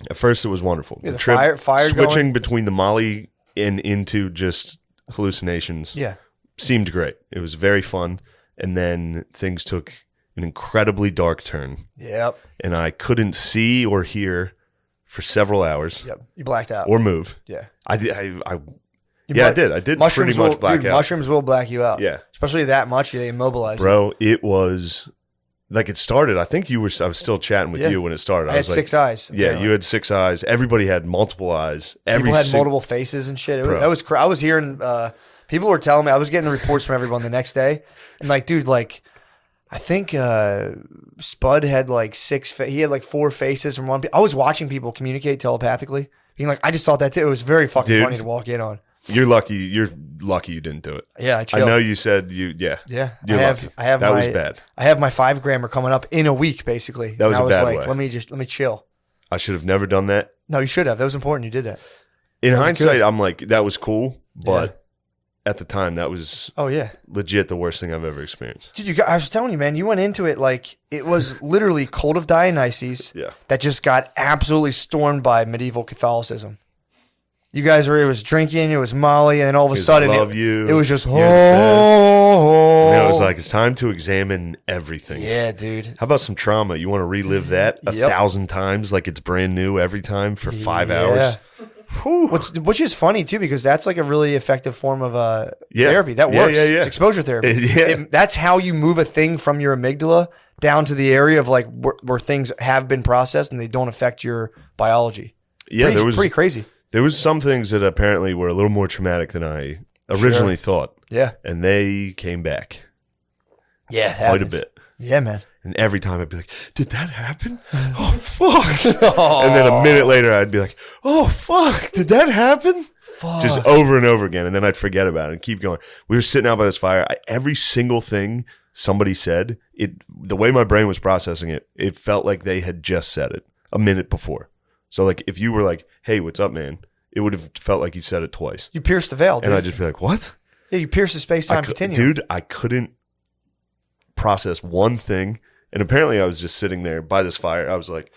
At first it was wonderful. Yeah, the fire switching going. between the Molly and into just hallucinations Yeah. seemed great. It was very fun. And then things took an incredibly dark turn. Yep. And I couldn't see or hear for several hours Yep. You blacked out. or move. Yeah. I did. You Yeah, I black- did. I did Mushrooms pretty much will, black dude, out. Mushrooms will black you out. Yeah. Especially that much, they immobilize you. Bro, it was like it started. I think I was still chatting with Yeah. you when it started. I had was like, 6 eyes. Yeah, apparently. you had 6 eyes. Everybody had multiple eyes. People had multiple faces and shit. Bro. That was I was hearing people were telling me, I was getting the reports from everyone the next day, and like, dude, like I think Spud had like he had like 4 faces from one. I was watching people communicate telepathically, being like, I just thought that too. It was very fucking Dude. funny to walk in on. You're lucky. You're lucky you didn't do it. Yeah, I I chilled. know you said you. Yeah. Yeah, You're lucky. I have that my, was bad. I have my 5 grammer coming up in a week, basically. That was and a I bad was like, way. let me chill. I should have never done that. No, you should have. That was important. You did that. In was hindsight, good. I'm like, that was cool, but at the time, that was Oh yeah, legit the worst thing I've ever experienced. dude. I was telling you, man. You went into it like it was literally Cult of Dionysus Yeah. that just got absolutely stormed by medieval Catholicism. You guys were. It was drinking. It was Molly, and then all of a sudden, I love you. it was just You're the best. oh. And I was like, it's time to examine everything. yeah, dude. How about some trauma? You want to relive that Yep. 1,000 times like it's brand new every time for 5 Yeah. hours? Whew. Which is funny too, because that's like a really effective form of Yeah. therapy. That Yeah, works. yeah, yeah. It's exposure therapy. Yeah. That's how you move a thing from your amygdala down to the area of like where things have been processed and they don't affect your biology. Yeah, Pretty crazy. there was some things that apparently were a little more traumatic than I originally thought, Yeah. and they came back Yeah. quite a bit. Yeah, man. And every time I'd be like, did that happen? Oh, fuck. And then a minute later, I'd be like, oh, fuck. Did that happen? Fuck. Just over and over again. And then I'd forget about it and keep going. We were sitting out by this fire. Every single thing somebody said, the way my brain was processing it, it felt like they had just said it a minute before. So, like, if you were like, hey, what's up, man? It would have felt like you said it twice. You pierced the veil, dude. And I'd just be like, what? Yeah, you pierced the space-time continuum. Dude, I couldn't process one thing. And apparently I was just sitting there by this fire. I was like,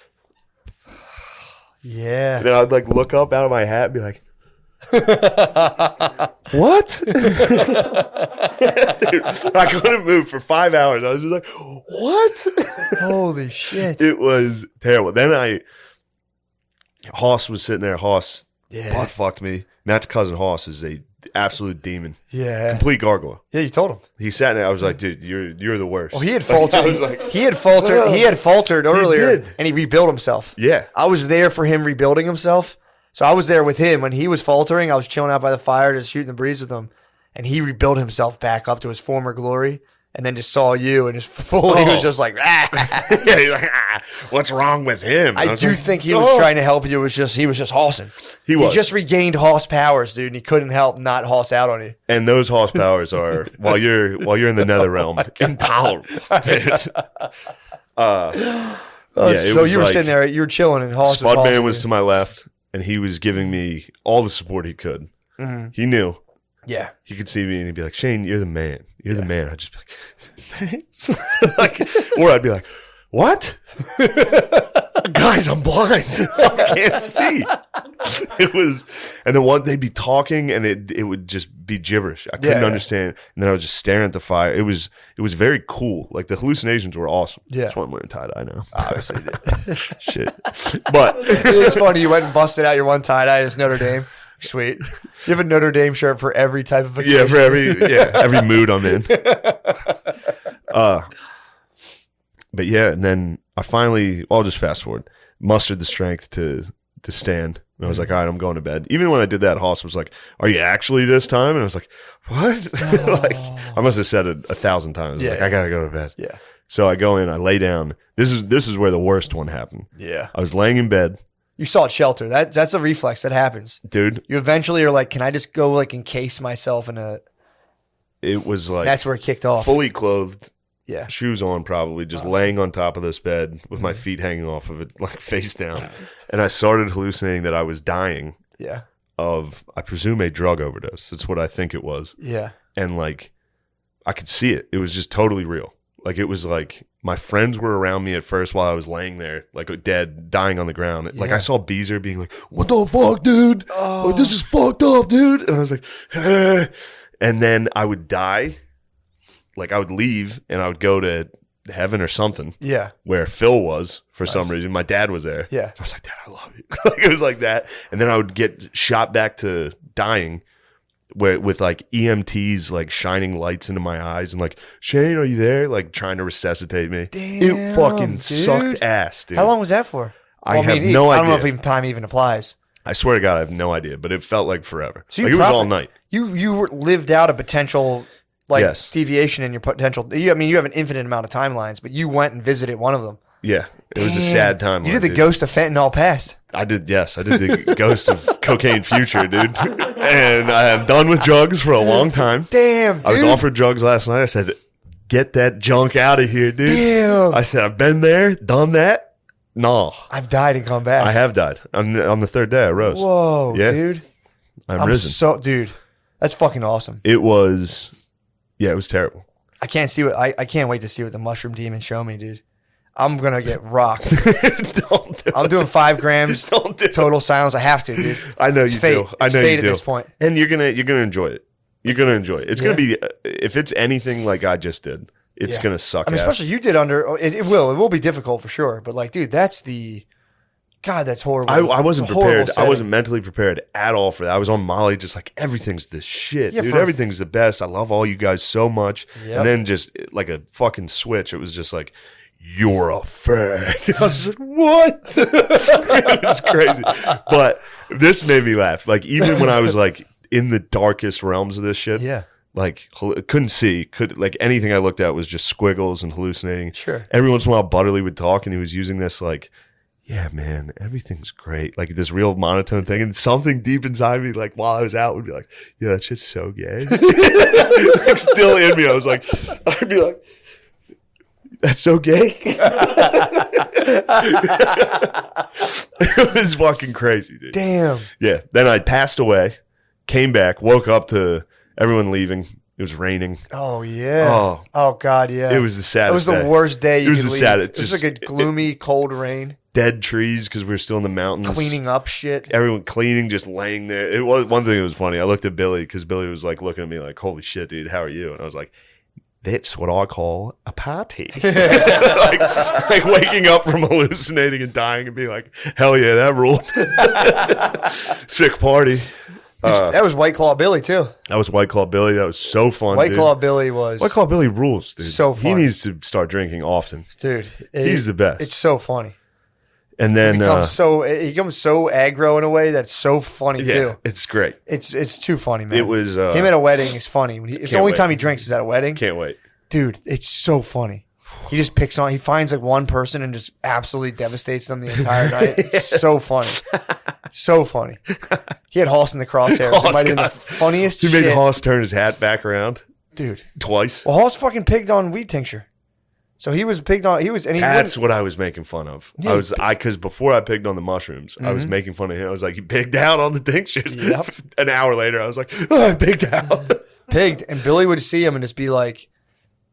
Yeah. and then I'd like look up out of my hat and be like, what? Dude, I couldn't move for 5 hours. I was just like, what? Holy shit. It was terrible. Then Hoss was sitting there. Hoss butt fucked me. Matt's cousin Hoss is a absolute demon. Yeah. Complete gargoyle. Yeah, you told him. He sat there. I was like, dude, you're the worst. Well, he had Like, faltered. I was like, he had faltered earlier, did. and he rebuilt himself. yeah. I was there for him rebuilding himself. So I was there with him when he was faltering. I was chilling out by the fire, just shooting the breeze with him, and he rebuilt himself back up to his former glory. And then just saw you and just fully he was just like, ah. Yeah, he's like, what's wrong with him? I was do like, think he was trying to help you. He was just hossing. He was. He just regained hoss powers, dude, and he couldn't help not hoss out on you. And those horse powers are while you're in the nether realm, intolerable, dude. Yeah, it so was you were like sitting there, you were chilling, and hoss was Spudman hossing was you. to my left, and he was giving me all the support he could. Mhm. He knew. Yeah. He could see me, and he'd be like, "Shane, you're the man. You're the man." I'd just be like, "Thanks," like, or I'd be like, "What?" Guys, I'm blind. I can't see. It was, and then they'd be talking, and it would just be gibberish. I couldn't Yeah. understand. And then I was just staring at the fire. It was very cool. Like the hallucinations were awesome. Yeah. That's why I'm wearing tie dye now. Obviously. Shit, but It's funny. You went and busted out your one tie-dye as Notre Dame. Sweet. You have a Notre Dame shirt for every type of occasion. yeah, for every mood I'm in. But yeah, and then I finally, I'll just fast forward, mustered the strength to stand. And I was like, all right, I'm going to bed. Even when I did that, Hoss was like, are you actually this time? And I was like, what? Like, I must have said it 1,000 times. Yeah. Like, I got to go to bed. Yeah. So I go in, I lay down. This is where the worst one happened. Yeah. I was laying in bed, You sought shelter. That's a reflex that happens. dude. You eventually are like, can I just go like encase myself in a? It was like That's where it kicked off. fully clothed, Yeah. shoes on, probably just laying on top of this bed with my feet hanging off of it, like face down. And I started hallucinating that I was dying Yeah. of, I presume, a drug overdose. That's what I think it was. Yeah. And like, I could see it. It was just totally real. Like, it was like my friends were around me at first while I was laying there, like dead, dying on the ground. Like, Yeah. I saw Beezer being like, what the fuck, dude? Oh. Like, this is fucked up, dude. And I was like, eh. And then I would die. Like, I would leave and I would go to heaven or something Yeah. where Phil was for some Nice. reason. My dad was there. Yeah. I was like, Dad, I love you. Like, it was like that. And then I would get shot back to dying with like EMTs like shining lights into my eyes and like, Shane, are you there? Like trying to resuscitate me. Damn, It fucking dude. sucked ass, dude. How long was that for? I have no I don't know if idea. even time even applies. I swear to God, I have no idea, but it felt like forever. So Like, you it was all profit- night. You lived out a potential like Yes. deviation in your potential. I mean, you have an infinite amount of timelines, but you went and visited one of them. Yeah. It was a Damn. sad time. You did the ghost of fentanyl past. I did the Ghost of Cocaine Future, dude. And I am done with drugs for a long time. Damn, dude. I was offered drugs last night. I said, get that junk out of here, dude. Damn. I said, I've been there, done that. No. I've died and come back. I have died. On the third day, I rose. Whoa, Yeah. dude. I'm risen. Dude, that's fucking awesome. It was terrible. I can't wait to see what the mushroom demons show me, dude. I'm gonna get rocked. Don't do I'm doing 5 grams Don't do total silence. I have to, dude. I know It's you fate. do. I It's know fate you do. at this point. And you're gonna enjoy it. You're gonna enjoy it. It's Yeah. gonna be if it's anything like I just did, it's Yeah. gonna suck. I mean, ass. especially you did under. It will be difficult for sure. But like, dude, that's horrible. I wasn't It's a horrible prepared. I setting. wasn't mentally prepared at all for that. I was on Molly, just like everything's the shit, Yeah, dude. for- Everything's the best. I love all you guys so much. Yep. And then just like a fucking switch, it was just like, you're a fag. I was just like, what? It was crazy. But this made me laugh. Like even when I was like in the darkest realms of this shit, Yeah, like couldn't see, like anything I looked at was just squiggles and hallucinating. sure. Every once in a while, Butterly would talk, and he was using this like, yeah, man, everything's great. Like this real monotone thing. And something deep inside me, like while I was out, would be like, yeah, that shit's so gay. Like still in me. I'd be like, that's so gay. It was fucking crazy, dude. Damn. Yeah. Then I passed away, came back, woke up to everyone leaving. It was raining. Oh yeah. Oh god, yeah. It was the saddest It was the day. worst day you It was could the leave. saddest- It was just- like a gloomy, cold rain. Dead trees because we were still in the mountains. Cleaning up shit. Everyone cleaning, just laying there. It was one thing that was funny. I looked at Billy because Billy was like looking at me like, holy shit, dude, how are you? And I was like, that's what I call a party. like waking up from hallucinating and dying and being like, hell yeah, that ruled. Sick party. That was White Claw Billy too. That was White Claw Billy. That was so fun. White dude. Claw Billy was White Claw Billy rules, dude. So He funny. needs to start drinking often. dude. He's the best. It's so funny. And then He becomes so aggro in a way that's so funny yeah, too. it's great. It's too funny, man. It was him at a wedding is funny. It's the Can't only wait. time he drinks is at a wedding. Can't wait. Dude, it's so funny. He just picks on. He finds like one person and just absolutely devastates them the entire night. It's so funny, so funny. He had Hoss in the crosshairs. It Hoss might have been the got- funniest He shit, made Hoss turn his hat back around dude. twice. Well, Hoss fucking pigged on weed tincture, so he was pigged on. He was, and he That's wouldn't- what I was making fun of. Yeah. Because before I pigged on the mushrooms, I was making fun of him. I was like, you pigged out on the tinctures. Yep. An hour later, I was like, oh, I pigged out. pigged, and Billy would see him and just be like,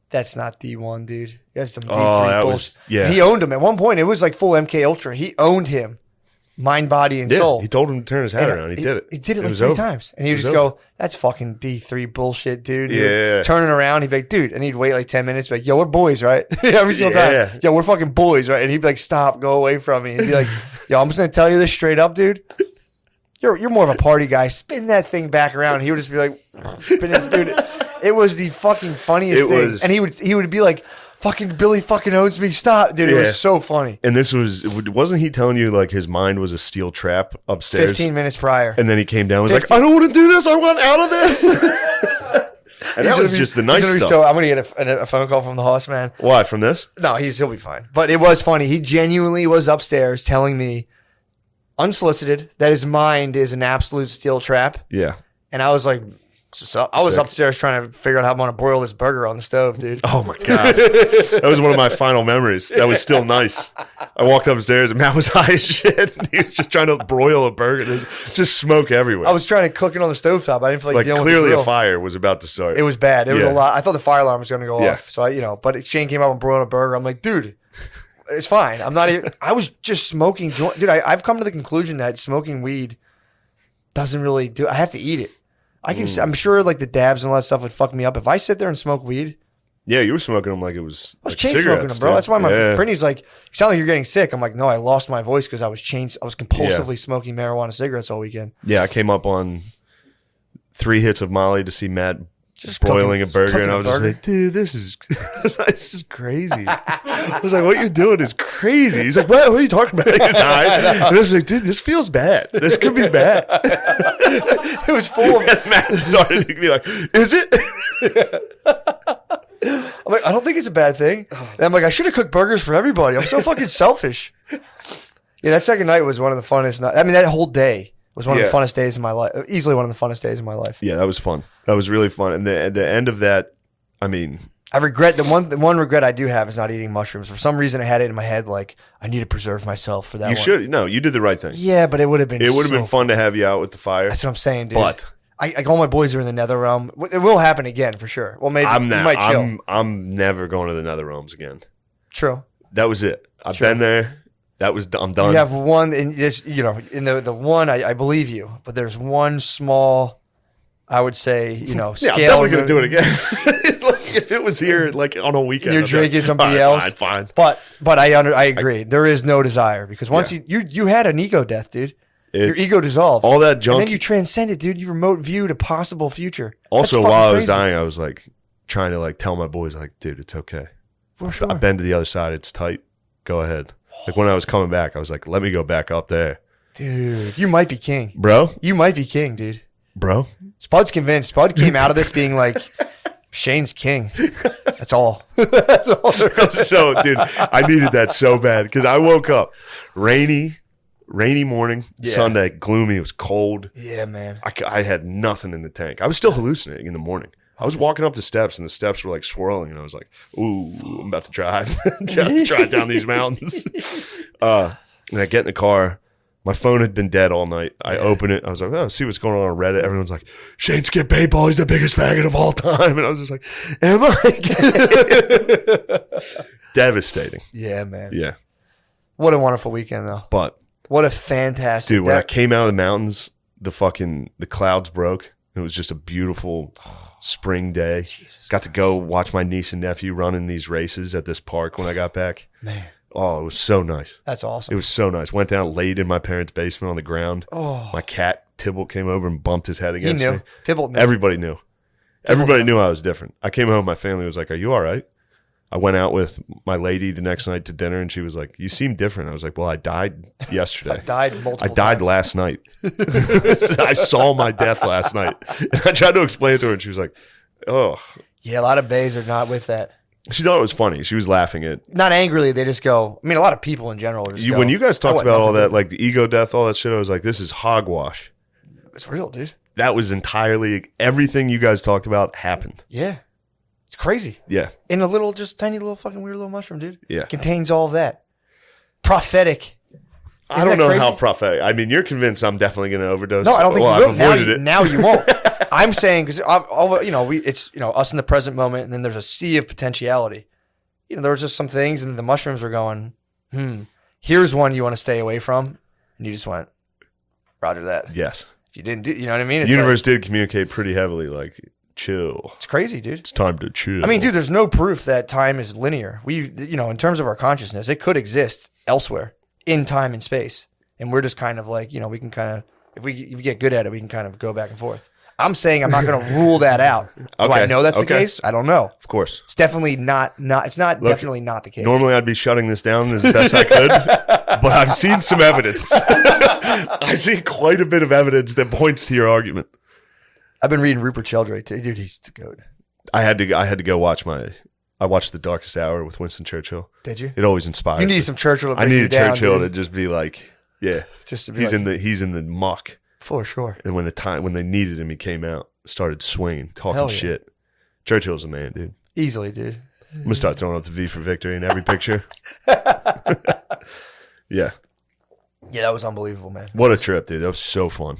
"That's not D1, dude. That's some D3 that was- bullshit." yeah. He owned him at one point. It was like full MK Ultra. He owned him, mind, body, and Yeah, soul. he told him to turn his hat And around. He did it. He did it like was 3 over. times. And he would It just was go, over. "That's fucking D3 bullshit, dude." He Yeah. would turn it around. He'd be like, "Dude," and he'd wait like 10 minutes, be like, "Yo, we're boys, right?" Every single Yeah. time. "Yo, we're fucking boys, right?" And he'd be like, "Stop, go away from me." And he'd be like, "Yo, I'm just gonna tell you this straight up, dude. You're more of a party guy. Spin that thing back around." He would just be like, "Spin this, dude." It was the fucking funniest It thing. was- And he would be like, "Fucking Billy fucking owns me. Stop, dude." It Yeah. was so funny. And this wasn't he telling you like his mind was a steel trap upstairs? 15 minutes prior. And then he came down and was 15 like, I don't want to do this. I want out of this. And that was just the nice stuff. I'm gonna get a phone call from the host man. Why? From this? No, he'll be fine. But it was funny. He genuinely was upstairs telling me, unsolicited, that his mind is an absolute steel trap. Yeah. And I was like, so I was Sick. upstairs trying to figure out how I'm gonna broil this burger on the stove, dude. Oh my God. That was one of my final memories. That was still nice. I walked upstairs and Matt was high as shit. He was just trying to broil a burger. There's just smoke everywhere. I was trying to cook it on the stovetop. I didn't feel like dealing with clearly the a grill. fire was about to start. It was bad. It was Yeah. a lot. I thought the fire alarm was going to go Yeah. off. So but Shane came up and broiled a burger. I'm like, dude, it's fine. I'm not even. I was just smoking. Dude, I've come to the conclusion that smoking weed doesn't really do. I have to eat it. I can. I'm sure like the dabs and all that stuff would fuck me up if I sit there and smoke weed. Yeah, you were smoking them like it was. I was like chain smoking cigarettes, them, bro. dude. That's why my Yeah. Brittany's like, "You sound like you're getting sick." I'm like, "No, I lost my voice because I was compulsively smoking marijuana cigarettes all weekend." Yeah, I came up on 3 hits of Molly to see Matt Just broiling cooking- a burger, cooking and I a was just burger. like, dude, this is crazy. I was like, what you're doing is crazy. He's like, what are you talking about? He's high. And I was like, dude, this feels bad. This could be bad. It was full of. And Matt started to be like, is it? I'm like, I don't think it's a bad thing. And I'm like, I should have cooked burgers for everybody. I'm so fucking selfish. Yeah, that second night was one of the funnest. I mean, that whole day was one of the Yeah. funnest days of my life. Easily one of the funnest days of my life. Yeah, that was fun. That was really fun. And at the end of that, I mean, I regret the one regret I do have is not eating mushrooms. For some reason, I had it in my head like I need to preserve myself for that. you one. should. No, you did the right thing. Yeah, but it would have been. It would have so been fun to have you out with the fire. That's what I'm saying, dude. But all my boys are in the nether realm. It will happen again for sure. Well, maybe I'm you not. might chill. I'm never going to the Nether Realms again. True. That was it. I've Sure. been there. I'm done. You have one in this, in the one, I believe you, but there's one small, I would say, yeah, I'm scale. definitely gonna do it again. Like, if it was here, like on a weekend, You're I'd be like, drinking somebody "All right, else." Fine. But I agree. There is no desire because once you had an ego death, dude. Your ego dissolved. All that junk. And then you transcended, dude. You remote viewed a possible future. Also, That's fucking while I was crazy. dying, I was like trying to like tell my boys, like, dude, it's okay. For sure. I've been to the other side. It's tight. Go ahead. Like when I was coming back, I was like, let me go back up there, Dude, you might be king. bro. You might be king, dude. Bro. Spud's convinced. Spud came out of this being like, Shane's king. That's all. That's all there is. So, dude, I needed that so bad because I woke up rainy morning, Yeah. Sunday, gloomy. It was cold. Yeah, man. I had nothing in the tank. I was still hallucinating in the morning. I was walking up the steps and the steps were like swirling, and I was like, "Ooh, I'm about to drive, drive down these mountains." And I get in the car. My phone had been dead all night. I open it. I was like, "Oh, see what's going on Reddit." Everyone's like, "Shane skip paintball. He's the biggest faggot of all time." And I was just like, "Am I?" Devastating. Yeah, man. Yeah, What a wonderful weekend, though. but What a fantastic. dude, when I came out of the mountains, the clouds broke. It was just a beautiful spring day. Got to go watch my niece and nephew running these races at this park when I got back. Man, Oh, it was so nice. that's It awesome. was so nice. Went down, laid in my parents' basement on the ground. Oh, My cat Tybalt came over and bumped his head he against knew. me. Tybalt knew. Everybody knew. Everybody knew I was different. I came home. My family was like, "Are you all right?" I went out with my lady the next night to dinner, and she was like, "You seem different." I was like, "Well, I died I yesterday. died multiple I died times. last night. I saw my death last night." And I tried to explain it to her, and she was like, "Oh." Yeah, a lot of bays are not with that. She thought it was funny. She was laughing at Not angrily, they just go. I mean, a lot of people in general just you. go, When you guys "I talked want about all nothing to that, do like the ego death, all that shit, I was like, this is hogwash. with it." It's real, dude. That was entirely everything you guys talked about happened. Yeah, it's crazy. Yeah. In a little, just tiny little fucking weird little mushroom, dude. Yeah. Contains all of that. Prophetic. I Isn't don't that know crazy? how prophetic. I mean, you're convinced I'm definitely going to overdose. No, I don't think Well, you will. I've Now avoided you, it. now you won't. I'm saying because it's us in the present moment, and then there's a sea of potentiality. There was just some things, and the mushrooms were going. Here's one you want to stay away from, and you just went, Roger that. Yes. If you didn't do, you know what I mean? The It's universe did communicate pretty heavily, like, chill. it's crazy, dude. It's time to chill. I mean, dude, there's no proof that time is linear. In terms of our consciousness, it could exist elsewhere in time and space, and we're just kind of like, we can kind of, if we get good at it, we can kind of go back and forth. I'm saying I'm not going to rule that out. Do I Okay, know that's the okay. case? I don't know. Of course. It's definitely not. It's not Look, definitely not the case. Normally I'd be shutting this down as best I could, but I've seen some evidence. I've seen quite a bit of evidence that points to your argument. I've been reading Rupert Sheldrake too. Dude, he's the goat. I had to go watch I watched The Darkest Hour with Winston Churchill. Did you? It always inspires You me. need some Churchill to I bring you needed down, Churchill dude. to just be like, yeah, Just to be he's like, in the muck. for sure. And when they needed him, he came out, started swinging, talking Hell yeah. shit. Churchill's a man, dude. Easily, dude. I'm gonna start throwing up the V for victory in every picture. Yeah, Yeah, that was unbelievable, man. what a trip, dude. That was so fun.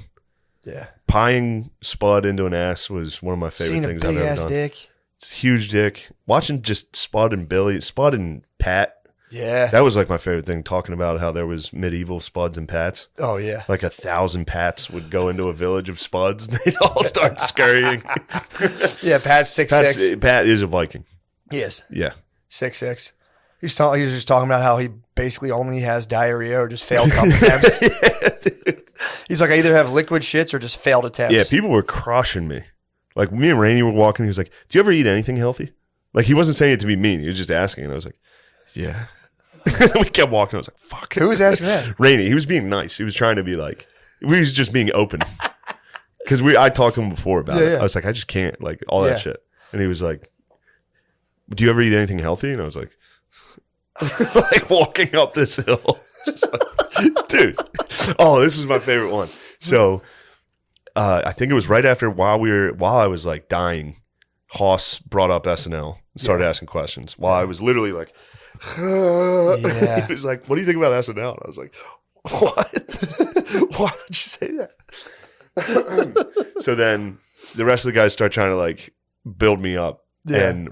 Yeah. Pieing Spud into an ass was one of my favorite Seeing a things I've big ever ass done. dick. It's a huge dick. Watching just Spud and Pat. Yeah. That was like my favorite thing. Talking about how there was medieval Spuds and Pats. Oh yeah. Like 1,000 Pats would go into a village of Spuds, and they'd all start scurrying. Yeah. Pat's 6'6". Pat is a Viking. Yes. Yeah. 6'6". He was just talking about how he basically only has diarrhea or just failed couple attempts. He's like, I either have liquid shits or just failed attempts. Yeah, people were crushing me. Like, me and Rainey were walking. He was like, do you ever eat anything healthy? Like, he wasn't saying it to be mean. He was just asking. And I was like, yeah. We kept walking. I was like, fuck. Who was asking that? Rainey. He was being nice. He was trying to be like, we was just being open. Because I talked to him before about it. Yeah. I was like, I just can't. Like, all Yeah. that shit. And he was like, do you ever eat anything healthy? And I was like, like walking up this hill. Just like, Dude. Oh, this was my favorite one. So I think it was right after while I was like dying, Hoss brought up SNL and started asking questions while I was literally like, Yeah. he was like, what do you think about SNL? And I was like, what? Why would you say that? So then the rest of the guys start trying to like build me up. Yeah. And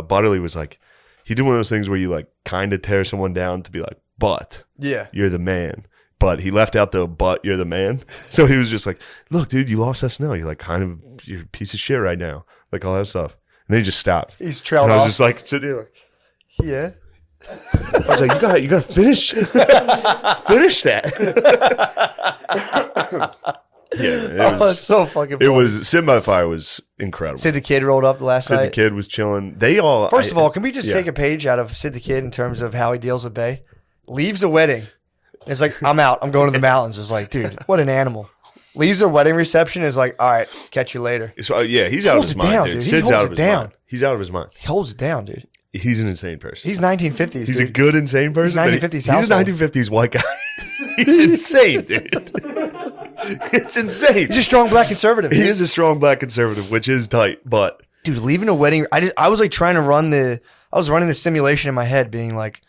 Butterly was like, he did one of those things where you like kind of tear someone down to be like, but Yeah. you're the man. But he left out the but you're the man. So he was just like, look, dude, you lost SNL. You're like you're a piece of shit right now. Like all that stuff. And then he just stopped. He's trailed And I off. was just like sitting here like, Yeah. I was like, you gotta finish that. Yeah, it was so fucking funny. it was Sitting by the Fire was incredible. Sid the Kid rolled up the last Sid night. the Kid was chilling. They all First of all, can we just yeah. take a page out of Sid the Kid in terms of how he deals with Bay? Leaves a wedding. It's like, I'm out. I'm going to the mountains. It's like, dude, what an animal. Leaves a wedding reception. Is like, all right, catch you later. So, yeah, he's out of Holds his it mind, down, dude. dude. He Sid's holds out it of his down. mind. He's out of his mind. He holds it down, dude. He's an insane person. He's 1950s. He's dude. a good insane person. but 1950s He's household. a 1950s white guy. He's insane, dude. It's insane. He's a strong black conservative. He dude. is a strong black conservative, which is tight, but Dude, leaving a wedding. I was like trying to running the simulation in my head, being like,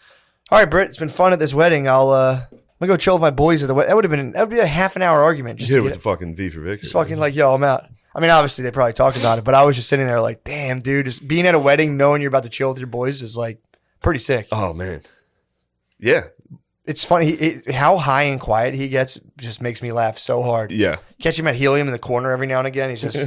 all right, Britt, it's been fun at this wedding. I'm gonna go chill with my boys at the wedding. That would be a half an hour argument. Just yeah, to with get the fucking V for Victor. Just fucking like, yo, I'm out. I mean, obviously they probably talked about it, but I was just sitting there like, damn, dude, just being at a wedding, knowing you're about to chill with your boys is like pretty sick. Oh man, yeah, It's funny how high and quiet he gets. Just makes me laugh so hard. yeah. Catch him at helium in the corner every now and again. He's just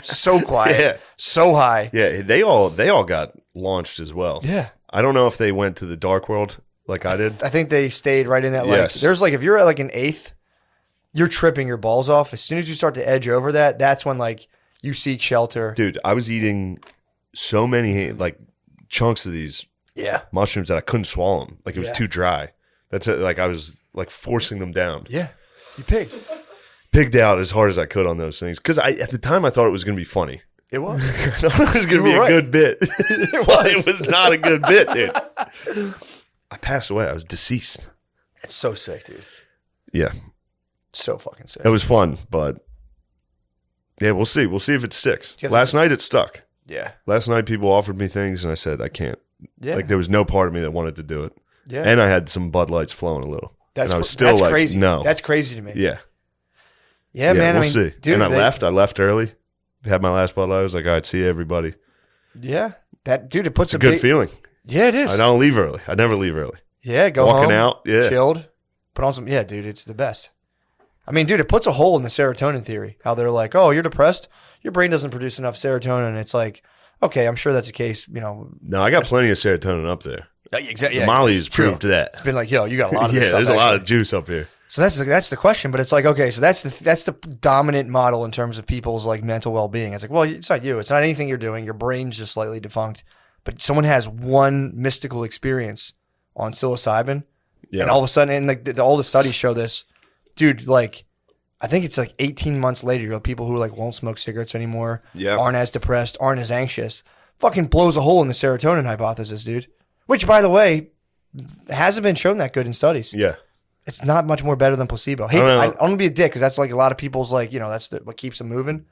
so quiet, Yeah. so high. Yeah, they all got launched as well. Yeah, I don't know if they went to the dark world like I did. I think they stayed right in that. Like, Yes. there's like if you're at like an eighth, you're tripping your balls off. As soon as you start to edge over that, that's when like you seek shelter. Dude, I was eating so many like chunks of these Yeah, mushrooms that I couldn't swallow them. Like it was Yeah. too dry. That's it. Like I was like forcing them down. yeah, you pigged. Pigged out as hard as I could on those things because at the time I thought it was going to be funny. It was. I thought it was going to You be were a right. good bit. was. It was not a good bit, dude. I passed away. I was deceased. It's so sick, dude. Yeah, So fucking sick. it was fun, but yeah, we'll see. We'll see if it sticks. You have Last night it stuck. Yeah. Last night people offered me things and I said I can't. Yeah. Like there was no part of me that wanted to do it. Yeah. And I had some Bud Lights flowing a little. That's and I was cr- still that's like, crazy. no. That's crazy to me. Yeah. Yeah, man. We'll I mean, see. dude, and I left. I left early. Had my last Bud Light. I was like, all right, see you, everybody. Yeah. That dude, it puts It's a good big, feeling. Yeah, it is. I don't leave early. I never leave early. Yeah, go Walking home, out, yeah. chilled, put on some. Yeah, dude, it's the best. I mean, dude, it puts a hole in the serotonin theory. How they're like, oh, you're depressed. Your brain doesn't produce enough serotonin. It's like, okay, I'm sure that's the case. You know, No, I got plenty of serotonin up there. exactly. The Molly has proved that. It's been like, yo, you got a lot of Yeah, this stuff, there's a lot actually. of juice up here. So that's the question, but it's like, okay, so that's the dominant model in terms of people's like mental well being. It's like, well, it's not you. It's not anything you're doing. Your brain's just slightly defunct. But someone has one mystical experience on psilocybin, Yeah. and all of a sudden, and like all the studies show this, dude. Like, I think it's like 18 months later, you know, people who like won't smoke cigarettes anymore, Yeah. aren't as depressed, aren't as anxious, fucking blows a hole in the serotonin hypothesis, dude. Which, by the way, hasn't been shown that good in studies. Yeah. It's not much more better than placebo. Hey, I don't know. I'm gonna be a dick because that's like a lot of people's like, you know, that's what keeps them moving.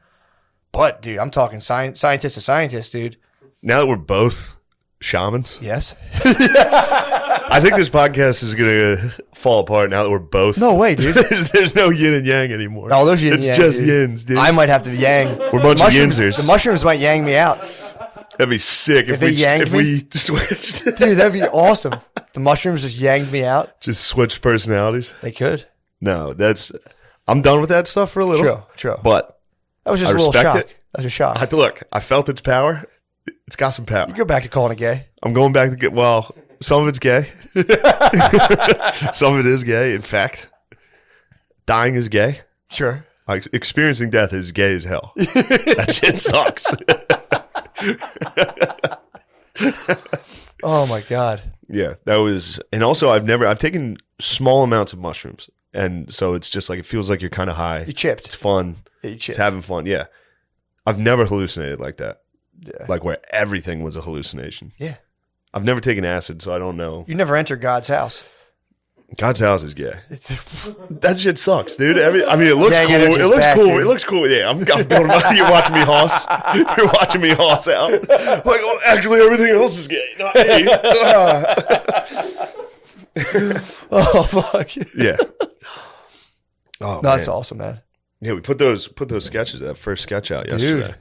But dude, I'm talking scientist to scientist, dude. Now that we're both shamans, Yes. I think this podcast is going to fall apart now that we're both. No way, dude. there's no yin and yang anymore. No, there's yin and It's yang, just dude. yins, dude. I might have to yang. We're a bunch of Mushrooms- yinsers. The mushrooms might yang me out, That'd be sick If they yanked if me? we switched. dude. That'd be awesome. The mushrooms just yanged me out. Just switched personalities. They could. No, I'm done with that stuff for a little. True. But That was just I a little respect shock. it. That was a shock. look, I felt its power. It's got some power. You go back to calling it gay. I'm going back to get. Well, some of it's gay. Some of it is gay. In fact, dying is gay. Sure. Like experiencing death is gay as hell. That shit sucks. Oh my god. Yeah, that was, and also I've taken small amounts of mushrooms, and so it's just like it feels like you're kind of high. You chipped. It's fun. Yeah, you It's chipped. having fun. Yeah, I've never hallucinated like that. Yeah. Like where everything was a hallucination. Yeah. I've never taken acid, so I don't know. You never enter God's house. God's house is gay. That shit sucks, dude. I mean, it looks Gang cool. energy's It looks back, cool. dude. It looks cool. Yeah, I'm building my. You're watching me hoss. You're watching me hoss out. Like, oh, actually, everything else is gay. Not me. Oh fuck. Yeah. Oh, No, that's man. awesome, man. Yeah, we put those sketches, that first sketch out yesterday.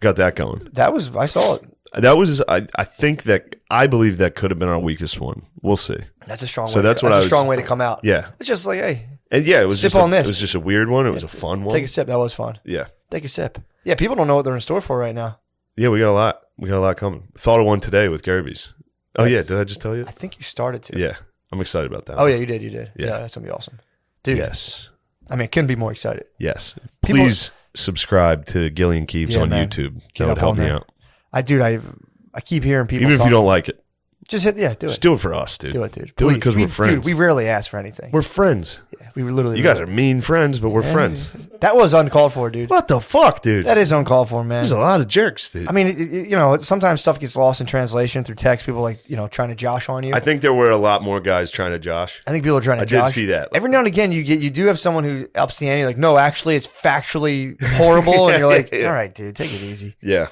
Got that going. I saw it. That was, I believe that could have been our weakest one. We'll see. That's a strong. So way that's to, what that's I a was- strong way to come out. Yeah. It's just like, hey, And yeah, it was Sip just on this. It was just a weird one. It was a fun one. take a sip. That was fun. Yeah. Take a sip. Yeah, people don't know what they're in store for right now. Yeah, we got a lot. We got a lot coming. Thought of one today with Gerbs. Oh yeah, did I just tell you? I think you started to. Yeah. I'm excited about that. Oh yeah, you did. You did. Yeah. Yeah, that's gonna be awesome, dude. Yes. I mean, couldn't be more excited. Yes. People- Please subscribe to Gillian Keeps Yeah, on man. YouTube. Get That would up help on me there. out. I keep hearing people. Even if you talk- don't like it, just hit. Yeah, do it. just do it for us, dude. Do it, dude. Do it Please. because we're friends. Dude, we rarely ask for anything. We're friends. Yeah, we literally. You guys are mean friends, but we're friends. That was uncalled for, dude. What the fuck, dude? That is uncalled for, man. There's a lot of jerks, dude. I mean, you know, sometimes stuff gets lost in translation through text. People like, you know, trying to josh on you. I think there were a lot more guys trying to josh. I think people are trying to I did josh. see that. Every now and again, you do have someone who ups the ante, like, no, actually, it's factually horrible, and you're like, Yeah. all right, dude, take it easy. Yeah.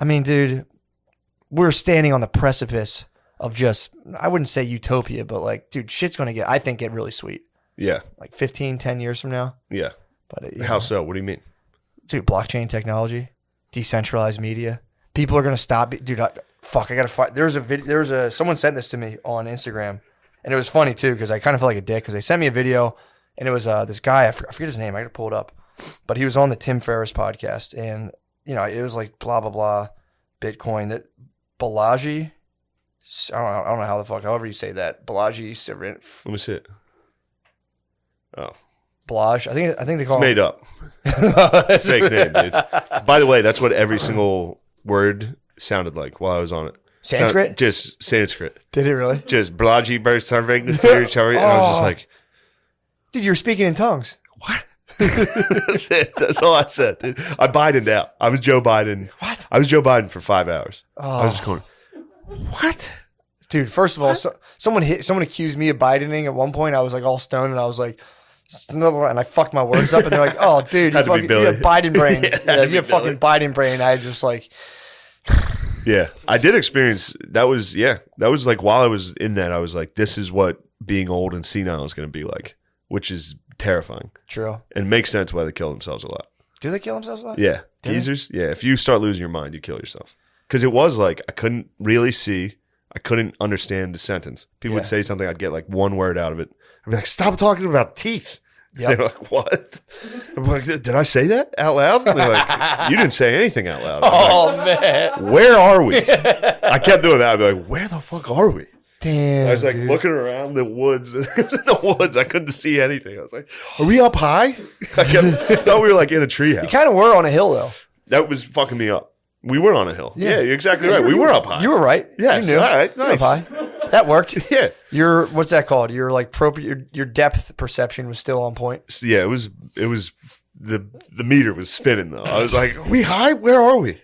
I mean, dude, we're standing on the precipice of just, I wouldn't say utopia, but like, dude, shit's gonna get really sweet. Yeah. Like 15, 10 years from now. Yeah. But How so? What do you mean? dude, blockchain technology, decentralized media. People are gonna stop. Dude, I gotta find. There's a video. Someone sent this to me on Instagram, and it was funny too because I kind of felt like a dick because they sent me a video, and it was this guy. I forget his name. I gotta pull it up, but he was on the Tim Ferriss podcast, and you know it was like blah blah blah, Bitcoin. That Balaji. I don't know how the fuck. However you say that, Balaji. Let me see it. Oh, Balaj. I think they it's call made up. it. Fake name, dude. By the way, that's what every single word sounded like while I was on it. Sanskrit? Just Sanskrit. Did he really? Just Blaji burst serving the territory. And I was just Oh. like, Dude, you're speaking in tongues. that's it. That's all I said, dude. I Bidened out. I was Joe Biden. What? I was Joe Biden for 5 hours. I was Oh. just going, what? Dude, first of all, someone accused me of Bidening at one point. I was like all stoned, and I was like, and I fucked my words up, and they're like, "Oh, dude, you Had to be fucking Billy. you have Biden brain. Yeah, had yeah, to you be have fucking Billy. Biden brain." I just like, Yeah, I did experience that was like while I was in that, I was like, this is what being old and senile is going to be like, which is terrifying true. and makes sense why they kill themselves a lot. Do they kill themselves? A lot? Yeah, Do they? teasers. Yeah, if you start losing your mind, you kill yourself. Because it was like I couldn't really see, I couldn't understand the sentence. People would Yeah. say something, I'd get like one word out of it. I'd be like, "Stop talking about teeth." Yep. They're like, "What?" I'm like, "Did I say that out loud?" And they're like, "You didn't say anything out loud." I'm Oh man, like, where are we? I kept doing that. I'd be like, "Where the fuck are we?" damn. I was like dude. looking around the woods. It was in the woods. I couldn't see anything. I was like, "Are we up high?" I thought we were like in a treehouse. You kind of were on a hill though. That was fucking me up. We were on a hill. Yeah. Yeah, you're exactly right. We were up high. You were right. Yes. you knew. All right. You were Nice. up high. That worked. Yeah. Your what's that called? Your like your depth perception was still on point. So, yeah. It was the meter was spinning though. I was like, "Are we high? Where are we?"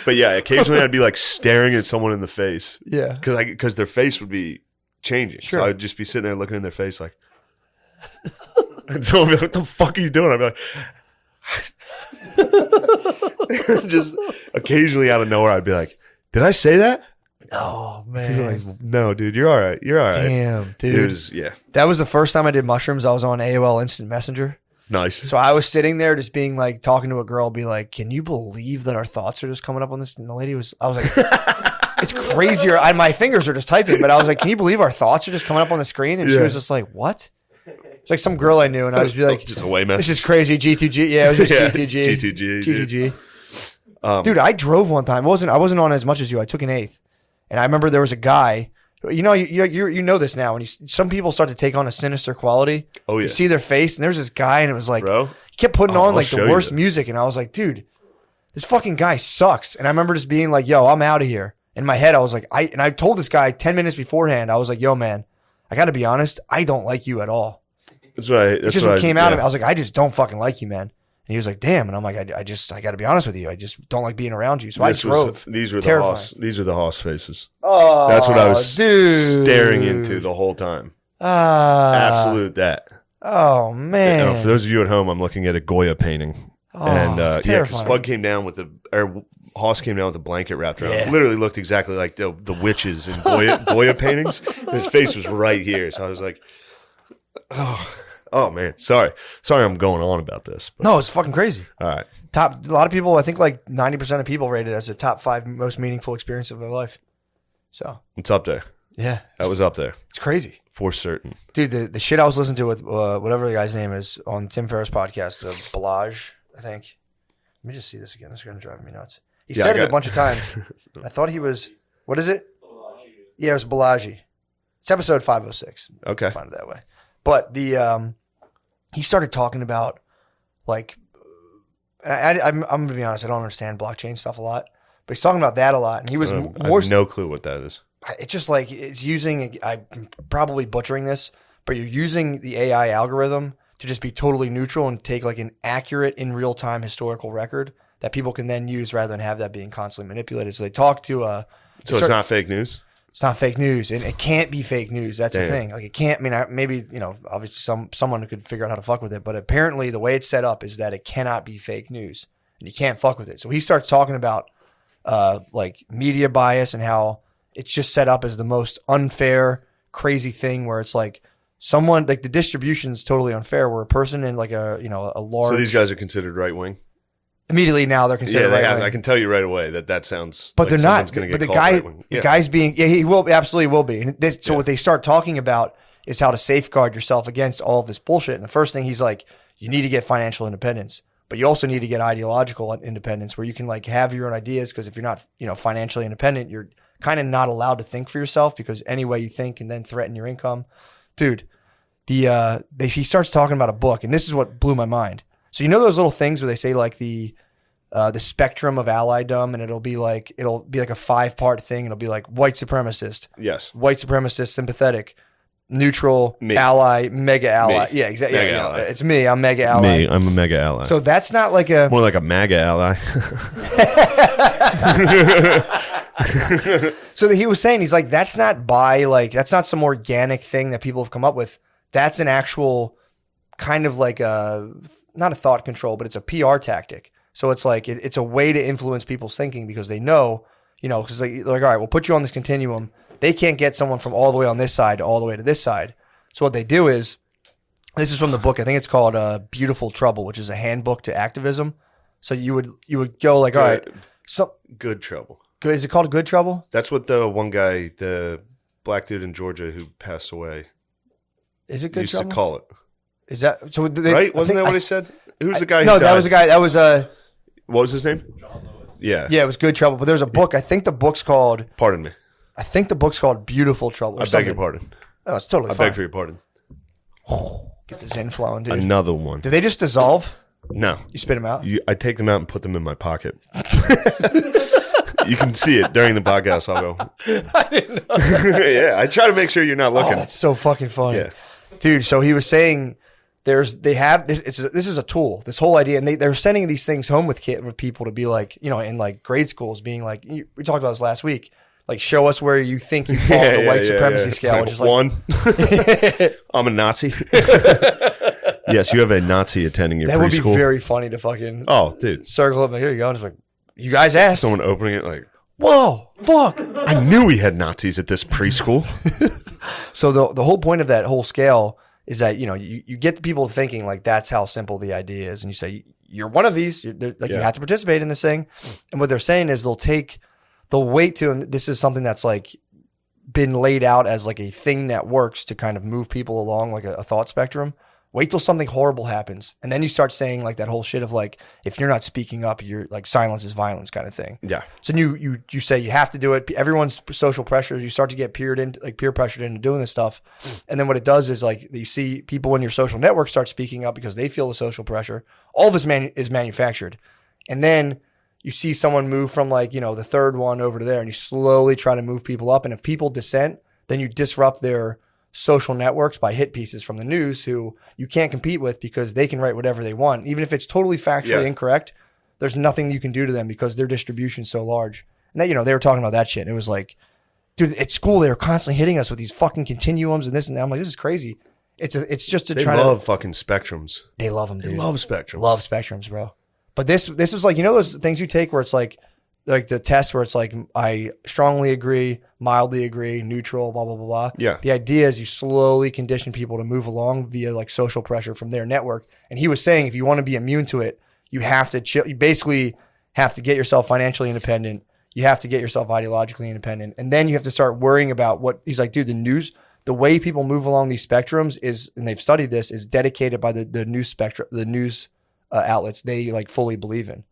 But yeah, occasionally I'd be like staring at someone in the face Yeah. because their face would be changing. Sure. So I'd just be sitting there looking in their face like, and someone would be like, "What the fuck are you doing?" I'd be like. Just occasionally out of nowhere, I'd be like, "Did I say that?" Oh People man. are like, "No, dude, you're all right. You're all right." Damn, dude. It was, yeah, That was the first time I did mushrooms. I was on AOL Instant Messenger. nice. So I was sitting there just being like, talking to a girl, be like, can you believe that our thoughts are just coming up on this? And the lady I was like, it's crazier. My fingers are just typing, but I was like, can you believe our thoughts are just coming up on the screen? And she Yeah. was just like, what? It's like some girl I knew. And I was be like, Just a way message. this is crazy. G2G. Yeah, it was just Yeah, G2G. G2G, dude. G2G. Dude, I drove one time. I wasn't on as much as you. I took an eighth. And I remember there was a guy, you know, you know this now. When some people start to take on a sinister quality, Oh, yeah. you see their face, and there's this guy, and it was like, Bro, he kept putting Oh, on I'll like show the you worst that. music, and I was like, dude, this fucking guy sucks. And I remember just being like, yo, I'm out of here. In my head, I was like, I told this guy 10 minutes beforehand, I was like, yo, man, I got to be honest, I don't like you at all. that's what I. It That's just what came out of yeah. me. I was like, I just don't fucking like you, man. And he was like, damn. And I'm like, I got to be honest with you. I just don't like being around you. So I drove. These were the Terrifying. Hoss. These were the Hoss faces. Oh, That's what I was dude. staring into the whole time. Absolute that. Oh man. For those of you at home, I'm looking at a Goya painting. Oh, And it's yeah, 'cause terrifying. Spud came down with Hoss came down with a blanket wrapped around him. Yeah. Literally looked exactly like the witches in Goya paintings. His face was right here. So I was like, oh man. Sorry I'm going on about this. But, No, it's fucking crazy. all right. A lot of people, I think like 90% of people rate it as the top 5 most meaningful experience of their life. So, It's up there. yeah, That was up there it's crazy. for certain. Dude, the shit I was listening to with whatever the guy's name is on Tim Ferriss' podcast, Balaj, I think. Let me just see this again. This is going to drive me nuts. He Yeah, said I it a got- bunch of times. I thought he was, what is it? Yeah, it was Balaji. It's episode 506. Okay. Find it that way. But he started talking about like, I'm going to be honest, I don't understand blockchain stuff a lot, but he's talking about that a lot. And he was I more, have no clue what that is. it's just like it's using, I'm probably butchering this, but you're using the AI algorithm to just be totally neutral and take like an accurate in real time historical record that people can then use rather than have that being constantly manipulated. So they talk to So it's not fake news? it's not fake news, and it can't be fake news. That's the Damn. thing. Like it can't. I mean, maybe obviously someone could figure out how to fuck with it, but apparently the way it's set up is that it cannot be fake news, and you can't fuck with it. So he starts talking about like media bias and how it's just set up as the most unfair, crazy thing where it's like someone like the distribution is totally unfair. Where a person in like a large So these guys are considered right wing? immediately now they're considered Yeah, right-wing. I can tell you right away that sounds But like they're not. someone's gonna But get the called guy, right-wing. the Yeah. guy's being, he will absolutely will be. And so Yeah. what they start talking about is how to safeguard yourself against all of this bullshit. And the first thing he's like, you need to get financial independence, but you also need to get ideological independence where you can like have your own ideas. Because if you're not, financially independent, you're kind of not allowed to think for yourself because any way you think can then threaten your income. Dude, he starts talking about a book, and this is what blew my mind. So those little things where they say like the spectrum of allydom, and it'll be like a 5-part thing. It'll be like white supremacist, Yes. white supremacist, sympathetic, neutral, Me. ally, mega ally. Me. Yeah, exactly. Mega Yeah, ally. it's me. I'm mega ally. Me, I'm a mega ally. So that's not like a. More like a MAGA ally. So he was saying, he's like, that's not that's not some organic thing that people have come up with. That's an actual kind of like not a thought control, but it's a PR tactic. So it's like, it's a way to influence people's thinking because they know, because they're like, all right, we'll put you on this continuum. They can't get someone from all the way on this side to all the way to this side. So what they do is, this is from the book, I think it's called Beautiful Trouble, which is a handbook to activism. So you would go like, all right, so Good trouble. good. Is it called Good Trouble? That's what the one guy, the black dude in Georgia who passed away, Is it Good used Trouble? to call it. Is that so? Right? Wasn't that what he said? Who's the guy who No, that died? was the guy. That was What was his name? Yeah. yeah, it was Good Trouble. But there's a book. I think the book's called Pardon me. Beautiful Trouble. Or I beg something. your pardon. Oh, it's totally I fine. beg for your pardon. Get this in flowing, dude. Another one. Did they just dissolve? No. You spit them out? I take them out and put them in my pocket. You can see it during the podcast. I'll go. I didn't know. Yeah, I try to make sure you're not Oh, looking. that's so fucking funny, Yeah. dude. So he was saying this is a tool. This whole idea, and they're sending these things home with people to be like, in like grade schools, being like, we talked about this last week. Like, show us where you think you fall on the white supremacy scale, which is like one. I'm a Nazi. Yes, you have a Nazi attending your that would be preschool. very funny to fucking Oh, dude. circle up. Like, here you go. And it's like, you guys asked. Someone opening it like, Whoa, fuck. I knew we had Nazis at this preschool. So the whole point of that whole scale is that, you get the people thinking like that's how simple the idea is. And you say, you're one of these, you have to participate in this thing. And what they're saying is they'll wait to, and this is something that's like been laid out as like a thing that works to kind of move people along like a thought spectrum. Wait till something horrible happens. And then you start saying like that whole shit of like, if you're not speaking up, you're like silence is violence kind of thing. Yeah. So you say you have to do it. Everyone's social pressures. You start to get peer pressured into doing this stuff. And then what it does is like you see people in your social network start speaking up because they feel the social pressure. All of this is manufactured. And then you see someone move from like, the third one over to there, and you slowly try to move people up. And if people dissent, then you disrupt their social networks by hit pieces from the news who you can't compete with because they can write whatever they want. Even if it's totally factually incorrect, there's nothing you can do to them because their distribution's so large. And that, they were talking about that shit. And it was like, dude, at school they were constantly hitting us with these fucking continuums and this and that. I'm like, this is crazy. It's just to They try love to. fucking spectrums. They love them, dude. They love spectrums. Love spectrums, bro. But this was like, you know those things you take where it's like the test where it's like I strongly agree, mildly agree, neutral, blah blah blah blah. Yeah. The idea is you slowly condition people to move along via like social pressure from their network. And he was saying if you want to be immune to it, you have to chill. You basically have to get yourself financially independent. You have to get yourself ideologically independent, and then you have to start worrying about what he's like. Dude, the way people move along these spectrums is, and they've studied this, is dedicated by the news spectrum, the news outlets they like fully believe in.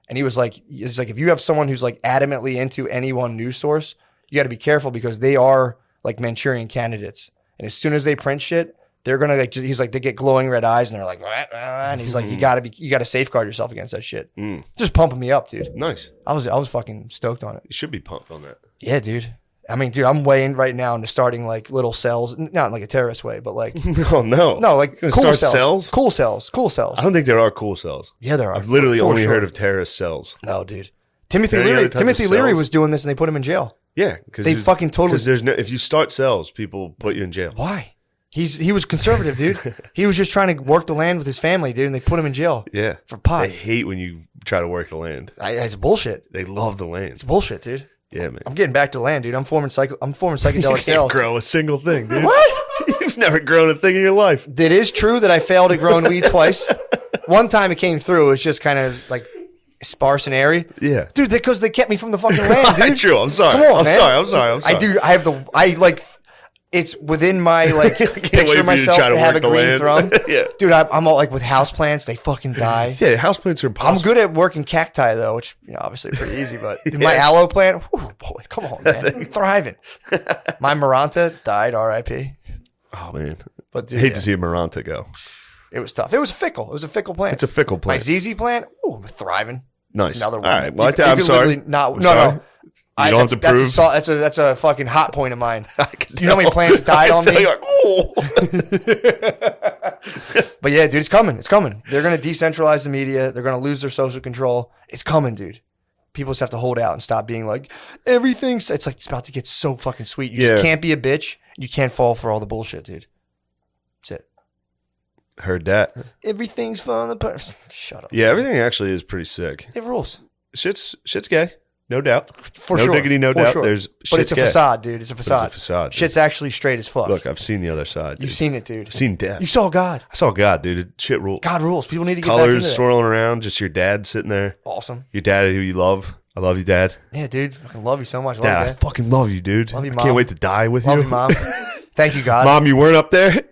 And he was like, it's like if you have someone who's like adamantly into any one news source, you got to be careful because they are like Manchurian candidates. And as soon as they print shit, they're gonna like. He's like they get glowing red eyes and they're like, and he's like, you got to safeguard yourself against that shit. Just pumping me up, dude. Nice. I was fucking stoked on it. You should be pumped on that. Yeah, dude. I mean, dude, I'm way in right now into starting like little cells, not in like a terrorist way, but like Oh no. no, like You're cool gonna cells. start cells? Cool cells, cool cells. I don't think there are cool cells. Yeah, there are. I've literally For only sure. heard of terrorist cells. No, dude. Timothy Any other Leary. type Timothy of Leary cells? was doing this, and they put him in jail. Yeah, because They fucking totally- Because there's no. If you start cells, people put you in jail. Why? He was conservative, dude. He was just trying to work the land with his family, dude, and they put him in jail Yeah. for pot. They hate when you try to work the land. It's bullshit. They love the It's land. bullshit, dude. Yeah, man. I'm getting back to land, dude. I'm forming psychedelic You can't cells. grow a single thing, dude. What? You've never grown a thing in your life. It is true that I failed at growing weed twice. One time it came through. It was just kind of like sparse and airy. Yeah. Dude, because they kept me from the fucking land, dude. True. I'm sorry. Come on, I'm man. sorry. I'm sorry. I like, it's within my like wait for you picture to myself try to to have a work the green land. thumb. Yeah. Dude, I'm all like with houseplants, they fucking die. Yeah, houseplants are I'm impossible. good at working cacti though, which obviously pretty easy. But dude, my aloe plant, whew, boy, come on, man, I'm thriving. My Maranta died, R.I.P. Oh man, But dude, hate to see a Maranta go. it was tough. It was fickle. It was a fickle plant. It's a fickle My plant. ZZ plant, ooh, thriving. Nice. It's another one. All right. Well, You I'm could sorry. literally Not, I'm no, sorry. no. You don't have to prove. That's a fucking hot point of mine. You know how many plants died on me? But yeah, dude, it's coming. It's coming. They're going to decentralize the media. They're going to lose their social control. It's coming, dude. People just have to hold out and stop being like, everything's... It's like it's about to get so fucking sweet. You just can't be a bitch. You can't fall for all the bullshit, dude. That's it. Heard that. Everything's falling apart. Shut up. Yeah, everything actually is pretty sick. They have rules. Shit's gay, no doubt. For no sure. diggity, no For doubt. sure. There's But it's a gay. facade, dude. It's a facade. It's a facade. Dude. Shit's actually straight as fuck. Look, I've seen the other side. You've dude. seen it, dude. I've seen death. You saw God. I saw God, dude. Shit rules. God rules. People need to get back into Colors that. swirling around. Just your dad sitting there. Awesome. Your dad who you love. I love you, Dad. Yeah, dude. I fucking love you so much. Love Dad, you, I Dad. fucking love you, dude. Love you, I Mom. can't wait to die with Love you. you, Mom. Thank you, God. Mom, you weren't up there?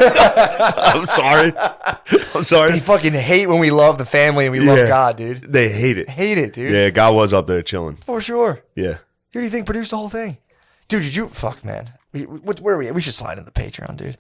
I'm sorry. I'm They sorry. fucking hate when we love the family and we love Yeah. God, dude. They hate it. Hate it, dude. Yeah, God was up there chilling. For sure. Yeah. Who do you think produced the whole thing? Dude, did you... Fuck, man. Where are we at? We should slide in the Patreon, dude.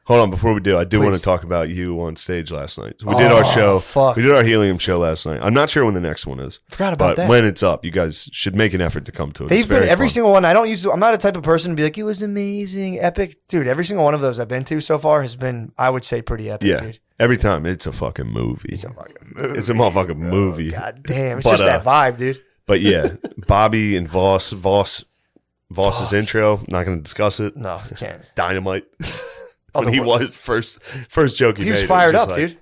Hold on, before we do, I do want Please. to talk about you on stage last night. So we did our show. fuck. We did our helium show last night. I'm not sure when the next one is. Forgot about but that. when it's up, you guys should make an effort to come to it. They've It's been very every fun. single one. I'm not a type of person to be like, it was amazing, epic. Dude, every single one of those I've been to so far has been, I would say, pretty epic, Yeah. dude. Every time. It's a fucking movie. It's a fucking movie. It's a motherfucking movie. God damn. It's But, just that vibe, dude. But yeah, Bobby and Voss's intro, not going to discuss it. No, you can't. Dynamite. Oh, when he was first joke he He made. was it fired just up, like- dude.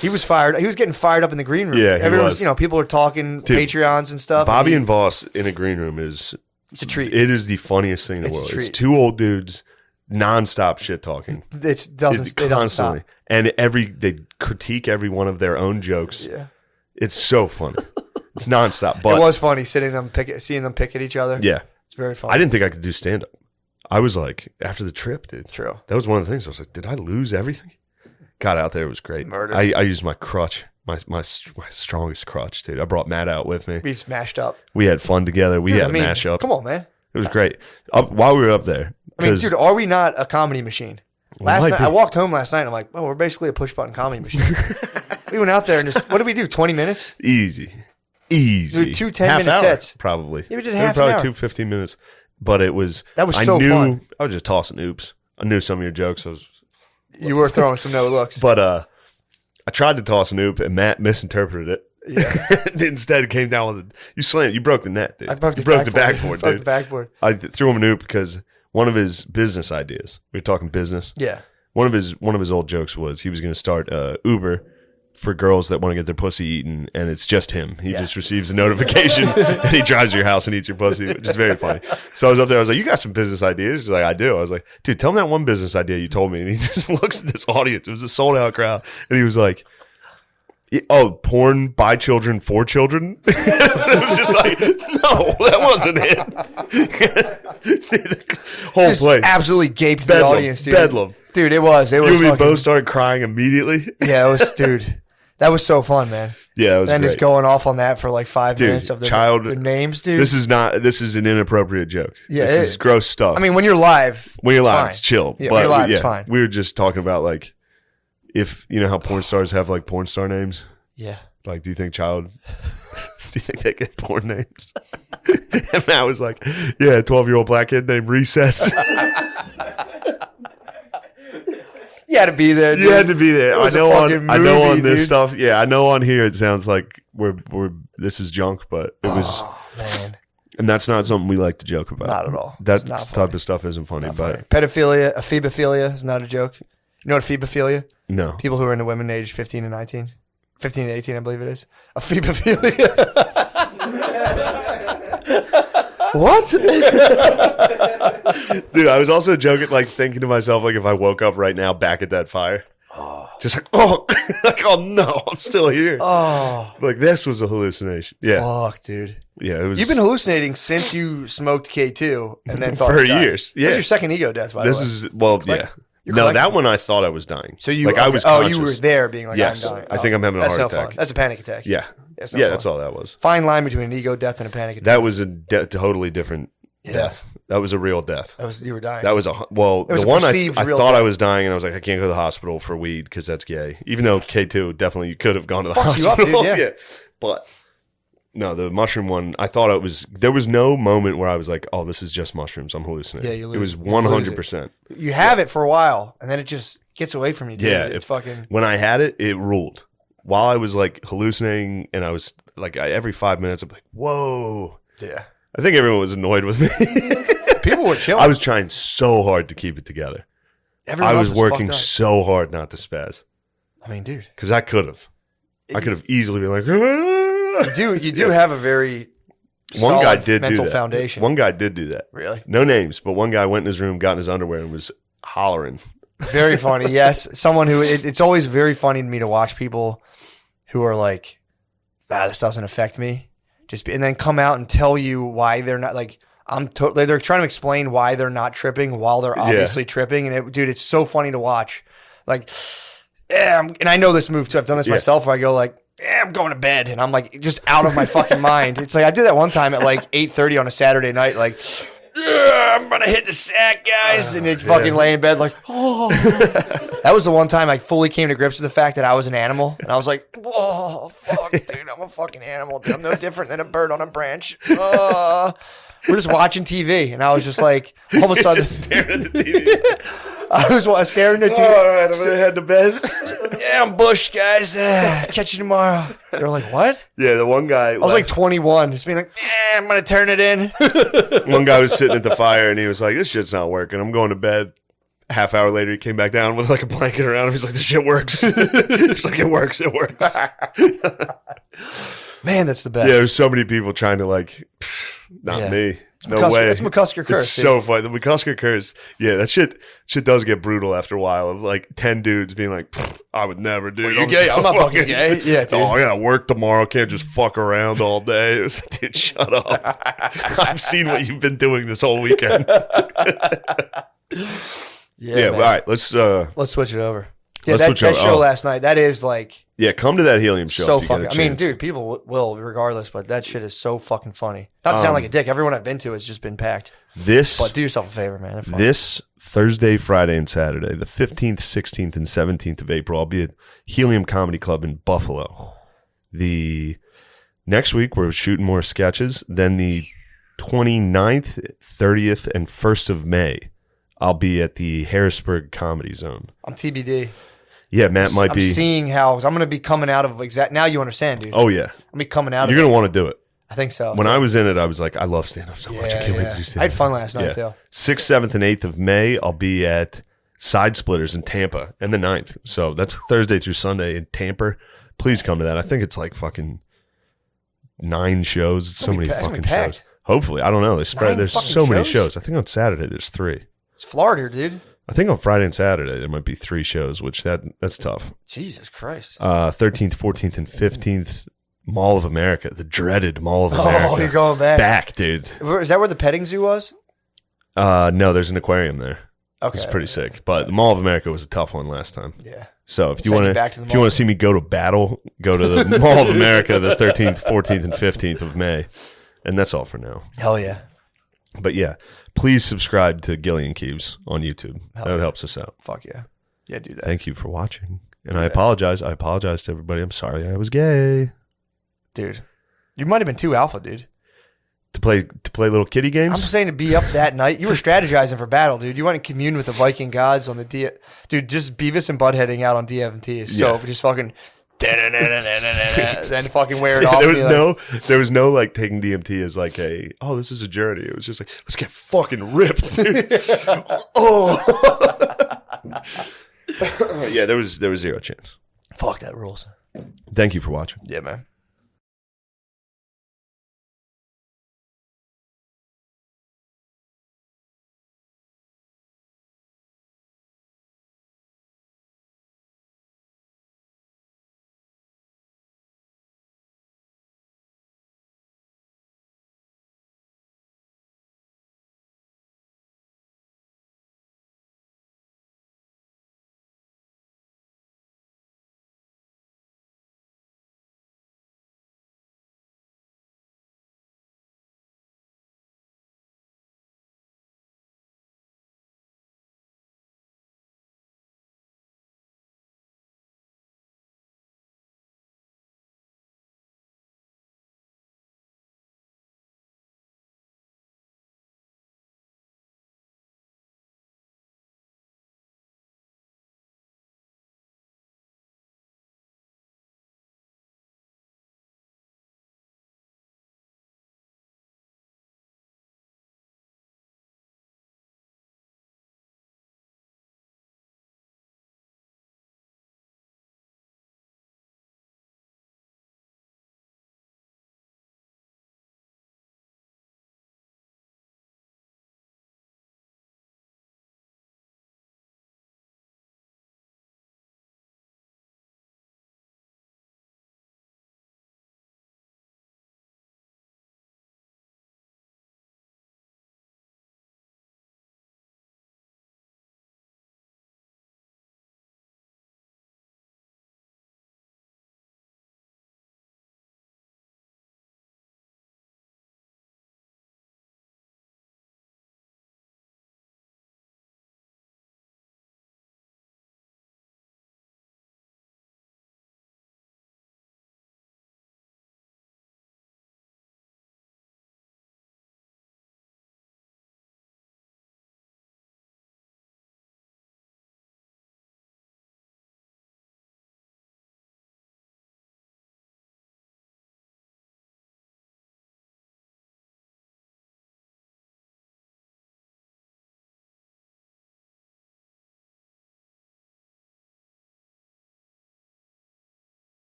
He was fired. He was getting fired up in the green room. Yeah, he Everyone was. people are talking Dude, Patreons and stuff. Bobby he- and Voss in a green room is it's a treat. It is the funniest thing in the It's a world. It's treat. two old dudes nonstop shit talking. It doesn't Constantly. stop. And they critique every one of their own jokes. Yeah. It's so funny. It's nonstop. But It was funny seeing them pick at each other. yeah. It's very funny. I didn't think I could do stand up. I was like, after the trip, dude. True. That was one of the things. I was like, did I lose everything? Got out there. It was great. Murder. I used my crutch, my strongest crutch, dude. I brought Matt out with me. We smashed up. We had fun together. We Dude, had a mash up. Come on, man. It was great. While we were up there. I mean, 'cause- dude, are we not a comedy machine? Last might night, be. I walked home last night. And I'm like, well, we're basically a push button comedy machine. We went out there and just, what did we do? 20 minutes? Easy. We did two 10-minute Half hour, sets. Probably. Yeah, we did They were half an probably hour. 2 15 minutes. But it was. That was I so knew, fun. I was just tossing oops. I knew some of your jokes. You were throwing some no looks. But I tried to toss an oop and Matt misinterpreted it. Instead, it came down with you slammed. You broke the net, dude. I broke the you broke backboard, the backboard, dude. the backboard. I threw him an oop because one of his business ideas. We were talking business. Yeah. One of his old jokes was he was going to start Uber for girls that want to get their pussy eaten, and it's just him. He just receives a notification, and he drives to your house and eats your pussy, which is very funny. So I was up there. I was like, "You got some business ideas?" He's like, "I do." I was like, "Dude, tell me that one business idea you told me." And he just looks at this audience. It was a sold out crowd, and he was like, "Oh, porn by children for children." It was just like, no, that wasn't it. Whole Just place absolutely gaped Bedlam. the audience, dude. Bedlam. Dude, it was. You and me fucking, both started crying immediately. Yeah, it was, dude. That was so fun, man. Yeah, it was And great. just going off on that for like 5 Dude, minutes of the names, dude. This is an inappropriate joke. Yeah, this is gross stuff. I mean, when you're live, when you're it's live, fine. it's chill. Yeah, but when you're live, yeah, it's fine. we were just talking about like if you know how porn stars have like porn star names. Yeah. Like, do you think they get porn names? And Matt was like, yeah, a 12-year-old black kid named Recess. You had to be there, dude. You had to be there. It I was a know fucking on this dude. stuff. Yeah, I know on here it sounds like this is junk, but it was, Oh, man. and that's not something we like to joke about. Not at all. That It's not type funny. of stuff isn't funny, Not but funny. Pedophilia, ephebophilia is not a joke. You know what ephebophilia? no. People who are into women aged 15 and 19. 15 and 18, I believe it is. Ephebophilia. What? Dude, I was also joking, like thinking to myself, like if I woke up right now back at that fire, just like, like, oh no, I'm still here. Oh, Like this was a hallucination. Yeah, fuck, dude. yeah, it was. You've been hallucinating since you smoked K2 and then thought for you died. years. Yeah, What's your second ego death, by this the way? is well, Collect- yeah. you're No, collecting- that one I thought I was dying. So you, like I was. oh, Conscious. you were there being like, Yes. I'm dying. I think I'm having a that's heart no attack. fun. That's a panic attack. Yeah, That's no yeah, fun. that's all that was. Fine line between an ego death and a panic attack. That was a totally different Yeah. death. That was a real death. You were dying. That was was the a one I perceived real thought I death. was dying, and I was like, I can't go to the hospital for weed because that's gay. Even though K2 definitely you could have gone to the Fucks you up, hospital. dude, yeah. But no, the mushroom one, I thought it was. There was no moment where I was like, oh, this is just mushrooms. I'm hallucinating. Yeah, you it was lose- you lose it. 100%. You have it for a while, and then it just gets away from you. Dude. Yeah, It's fucking. When I had it, it ruled. While I was like hallucinating, and I was like, every 5 minutes, I'm like, whoa. Yeah. I think everyone was annoyed with me. People were chilling. I was trying so hard to keep it together. Everyone I else was working fucked up. so hard not to spaz. I mean, dude, Because I could have. I could have easily been like, you do have a very One guy solid did do mental that. foundation. One guy did do that. Really? No names, but one guy went in his room, got in his underwear, and was hollering. Very funny. Yes, someone who it's always very funny to me to watch people who are like, this doesn't affect me, and then come out and tell you why they're not like. They're trying to explain why they're not tripping while they're obviously tripping, and dude, it's so funny to watch. Like, and I know this move too. I've done this myself where I go like, I'm going to bed, and I'm like just out of my fucking mind. It's like I did that one time at like 8:30 on a Saturday night, like. I'm gonna hit the sack, guys, and you fucking lay in bed like, oh. That was the one time I fully came to grips with the fact that I was an animal, and I was like, whoa, fuck, dude, I'm a fucking animal. Dude. I'm no different than a bird on a branch. We're just watching TV, and I was just like, all of a sudden, Just staring at the TV. I was staring at TV. All right, I'm gonna head to bed. Yeah, I'm Bush, guys. Catch you tomorrow. They were like, what? Yeah, the one guy. I was like 21, just being like, I'm gonna turn it in. One guy was sitting at the fire, and he was like, "This shit's not working. I'm going to bed." Half hour later, he came back down with like a blanket around him. He's like, "This shit works." He's like, "It works. It works." Man, that's the best. Yeah, there's so many people trying to like, not Yeah. me. No McCusker- way. it's McCusker curse, It's dude. so funny. The McCusker curse. Yeah, that shit does get brutal after a while. Of like 10 dudes being like, I would never, dude. you gay? I'm not fucking gay. Yeah, dude. Oh, I gotta work tomorrow. Can't just fuck around all day. It was like, dude, shut up. I've seen what you've been doing this whole weekend. Yeah, man. all right. Let's Switch it over. Yeah, Let's switch that over. show Oh. last night, that is like come to that Helium show. so if you get a fucking. I mean, chance. dude, people will regardless, but that shit is so fucking funny. Not to sound like a dick. Everyone I've been to has just been packed. But do yourself a favor, man. They're fun. This Thursday, Friday, and Saturday, the 15th, 16th, and 17th of April, I'll be at Helium Comedy Club in Buffalo. The next week, we're shooting more sketches. Then the 29th, 30th, and 1st of May, I'll be at the Harrisburg Comedy Zone. I'm TBD. Yeah, Matt might I'm be. seeing how I'm going to be coming out of now. You understand, dude? Oh yeah, I'm be coming out. you're of gonna it. want to do it. I think so. When I was in it, I was like, I love stand up so much. I can't wait to do stand up. I had fun last night too. 6th, 7th, and 8th of May, I'll be at Side Splitters in Tampa, and the 9th. So that's Thursday through Sunday in Tampa. Please come to that. I think it's like fucking 9 shows. It's so many fucking shows. Hopefully, I don't know. They spread. There's so many shows. I think on Saturday there's 3. It's Florida, dude. I think on Friday and Saturday there might be 3 shows, which that's tough. Jesus Christ. 13th, 14th, and 15th, Mall of America, the dreaded Mall of America. Oh, you're going back. Back, dude. Is that where the petting zoo was? No, there's an aquarium there. Okay. It's pretty sick. But the Mall of America was a tough one last time. Yeah. So if you Send you want back to to the if you mall. want to see me go to battle, go to the Mall of America the 13th, 14th, and 15th of May. And that's all for now. Hell yeah. But yeah, please subscribe to Gillian Keeves on YouTube. That helps us out. Fuck yeah. Yeah, do that. Thank you for watching. And I apologize. I apologize to everybody. I'm sorry I was gay. Dude. You might have been too alpha, dude. To play little kiddie I'm games? just saying to be up that night. You were strategizing for battle, dude. You went and commune with the Viking gods on the dude. Just Beavis and Buttheading out on DFT is so just fucking and fucking wear it off. There was no like taking DMT as like this is a journey. It was just like, let's get fucking ripped, dude. Yeah, there was 0 chance. Fuck that rules. Thank you for watching. Yeah, man.